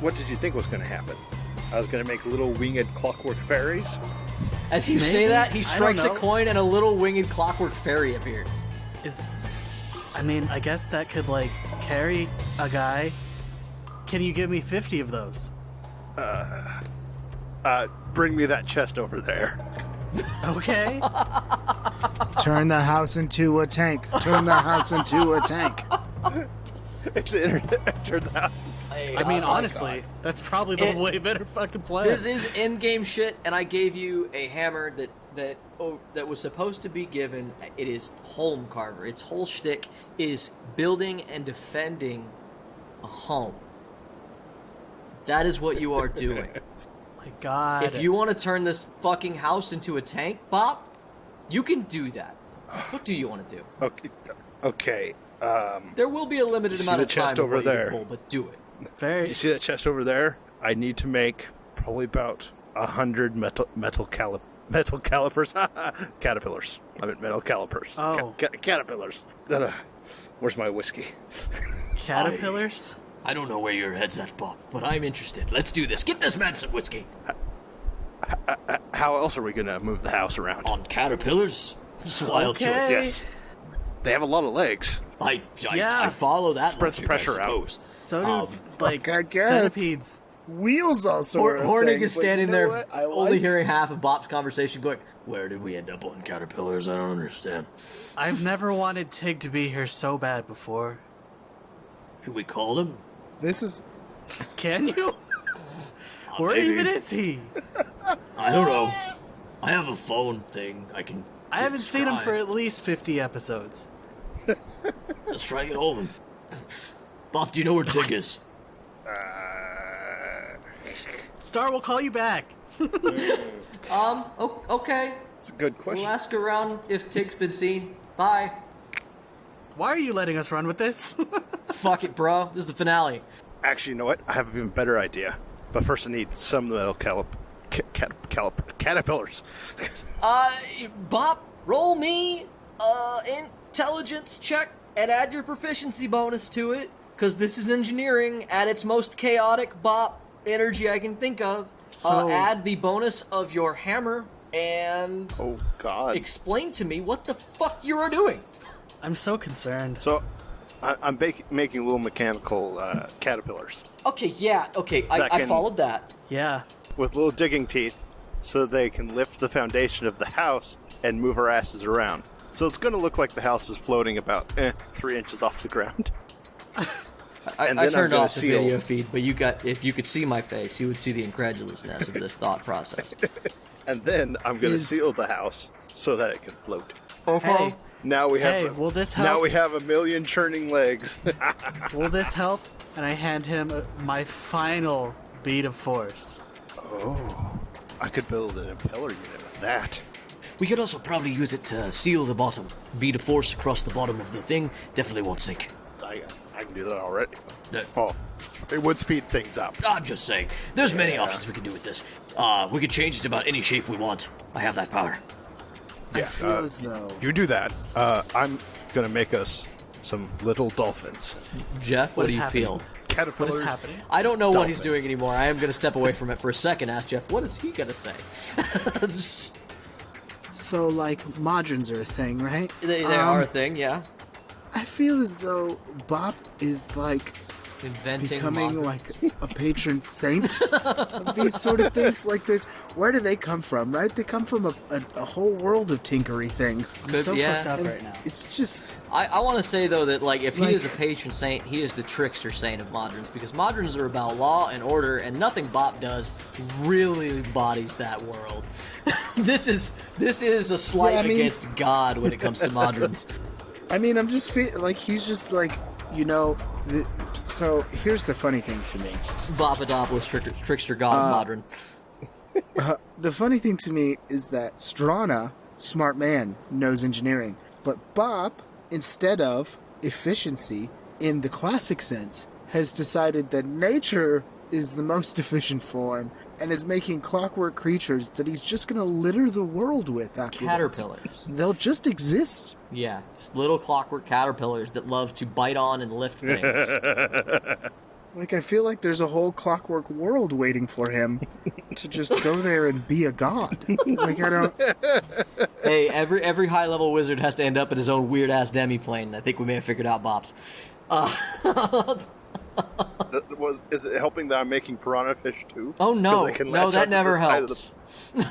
Speaker 9: What did you think was going to happen? I was going to make little winged clockwork fairies?
Speaker 2: As you say that, he strikes a coin and a little winged clockwork fairy appears.
Speaker 3: I mean, I guess that could, like, carry a guy. Can you give me 50 of those?
Speaker 9: Bring me that chest over there.
Speaker 3: Okay.
Speaker 11: Turn the house into a tank. Turn the house into a tank.
Speaker 9: It's the internet. Turn the house into...
Speaker 3: I mean, honestly, that's probably the way better fucking plan.
Speaker 2: This is in-game shit, and I gave you a hammer that was supposed to be given. It is home carver. Its whole shtick is building and defending a home. That is what you are doing.
Speaker 3: My God.
Speaker 2: If you want to turn this fucking house into a tank, Bobp, you can do that. What do you want to do?
Speaker 9: Okay.
Speaker 2: There will be a limited amount of time
Speaker 9: over there,
Speaker 2: pull, but do it.
Speaker 9: You see that chest over there? I need to make probably about 100 metal calipers. Caterpillars. I meant metal calipers.
Speaker 3: Oh.
Speaker 9: Caterpillars. Where's my whiskey?
Speaker 3: Caterpillars?
Speaker 1: I don't know where your head's at, Bob, but I'm interested. Let's do this. Get this man some whiskey.
Speaker 9: How else are we going to move the house around?
Speaker 1: On caterpillars? It's a wild choice.
Speaker 9: Yes. They have a lot of legs.
Speaker 1: I follow that.
Speaker 9: Spreads the pressure out.
Speaker 3: So do,
Speaker 11: I guess.
Speaker 3: Centipedes.
Speaker 11: Wheels also are a
Speaker 2: Hornig
Speaker 11: thing,
Speaker 2: is
Speaker 11: but
Speaker 2: standing
Speaker 11: you know
Speaker 2: there,
Speaker 11: what? I
Speaker 2: only
Speaker 11: like-
Speaker 2: hearing half of Bob's conversation, going,
Speaker 1: Where did we end up on caterpillars? I don't understand.
Speaker 3: I've never wanted Tig to be here so bad before.
Speaker 1: Should we call him?
Speaker 11: This is...
Speaker 3: Can you? Where
Speaker 1: maybe.
Speaker 3: even is he?
Speaker 1: I don't know. I have a phone thing. I can.
Speaker 3: I haven't seen him
Speaker 1: try.
Speaker 3: for at least 50 episodes.
Speaker 1: Let's try and get hold of him. Bobp, do you know where Tig is?
Speaker 3: Star will call you back.
Speaker 2: okay.
Speaker 9: It's a good question.
Speaker 2: We'll ask around if Tig's been seen. Bye.
Speaker 3: Why are you letting us run with this?
Speaker 2: Fuck it, bro. This is the finale.
Speaker 9: Actually, you know what? I have an even better idea. But first I need some metal caterpillars.
Speaker 2: Bobp, roll me intelligence check and add your proficiency bonus to it, because this is engineering at its most chaotic Bobp energy I can think of.
Speaker 3: So-
Speaker 2: add the bonus of your hammer and
Speaker 9: Oh, God.
Speaker 2: explain to me what the fuck you are doing.
Speaker 3: I'm so concerned.
Speaker 9: So, I'm making little mechanical caterpillars
Speaker 2: Okay,
Speaker 9: That
Speaker 2: I
Speaker 9: can-
Speaker 2: followed that.
Speaker 3: Yeah.
Speaker 9: with little digging teeth so that they can lift the foundation of the house and move our asses around. So it's going to look like the house is floating about 3 inches off the ground.
Speaker 2: I
Speaker 9: then I'm
Speaker 2: turned
Speaker 9: gonna
Speaker 2: off the
Speaker 9: seal.
Speaker 2: video feed, but if you could see my face, you would see the incredulousness of this thought process.
Speaker 9: And then I'm going to seal the house so that it can float.
Speaker 3: Hey,
Speaker 9: Now we have
Speaker 3: will this help?
Speaker 9: Now we have 1,000,000 churning legs.
Speaker 3: Will this help? And I hand him my final speed of force.
Speaker 9: Oh, I could build an impeller unit with that.
Speaker 1: We could also probably use it to seal the bottom. Beat of force across the bottom of the thing definitely won't sink.
Speaker 9: I can do that already. Oh, it would speed things up.
Speaker 1: I'm just saying. There's many options we can do with this. We can change it to about any shape we want. I have that power.
Speaker 5: I feel as though...
Speaker 9: You do that. I'm going to make us some little dolphins.
Speaker 2: Jeff, what do you feel?
Speaker 9: Caterpillars.
Speaker 3: What is happening?
Speaker 2: I don't know what he's
Speaker 9: Dolphins.
Speaker 2: doing anymore. I am going to step away from it for a second. Ask Jeff, what is he going to say?
Speaker 5: So, like, modrons are a thing, right?
Speaker 2: They are a thing, yeah.
Speaker 5: I feel as though Bobp is, like,
Speaker 2: Inventing
Speaker 5: becoming,
Speaker 2: modrons.
Speaker 5: like, a patron saint of these sort of things. Like, where do they come from, right? They come from a whole world of tinkery things.
Speaker 3: I'm so
Speaker 2: yeah.
Speaker 3: fucked up
Speaker 5: And
Speaker 3: right now.
Speaker 5: it's just...
Speaker 2: I want to say, though, that, like, if he
Speaker 5: Like-
Speaker 2: is a patron saint, he is the trickster saint of modrons, because modrons are about law and order, and nothing Bobp does really embodies that world. This is a slight
Speaker 5: Yeah, I mean-
Speaker 2: against God when it comes to modrons.
Speaker 5: I mean, I'm just like, he's just like, you know... So, here's the funny thing to me.
Speaker 2: Bopadopolis, trickster god modron.
Speaker 5: The funny thing to me is that Strana, smart man, knows engineering. But Bobp, instead of efficiency in the classic sense, has decided that nature is the most efficient form and is making clockwork creatures that he's just going to litter the world with after
Speaker 2: Caterpillars.
Speaker 5: this. They'll just exist.
Speaker 2: Yeah, just little clockwork caterpillars that love to bite on and lift things.
Speaker 5: Like, I feel like there's a whole clockwork world waiting for him to just go there and be a god. Like, I don't...
Speaker 2: Hey, every high level wizard has to end up in his own weird ass demi-plane. I think we may have figured out Bob's.
Speaker 9: Is it helping that I'm making piranha fish too?
Speaker 2: Oh
Speaker 9: 'Cause
Speaker 2: no,
Speaker 9: they can
Speaker 2: no,
Speaker 9: latch
Speaker 2: that
Speaker 9: onto the
Speaker 2: never
Speaker 9: side of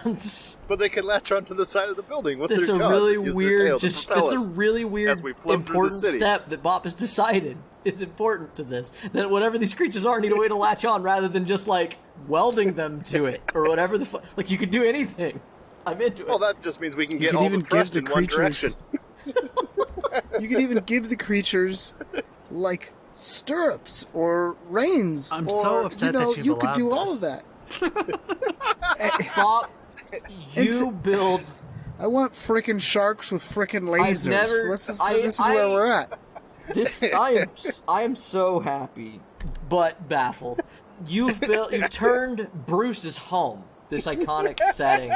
Speaker 2: helps.
Speaker 9: But they can latch onto the side of the building with
Speaker 2: It's
Speaker 9: their
Speaker 2: a
Speaker 9: jaws
Speaker 2: really
Speaker 9: and use their
Speaker 2: weird,
Speaker 9: tail to
Speaker 2: just
Speaker 9: propel
Speaker 2: it's
Speaker 9: us
Speaker 2: a really weird,
Speaker 9: as we float through the
Speaker 2: important
Speaker 9: city.
Speaker 2: step that Bobp has decided. It's important to this that whatever these creatures are need a way to latch on rather than just like welding them to it or whatever the fuck. Like you could do anything. I'm into it.
Speaker 9: Well, that just means we can
Speaker 5: You
Speaker 9: get
Speaker 5: could
Speaker 9: all
Speaker 5: even
Speaker 9: the thrust
Speaker 5: give
Speaker 9: in
Speaker 5: the
Speaker 9: one direction.
Speaker 5: creatures... You could even give the creatures, like, stirrups or reins.
Speaker 3: I'm
Speaker 5: or,
Speaker 3: so upset
Speaker 5: you know,
Speaker 3: that you've
Speaker 5: you could do
Speaker 3: allowed
Speaker 5: all of
Speaker 3: this.
Speaker 5: that.
Speaker 2: Bobp, you build.
Speaker 5: I want frickin' sharks with frickin' lasers.
Speaker 2: never-
Speaker 5: This is where we're at.
Speaker 2: This I am so happy, but baffled. You've turned Bruce's home, this iconic setting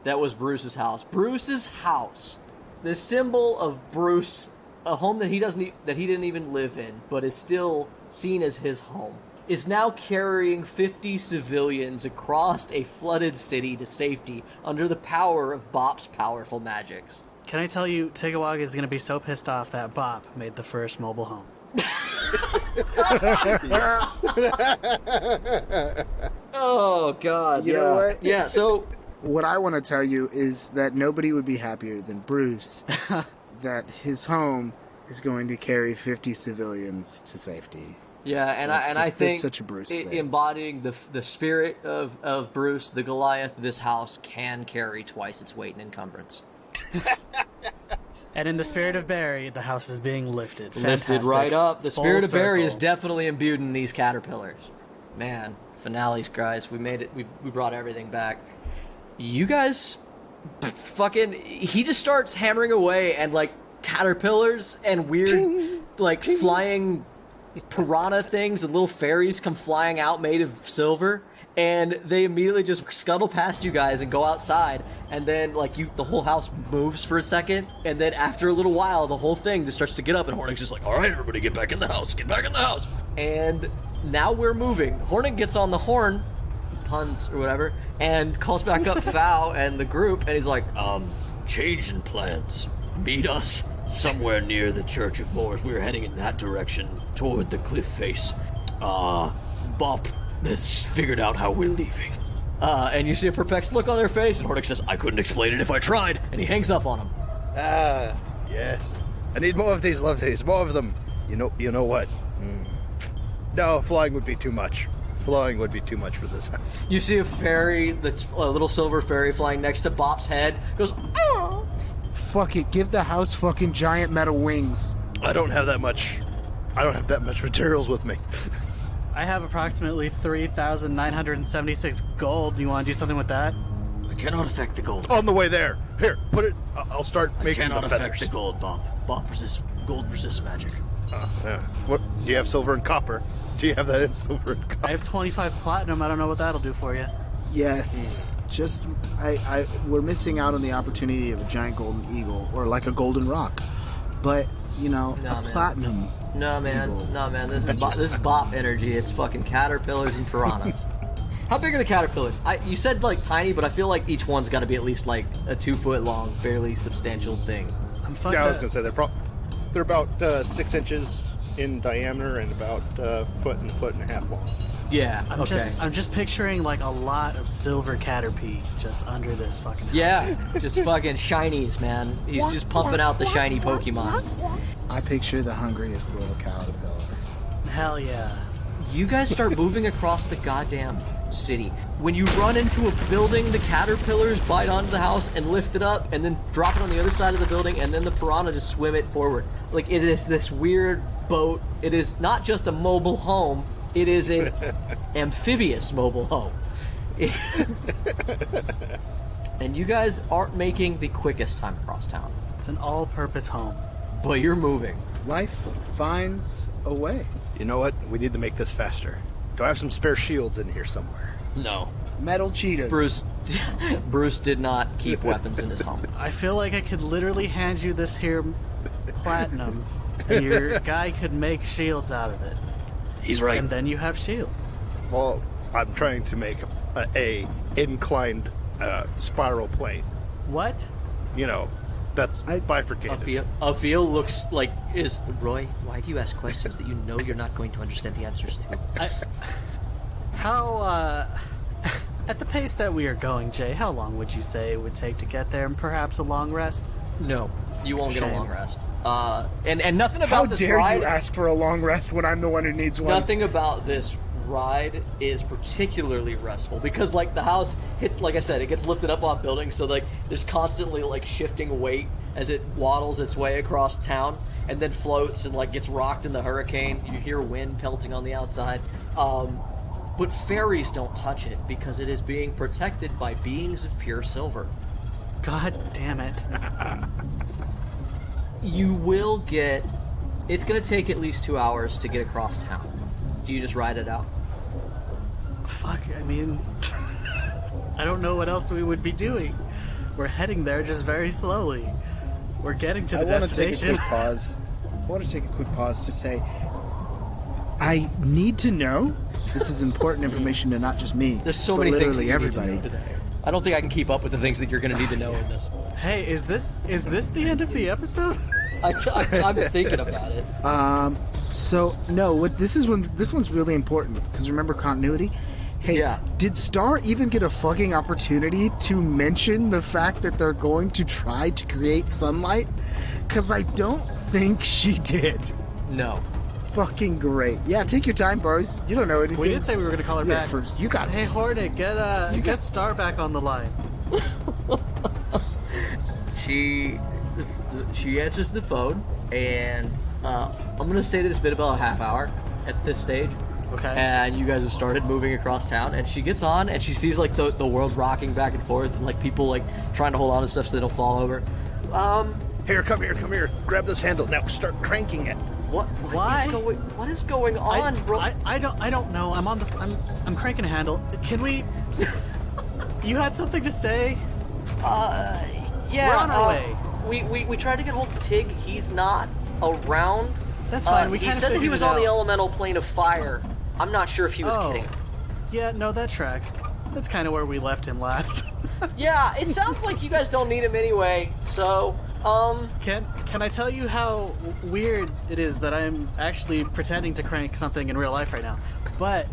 Speaker 2: that was Bruce's house. Bruce's house, the symbol of Bruce, a home that he didn't even live in, but is still seen as his home, is now carrying 50 civilians across a flooded city to safety under the power of Bop's powerful magics.
Speaker 3: Can I tell you, Tigawag is going to be so pissed off that Bobp made the first mobile home.
Speaker 2: Oh, God,
Speaker 5: You know what?
Speaker 2: Yeah, so...
Speaker 5: What I want to tell you is that nobody would be happier than Bruce that his home is going to carry 50 civilians to safety.
Speaker 2: Yeah, and
Speaker 5: That's
Speaker 2: I
Speaker 5: just-
Speaker 2: think
Speaker 5: that's such a Bruce thing.
Speaker 2: embodying the spirit of Bruce, the Goliath, this house can carry twice its weight in encumbrance.
Speaker 3: And in the spirit of Barry, the house is being lifted.
Speaker 2: Lifted
Speaker 3: Fantastic.
Speaker 2: right up. The
Speaker 3: Full
Speaker 2: spirit of Barry is
Speaker 3: circle.
Speaker 2: definitely imbued in these caterpillars. Man, finales, guys. We made it. We brought everything back. You guys, fucking, he just starts hammering away, and like caterpillars and weird, like flying piranha things and little fairies come flying out made of silver, and they immediately just scuttle past you guys and go outside, and then like the whole house moves for a second, and then after a little while the whole thing just starts to get up, and Hornick's just like, all right, everybody get back in the house, and now we're moving. Hornick gets on the horn, puns or whatever, and calls back up Fow and the group, and he's like,
Speaker 1: Changing plans. Meet us somewhere near the Church of Moors. We were heading in that direction toward the cliff face. Bobp has figured out how we're leaving.
Speaker 2: and you see a perplexed look on their face, and Hornick says, I couldn't explain it if I tried, and he hangs up on him.
Speaker 9: Yes. I need more of these lovelies, more of them. You know what? No, flying would be too much. Flying would be too much for this house.
Speaker 2: You see a fairy, that's a little silver fairy flying next to Bop's head, goes, oh!
Speaker 5: Fuck it, give the house fucking giant metal wings.
Speaker 9: I don't have that much materials with me.
Speaker 3: I have approximately 3,976 gold. Do you want to do something with that?
Speaker 1: I cannot affect the gold.
Speaker 9: On the way there. Here, put it. I'll start making
Speaker 1: cannot
Speaker 9: the
Speaker 1: affect
Speaker 9: feathers.
Speaker 1: the gold, Bobp. Bobp resists gold resists magic.
Speaker 9: Yeah. What? Do you have silver and copper? Do you have that in silver and copper?
Speaker 3: I have 25 platinum. I don't know what that'll do for you.
Speaker 11: Yes. Just, we're missing out on the opportunity of a giant golden eagle or like a golden rock. But, you know,
Speaker 2: Nah,
Speaker 11: a
Speaker 2: man.
Speaker 11: platinum.
Speaker 2: No, man.
Speaker 11: eagle.
Speaker 2: No, man. This is Bobp energy. It's fucking caterpillars and piranhas. How big are the caterpillars? You said like tiny, but I feel like each one's got to be at least like a 2 foot long, fairly substantial thing.
Speaker 9: Yeah, I was gonna say they're about 6 inches in diameter and about a foot and a half long.
Speaker 2: Yeah.
Speaker 3: I'm just picturing like a lot of silver caterpie just under this fucking house.
Speaker 2: Yeah, just fucking shinies, man. He's just pumping out the shiny Pokemons.
Speaker 11: I picture the hungriest little caterpillar.
Speaker 3: Hell yeah.
Speaker 2: You guys start moving across the goddamn city. When you run into a building, the caterpillars bite onto the house and lift it up and then drop it on the other side of the building, and then the piranha just swim it forward. Like, it is this weird boat. It is not just a mobile home, it is an amphibious mobile home. And you guys aren't making the quickest time across town.
Speaker 3: It's an all-purpose home.
Speaker 2: But you're moving.
Speaker 11: Life finds a way.
Speaker 9: You know what? We need to make this faster. Do I have some spare shields in here somewhere?
Speaker 2: No.
Speaker 11: Metal cheetahs.
Speaker 2: Bruce did not keep weapons in his home.
Speaker 3: I feel like I could literally hand you this here platinum, and your guy could make shields out of it.
Speaker 1: He's right.
Speaker 3: And then you have shields.
Speaker 9: Well, I'm trying to make a inclined spiral plate.
Speaker 3: What?
Speaker 9: You know, that's bifurcated.
Speaker 2: Avil looks like Roy, why do you ask questions that you know you're not going to understand the answers to?
Speaker 3: At the pace that we are going, Jay, how long would you say it would take to get there, and perhaps a long rest?
Speaker 2: No, you won't get a
Speaker 3: Shame.
Speaker 2: long rest. And nothing about this
Speaker 11: How dare
Speaker 2: ride.
Speaker 11: you ask for a long rest when I'm the one who needs one?
Speaker 2: Nothing about this ride is particularly restful because, like, the house hits, like I said, it gets lifted up on buildings, so like there's constantly like shifting weight as it waddles its way across town and then floats and like gets rocked in the hurricane. You hear wind pelting on the outside. But fairies don't touch it because it is being protected by beings of pure silver.
Speaker 3: God damn it.
Speaker 2: You will get... It's going to take at least 2 hours to get across town. Do you just ride it out?
Speaker 3: Fuck, I mean... I don't know what else we would be doing. We're heading there just very slowly. We're getting to the destination.
Speaker 11: I want to take a quick pause to say, I need to know. This is important information to not just me.
Speaker 2: There's so
Speaker 11: but
Speaker 2: many things that
Speaker 11: literally
Speaker 2: you
Speaker 11: everybody.
Speaker 2: need to know today. I don't think I can keep up with the things that you're going to need to know in this.
Speaker 3: Hey, is this the end of the episode?
Speaker 2: I'm thinking about it.
Speaker 11: So no, this one's really important because remember continuity. Hey,
Speaker 2: yeah.
Speaker 11: Did Star even get a fucking opportunity to mention the fact that they're going to try to create sunlight? Because I don't think she did.
Speaker 2: No.
Speaker 11: Fucking great. Yeah, take your time, bros. You don't know anything.
Speaker 3: We didn't say we were going to call her
Speaker 11: Yeah,
Speaker 3: back.
Speaker 11: first, you got it.
Speaker 3: Hey, Hornet, get Star back on the line.
Speaker 2: She answers the phone, and I'm going to say that it's been about a half hour at this stage.
Speaker 3: Okay.
Speaker 2: And you guys have started moving across town, and she gets on, and she sees like the world rocking back and forth, and like people like trying to hold on to stuff so they don't fall over.
Speaker 9: Here, come here. Grab this handle. Now start cranking it.
Speaker 3: Why?
Speaker 2: What is going on, bro?
Speaker 3: I don't know. I'm cranking a handle. Can we? You had something to say?
Speaker 10: Yeah.
Speaker 3: We're on our way.
Speaker 10: We tried to get hold of Tig. He's not around.
Speaker 3: That's fine.
Speaker 10: He said that he was on the elemental plane of fire. I'm not sure if he was kidding.
Speaker 3: Yeah, no, that tracks. That's kind of where we left him last.
Speaker 10: Yeah, it sounds like you guys don't need him anyway. So,
Speaker 3: Can I tell you how weird it is that I'm actually pretending to crank something in real life right now? But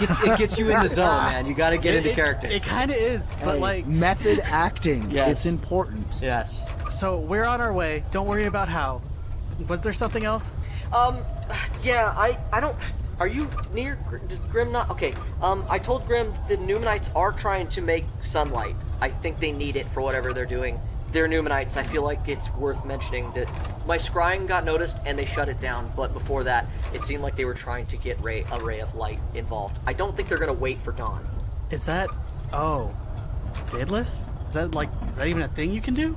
Speaker 2: it gets you in the zone, man. You got to get into character.
Speaker 3: It kind of is, but
Speaker 11: Hey,
Speaker 3: like
Speaker 11: method acting.
Speaker 2: Yes.
Speaker 11: It's important.
Speaker 2: Yes.
Speaker 3: So we're on our way. Don't worry about how. Was there something else?
Speaker 10: yeah, I don't... Are you near Grimm? Not okay. I told Grimm the Numenites are trying to make sunlight. I think they need it for whatever they're doing. they're Numenites. I feel like it's worth mentioning that my scrying got noticed and they shut it down, but before that, it seemed like they were trying to get a ray of light involved. I don't think they're going to wait for dawn.
Speaker 3: Is that... Oh. Daedalus? Is that even a thing you can do?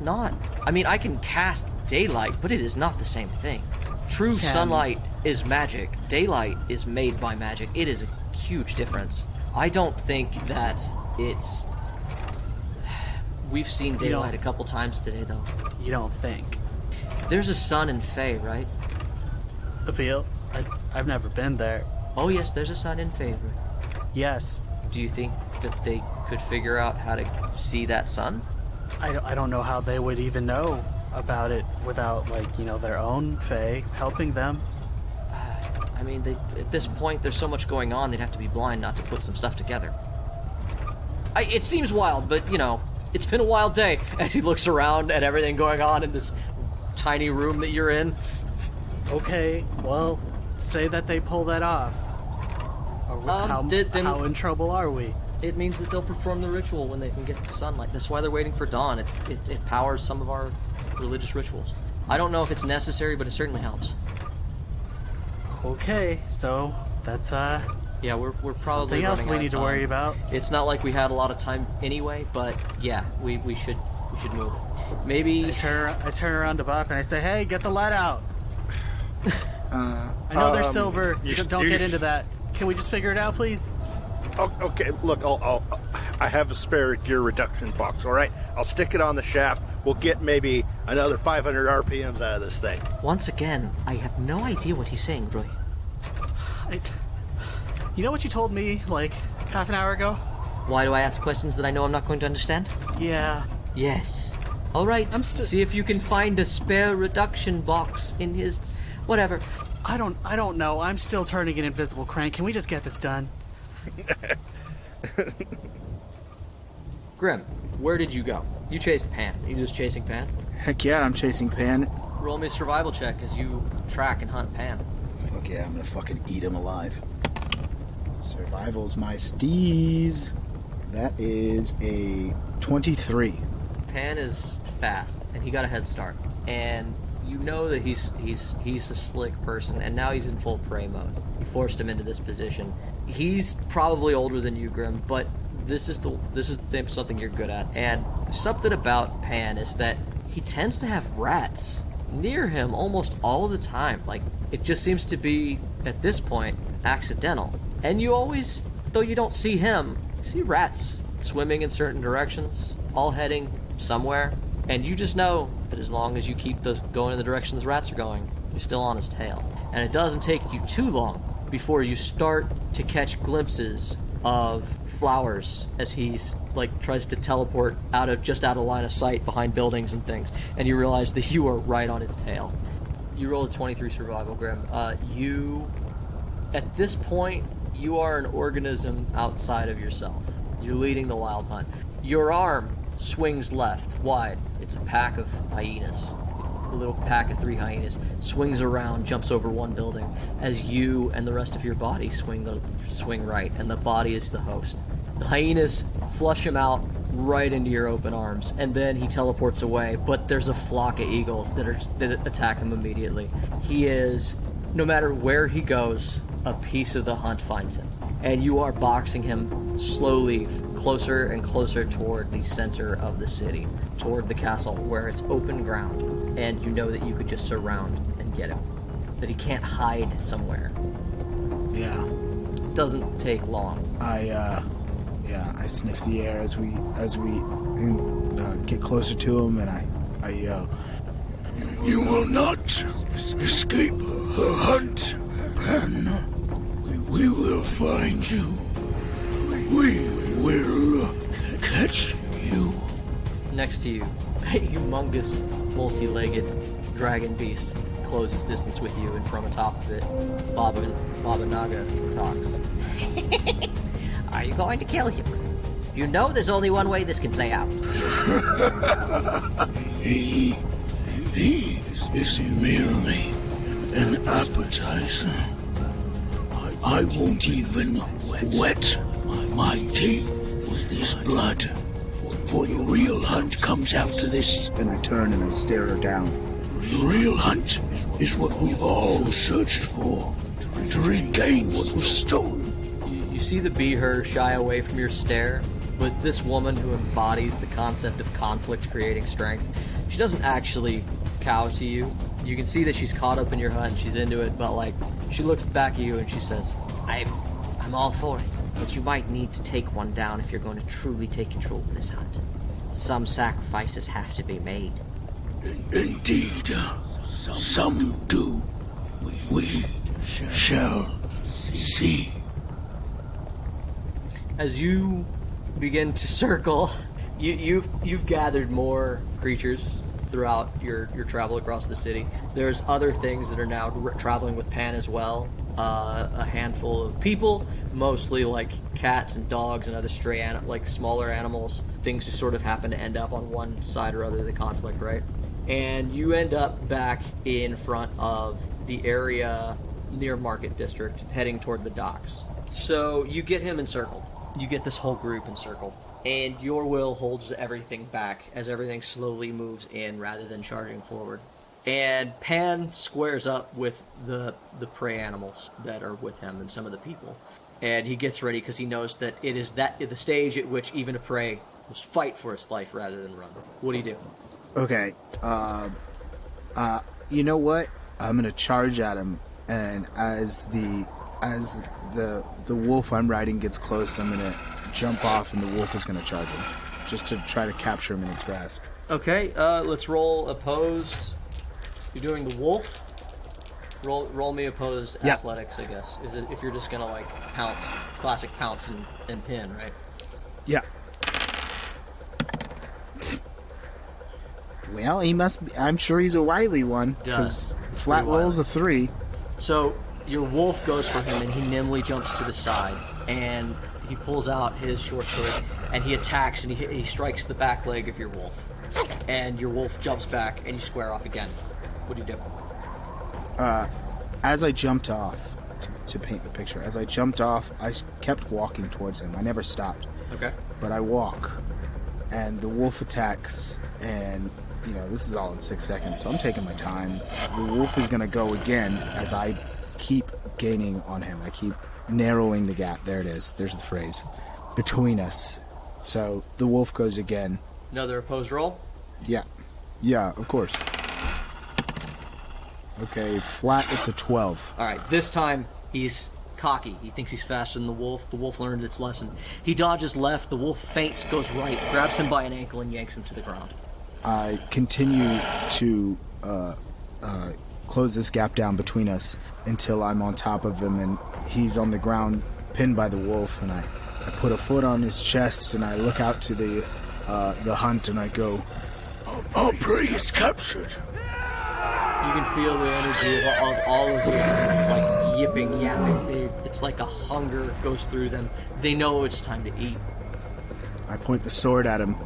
Speaker 2: Not. I mean, I can cast daylight, but it is not the same thing. True sunlight is magic. Daylight is made by magic. It is a huge difference. I don't think that it's... We've seen daylight a couple times today, though.
Speaker 3: You don't think?
Speaker 2: There's a sun in Fae, right?
Speaker 3: The field? I've never been there.
Speaker 2: Oh, yes, there's a sun in Fae.
Speaker 3: Yes.
Speaker 2: Do you think that they could figure out how to see that sun?
Speaker 3: I don't know how they would even know about it without, their own Fae helping them.
Speaker 2: I mean, at this point, there's so much going on, they'd have to be blind not to put some stuff together. It seems wild, but, it's been a wild day as he looks around at everything going on in this tiny room that you're in.
Speaker 3: Okay, well, say that they pull that off. How in trouble are we?
Speaker 2: It means that they'll perform the ritual when they can get the sunlight. That's why they're waiting for dawn. It powers some of our religious rituals. I don't know if it's necessary, but it certainly helps.
Speaker 3: Okay, so that's
Speaker 2: yeah, we're probably
Speaker 3: something else we need to worry about.
Speaker 2: It's not like we had a lot of time anyway, but yeah, we should move. Maybe
Speaker 3: I turn around to Bobp and I say, "Hey, get the light out." I know they're silver. Don't get into that. Can we just figure it out, please?
Speaker 9: Okay, look, I have a spare gear reduction box, all right? I'll stick it on the shaft. We'll get maybe another 500 RPMs out of this thing.
Speaker 2: Once again, I have no idea what he's saying, Roy.
Speaker 3: You know what you told me, half an hour ago?
Speaker 2: Why do I ask questions that I know I'm not going to understand?
Speaker 3: Yeah.
Speaker 2: Yes. All right, see if you can find a spare reduction box in his... whatever.
Speaker 3: I don't know. I'm still turning an invisible crank. Can we just get this done?
Speaker 2: Grimm, where did you go? You chased Pan. Are you just chasing Pan?
Speaker 11: Heck yeah, I'm chasing Pan.
Speaker 2: Roll me a survival check as you track and hunt Pan.
Speaker 11: Fuck yeah, I'm gonna fucking eat him alive. Survival's my steez. That is a 23.
Speaker 2: Pan is fast, and he got a head start. And you know that he's a slick person, and now he's in full prey mode. You forced him into this position. He's probably older than you, Grimm, but this is something you're good at. And something about Pan is that he tends to have rats near him almost all the time. It just seems to be, at this point, accidental. And you always, though you don't see him, see rats swimming in certain directions, all heading somewhere. And you just know that as long as you keep going in the direction the rats are going, you're still on his tail. And it doesn't take you too long before you start to catch glimpses of flowers as he's tries to teleport out of line of sight behind buildings and things, and you realize that you are right on his tail. You rolled a 23 survival, Grimm. At this point, you are an organism outside of yourself. You're leading the wild hunt. Your arm swings left, wide. It's a pack of hyenas. A little pack of 3 hyenas swings around, jumps over one building, as you and the rest of your body swing right, and the body is the host. The hyenas flush him out right into your open arms, and then he teleports away, but there's a flock of eagles that attack him immediately. He is, no matter where he goes, a piece of the hunt finds him. And you are boxing him slowly closer and closer toward the center of the city, toward the castle, where it's open ground, and you know that you could just surround and get him. That he can't hide somewhere.
Speaker 11: Yeah.
Speaker 2: It doesn't take long.
Speaker 11: I sniff the air as we get closer to him, and I yell,
Speaker 8: "You will not escape the hunt, Pan. We will find you. We will catch you."
Speaker 2: Next to you, a humongous, multi-legged dragon beast closes distance with you, and from atop of it, Baba Naga talks.
Speaker 12: Are you going to kill him? You know there's only one way this can play out.
Speaker 8: He is merely an appetizer. I won't even wet my teeth with his blood For the real hunt comes after this.
Speaker 11: And I turn and I stare her down.
Speaker 8: The real hunt is what we've all searched for. To regain what was stolen.
Speaker 10: You see the bee-her shy away from your stare, but this woman who embodies the concept of conflict creating strength, she doesn't actually cow to you. You can see that she's caught up in your hunt, she's into it, but like, she looks back at you and she says, I'm all for it, but you might need to take one down if you're going to truly take control of this hunt. Some sacrifices have to be made.
Speaker 8: Indeed, some do. We shall see.
Speaker 10: As you begin to circle, you've gathered more creatures throughout your travel across the city. There's other things that are now traveling with Pan as well. A handful of people, mostly like cats and dogs and other stray like smaller animals. Things just sort of happen to end up on one side or other of the conflict, right? And you end up back in front of the area near Market District, heading toward the docks. So you get him encircled. You get this whole group encircled. And your will holds everything back as everything slowly moves in rather than charging forward. And Pan squares up with the prey animals that are with him and some of the people. And he gets ready because he knows that it is the stage at which even a prey must fight for its life rather than run. What do you do?
Speaker 11: Okay, you know what? I'm gonna charge at him, and as the wolf I'm riding gets close, I'm gonna jump off, and the wolf is gonna charge him, just to try to capture him in its grasp.
Speaker 10: Okay, let's roll opposed. You're doing the wolf. Roll me opposed athletics, I guess. If you're just gonna like pounce, classic pounce and pin, right?
Speaker 11: Yeah. Well, he must be. I'm sure he's a wily one, because flat rolls a 3.
Speaker 10: So your wolf goes for him, and he nimbly jumps to the side, and he pulls out his short sword, and he attacks, and he strikes the back leg of your wolf, and your wolf jumps back, and you square off again. What do you do?
Speaker 11: As I jumped off, to paint the picture, as I jumped off, I kept walking towards him. I never stopped.
Speaker 10: Okay.
Speaker 11: But I walk, and the wolf attacks, and this is all in 6 seconds, so I'm taking my time. The wolf is going to go again as I keep gaining on him. I keep narrowing the gap. There it is. There's the phrase. Between us. So the wolf goes again.
Speaker 10: Another opposed roll?
Speaker 11: Yeah. Yeah, of course. Okay, flat, it's a 12.
Speaker 10: Alright, this time he's cocky. He thinks he's faster than the wolf. The wolf learned its lesson. He dodges left. The wolf feints, goes right, grabs him by an ankle, and yanks him to the ground.
Speaker 11: I continue to close this gap down between us until I'm on top of him and he's on the ground pinned by the wolf, and I put a foot on his chest and I look out to the hunt and I go,
Speaker 8: our prey is captured.
Speaker 10: You can feel the energy of all of you. It's like yipping, yapping. It's like a hunger goes through them. They know it's time to eat.
Speaker 11: I point the sword at him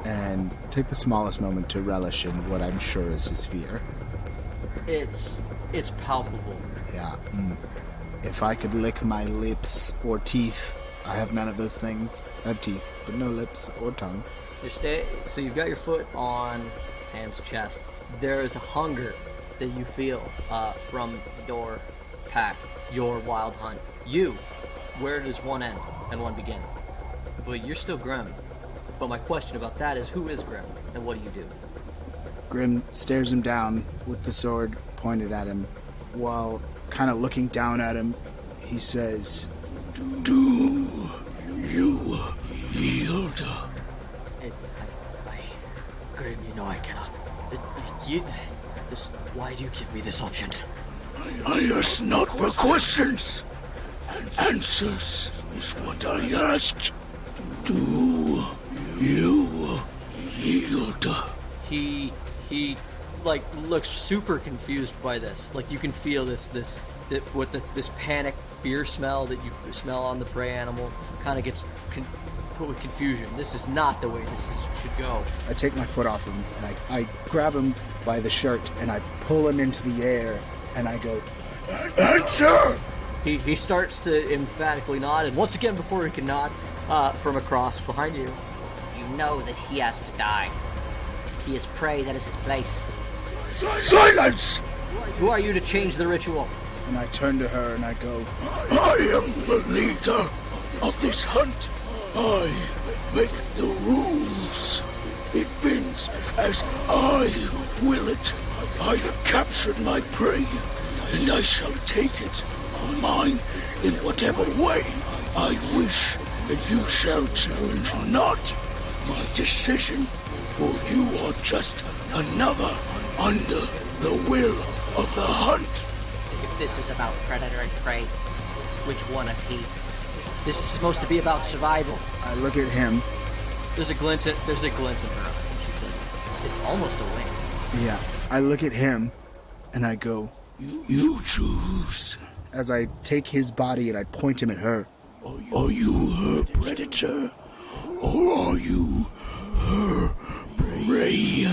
Speaker 11: and take the smallest moment to relish in what I'm sure is his fear.
Speaker 10: It's palpable.
Speaker 11: Yeah. If I could lick my lips or teeth, I have none of those things. I have teeth, but no lips or tongue.
Speaker 10: So you've got your foot on Pan's chest. There is a hunger that you feel from your pack, your wild hunt. Where does one end and one begin? But you're still Grimm. But my question about that is, who is Grimm, and what do you do?
Speaker 11: Grimm stares him down with the sword pointed at him. While kind of looking down at him, he says,
Speaker 8: Do you yield?
Speaker 1: Grimm, I cannot. Why do you give me this option?
Speaker 8: I ask not for questions. Answers is what I asked. Do you yield?
Speaker 10: He looks super confused by this. Like, you can feel this panic, fear smell that you smell on the prey animal kind of gets put with confusion. This is not the way should go.
Speaker 11: I take my foot off of him and I grab him by the shirt and I pull him into the air and I go, answer!
Speaker 10: He starts to emphatically nod, and once again, before he can nod, from across behind you,
Speaker 12: You know that he has to die. He is prey, that is his place.
Speaker 8: Silence!
Speaker 12: Who are you to change the ritual?
Speaker 11: And I turn to her and I go,
Speaker 8: I am the leader of this hunt. I make the rules. It bends as I will it. I have captured my prey, and I shall take it for mine in whatever way I wish, and you shall challenge not my decision, for you are just another under the will of the hunt.
Speaker 12: If this is about predator and prey, which one is he? This is supposed to be about survival.
Speaker 11: I look at him.
Speaker 2: There's a glint in her eye. She said, it's almost a wink.
Speaker 11: Yeah. I look at him and I go,
Speaker 8: You choose.
Speaker 11: As I take his body and I point him at her.
Speaker 8: Are you her predator? Or are you her prey?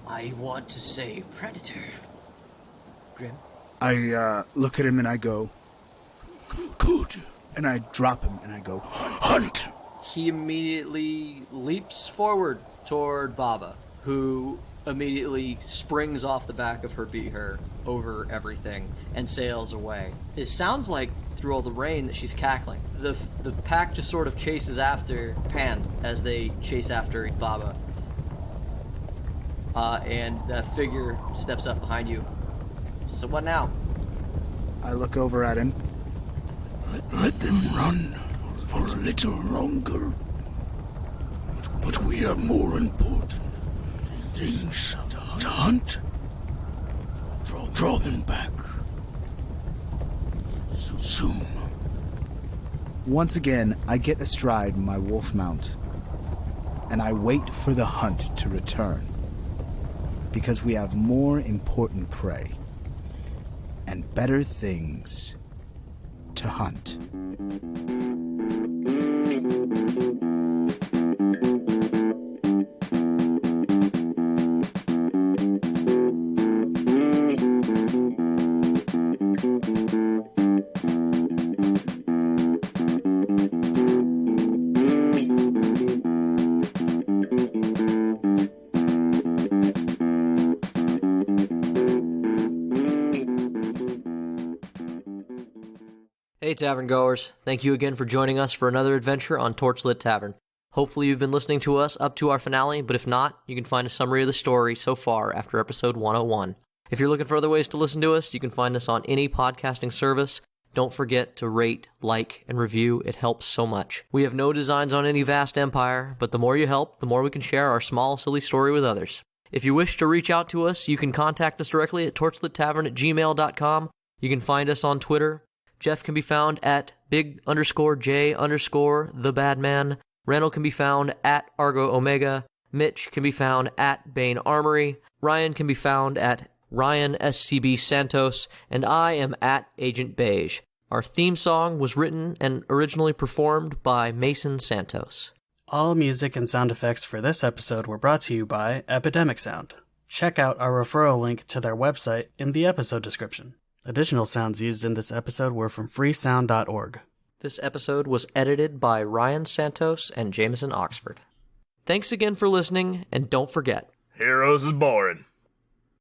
Speaker 2: I want to say predator. Grimm?
Speaker 11: I look at him and I go,
Speaker 8: Good.
Speaker 11: And I drop him and I go,
Speaker 8: Hunt!
Speaker 2: He immediately leaps forward toward Baba, who immediately springs off the back of her beat-her over everything and sails away. It sounds like through all the rain that she's cackling. The pack just sort of chases after Pan as they chase after Baba. And the figure steps up behind you. So what now?
Speaker 11: I look over at him.
Speaker 8: Let them run for a little longer. But we have more important things to hunt. Draw them back. Soon.
Speaker 11: Once again, I get astride my wolf mount, and I wait for the hunt to return. Because we have more important prey and better things to hunt.
Speaker 2: Hey Tavern Goers, thank you again for joining us for another adventure on Torchlit Tavern. Hopefully you've been listening to us up to our finale, but if not, you can find a summary of the story so far after episode 101. If you're looking for other ways to listen to us, you can find us on any podcasting service. Don't forget to rate, like, and review. It helps so much. We have no designs on any vast empire, but the more you help, the more we can share our small, silly story with others. If you wish to reach out to us, you can contact us directly at torchlittavern@gmail.com. You can find us on Twitter. Jeff can be found at big_J_TheBadman. Randall can be found at Argo Omega. Mitch can be found at Bane Armory. Ryan can be found at Ryan SCB Santos. And I am at Agent Beige. Our theme song was written and originally performed by Mason Santos.
Speaker 3: All music and sound effects for this episode were brought to you by Epidemic Sound. Check out our referral link to their website in the episode description. Additional sounds used in this episode were from freesound.org.
Speaker 2: This episode was edited by Ryan Santos and Jameson Oxford. Thanks again for listening, and don't forget,
Speaker 13: heroes is boring.